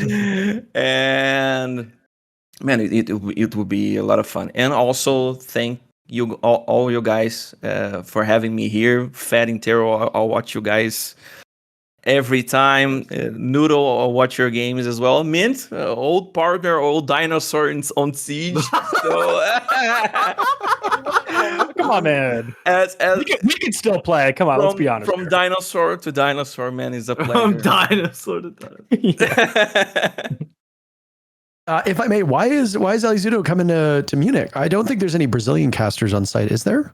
And man, it will be a lot of fun. And also thank you all you guys for having me here. Fett, Interro, I'll watch you guys every time. nudl, I'll watch your games as well. Mint, old partner, old dinosaur on Siege. So, Come on, man. We can still play. Come on, let's be honest. From dinosaur to dinosaur, man, is a pleasure. From dinosaur to dinosaur. If I may, why is Alezudo coming to Munich? I don't think there's any Brazilian casters on site, is there?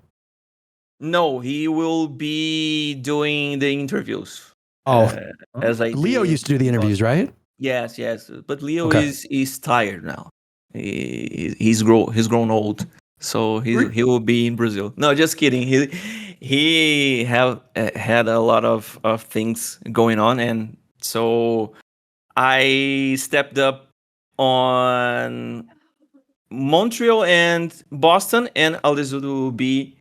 No, he will be doing the interviews. As Leo used to do the interviews, right? Yes. But Leo is tired now. He's grown old, so he will be in Brazil. No, just kidding. He have had a lot of things going on, and so I stepped up on Montreal and Boston, and Alezudo will be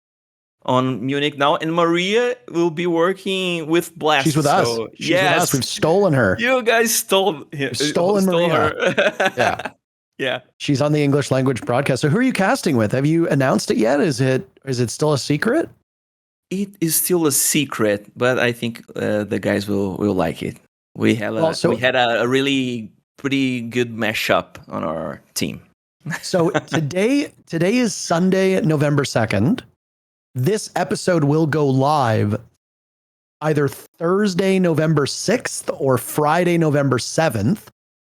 on Munich now, and Maria will be working with Blast. She's with us. She's with us. We've stolen her. You guys stole Maria. Her. Yeah. She's on the English language broadcast. So who are you casting with? Have you announced it yet? Is it still a secret? It is still a secret, but I think the guys will like it. We had a really pretty good mashup on our team. So today is Sunday, November 2nd. This episode will go live either Thursday, November 6th or Friday, November 7th.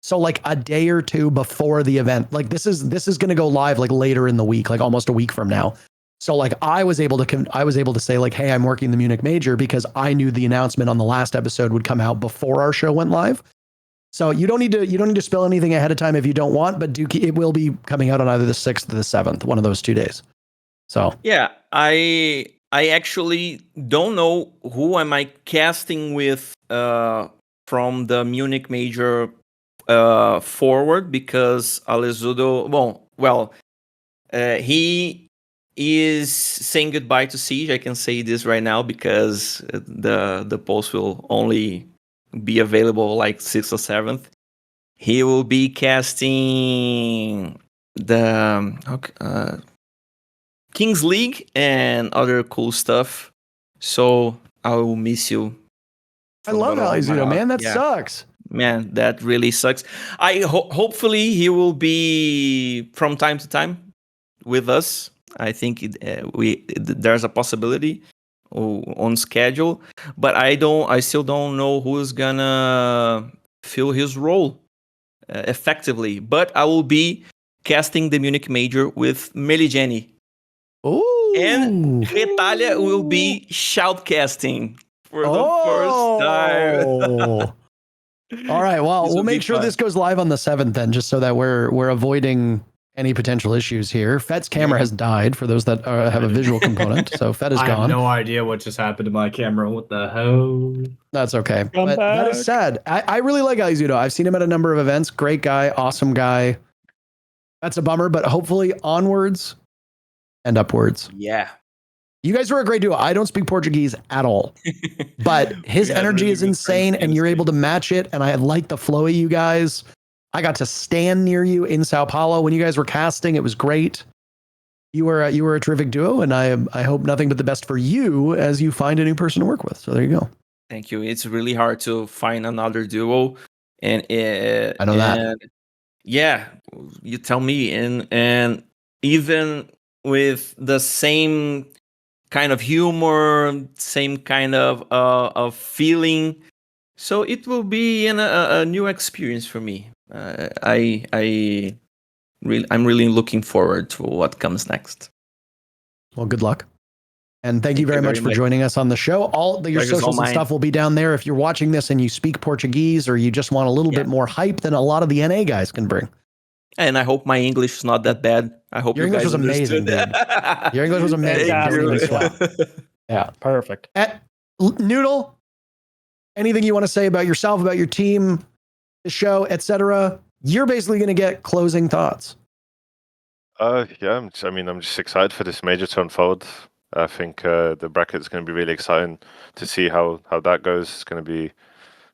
So like a day or two before the event. Like this is going to go live like later in the week, like almost a week from now. So like I was able to say like, hey, I'm working the Munich Major because I knew the announcement on the last episode would come out before our show went live. So you don't need to spill anything ahead of time if you don't want, but it will be coming out on either the 6th or the 7th, one of those 2 days. So yeah, I actually don't know who am I casting with from the Munich Major forward, because Alezudo, he is saying goodbye to Siege. I can say this right now because the post will only be available like 6th or 7th. He will be casting the Kings League and other cool stuff. So I will miss you. I love Alezudo, man. That sucks. Man, that really sucks. Hopefully he will be from time to time with us. I think there's a possibility on schedule, but I still don't know who's gonna fill his role effectively. But I will be casting the Munich Major with Meligeni. Ooh. And Retalia will be shoutcasting for the first time. All right. Well, This we'll will be make sure fun. this goes live on the 7th then, just so that we're avoiding any potential issues here. Fett's camera has died for those that have a visual component. So Fett is I have gone. no idea what just happened to my camera. What the hell? That's okay. Come But that back. is sad. I really like Aizudo. I've seen him at a number of events. Great guy, awesome guy. That's a bummer, but hopefully onwards and upwards. Yeah. You guys were a great duo. I don't speak Portuguese at all, but his We had energy really is good insane, friends and you're chemistry. able to match it. And I like the flow of you guys. I got to stand near you in Sao Paulo when you guys were casting. It was great. You were a terrific duo, and I hope nothing but the best for you as you find a new person to work with. So there you go. Thank you. It's really hard to find another duo, and I know that. Yeah, you tell me, and even with the same kind of humor, same kind of feeling, so it will be a new experience for me. I'm really looking forward to what comes next. Well, good luck. And thank you very much for much. joining us on the show. All your Pleasure's all socials and mine. stuff will be down there. If you're watching this and you speak Portuguese or you just want a little Yeah. bit more hype than a lot of the NA guys can bring. And I hope my English is not that bad. I hope Your you English guys was amazing, understood. Your English was amazing. Thank Don't you. even sweat. Yeah. Perfect. Nudl, anything you want to say about yourself, about your team, the show, etc.? You're basically going to get closing thoughts. Yeah, I'm just excited for this major to unfold. I think the bracket's going to be really exciting to see how that goes. It's going to be,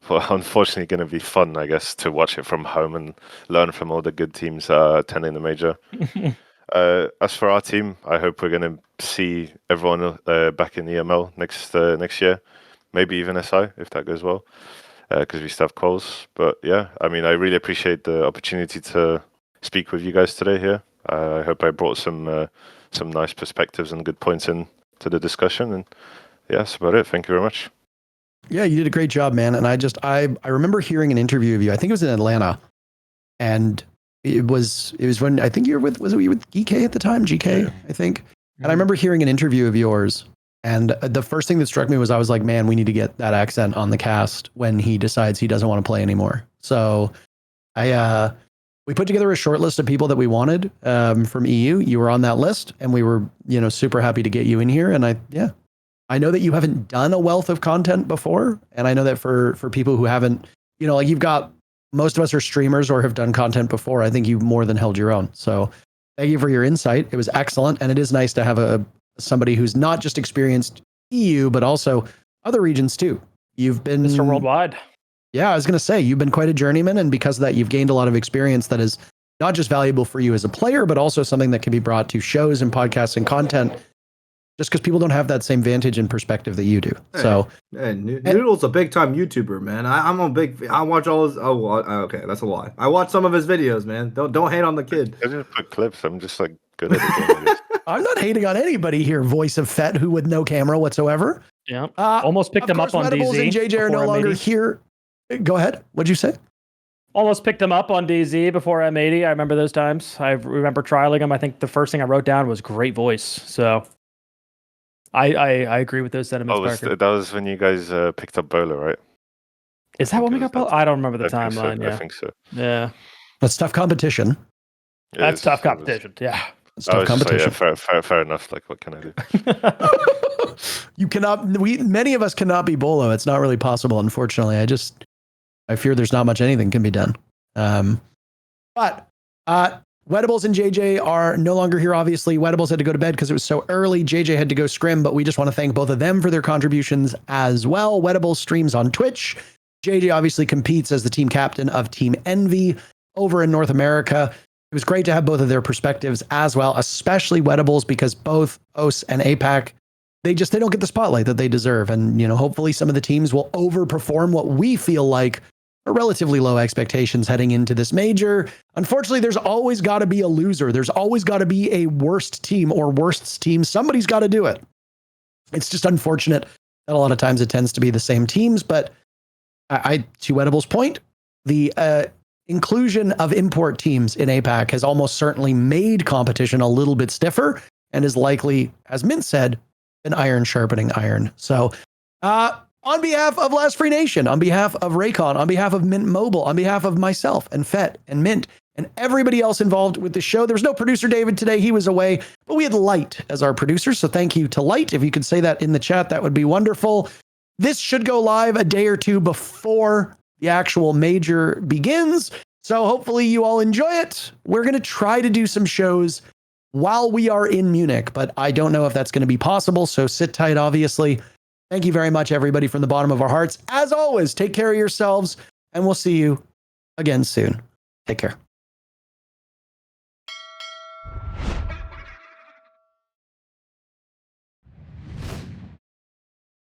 well, unfortunately, going to be fun, I guess, to watch it from home and learn from all the good teams attending the major. As for our team, I hope we're going to see everyone back in EML next year, maybe even SI if that goes well, because we still have quals. But yeah, I really appreciate the opportunity to speak with you guys today here. I hope I brought some nice perspectives and good points in to the discussion. And yeah, that's about it. Thank you very much. Yeah, you did a great job, man. And I remember hearing an interview of you. I think it was in Atlanta, and it was when I think you were were you with GK at the time? GK, I think. And I remember hearing an interview of yours, and the first thing that struck me was I was like, man, we need to get that accent on the cast when he decides he doesn't want to play anymore. So we put together a short list of people that we wanted from EU. You were on that list, and we were, super happy to get you in here. And I know that you haven't done a wealth of content before, and I know that for people who haven't, like you've got, most of us are streamers or have done content before. I think you've more than held your own. So thank you for your insight. It was excellent, and it is nice to have somebody who's not just experienced EU, but also other regions too. You've been Mr. Worldwide. Yeah, I was going to say, you've been quite a journeyman, and because of that, you've gained a lot of experience that is not just valuable for you as a player, but also something that can be brought to shows and podcasts and content, just because people don't have that same vantage and perspective that you do. So, Noodle's a big time YouTuber, man. I watch all his. Oh, okay, that's a lie. I watch some of his videos, man. Don't hate on the kid. I just put clips. I'm just like good at it. I'm not hating on anybody here, voice of Fett, who with no camera whatsoever. Yeah. Almost picked Of him up course, on Wettables DZ. and JJ are no before longer M80. here. Go ahead. What'd you say? Almost picked him up on DZ before M80. I remember those times. I remember trialing him. I think the first thing I wrote down was great voice. So I agree with those sentiments, Parker. That was when you guys picked up Bola, right? Is that when we got Bola? I don't remember the I think so, timeline. I Yeah. think so. Yeah. That's tough competition. That's tough competition. Yeah. It's I tough was just like, competition. fair enough. Like, what can I do? You cannot. Many of us cannot be Bolo. It's not really possible, unfortunately. I fear there's not much anything can be done. But Wettables and JJ are no longer here. Obviously, Wettables had to go to bed because it was so early. JJ had to go scrim, but we just want to thank both of them for their contributions as well. Wettables streams on Twitch. JJ obviously competes as the team captain of Team Envy over in North America. It was great to have both of their perspectives as well, especially Wettables, because both OCE and APAC, they don't get the spotlight that they deserve. And, hopefully some of the teams will overperform what we feel like or relatively low expectations heading into this major. Unfortunately, there's always got to be a loser. There's always got to be a worst team or worsts team. Somebody's got to do it. It's just unfortunate that a lot of times it tends to be the same teams. But to Wettables' point, the inclusion of import teams in APAC has almost certainly made competition a little bit stiffer and is likely, as Mint said, an iron sharpening iron. So on behalf of Last Free Nation, on behalf of Raycon, on behalf of Mint Mobile, on behalf of myself and Fett and Mint and everybody else involved with the show, there was no producer David today. He was away, but we had Light as our producer. So thank you to Light. If you could say that in the chat, that would be wonderful. This should go live a day or two before the actual major begins. So hopefully you all enjoy it. We're going to try to do some shows while we are in Munich, but I don't know if that's going to be possible. So sit tight, obviously. Thank you very much, everybody, from the bottom of our hearts. As always, take care of yourselves, and we'll see you again soon. Take care.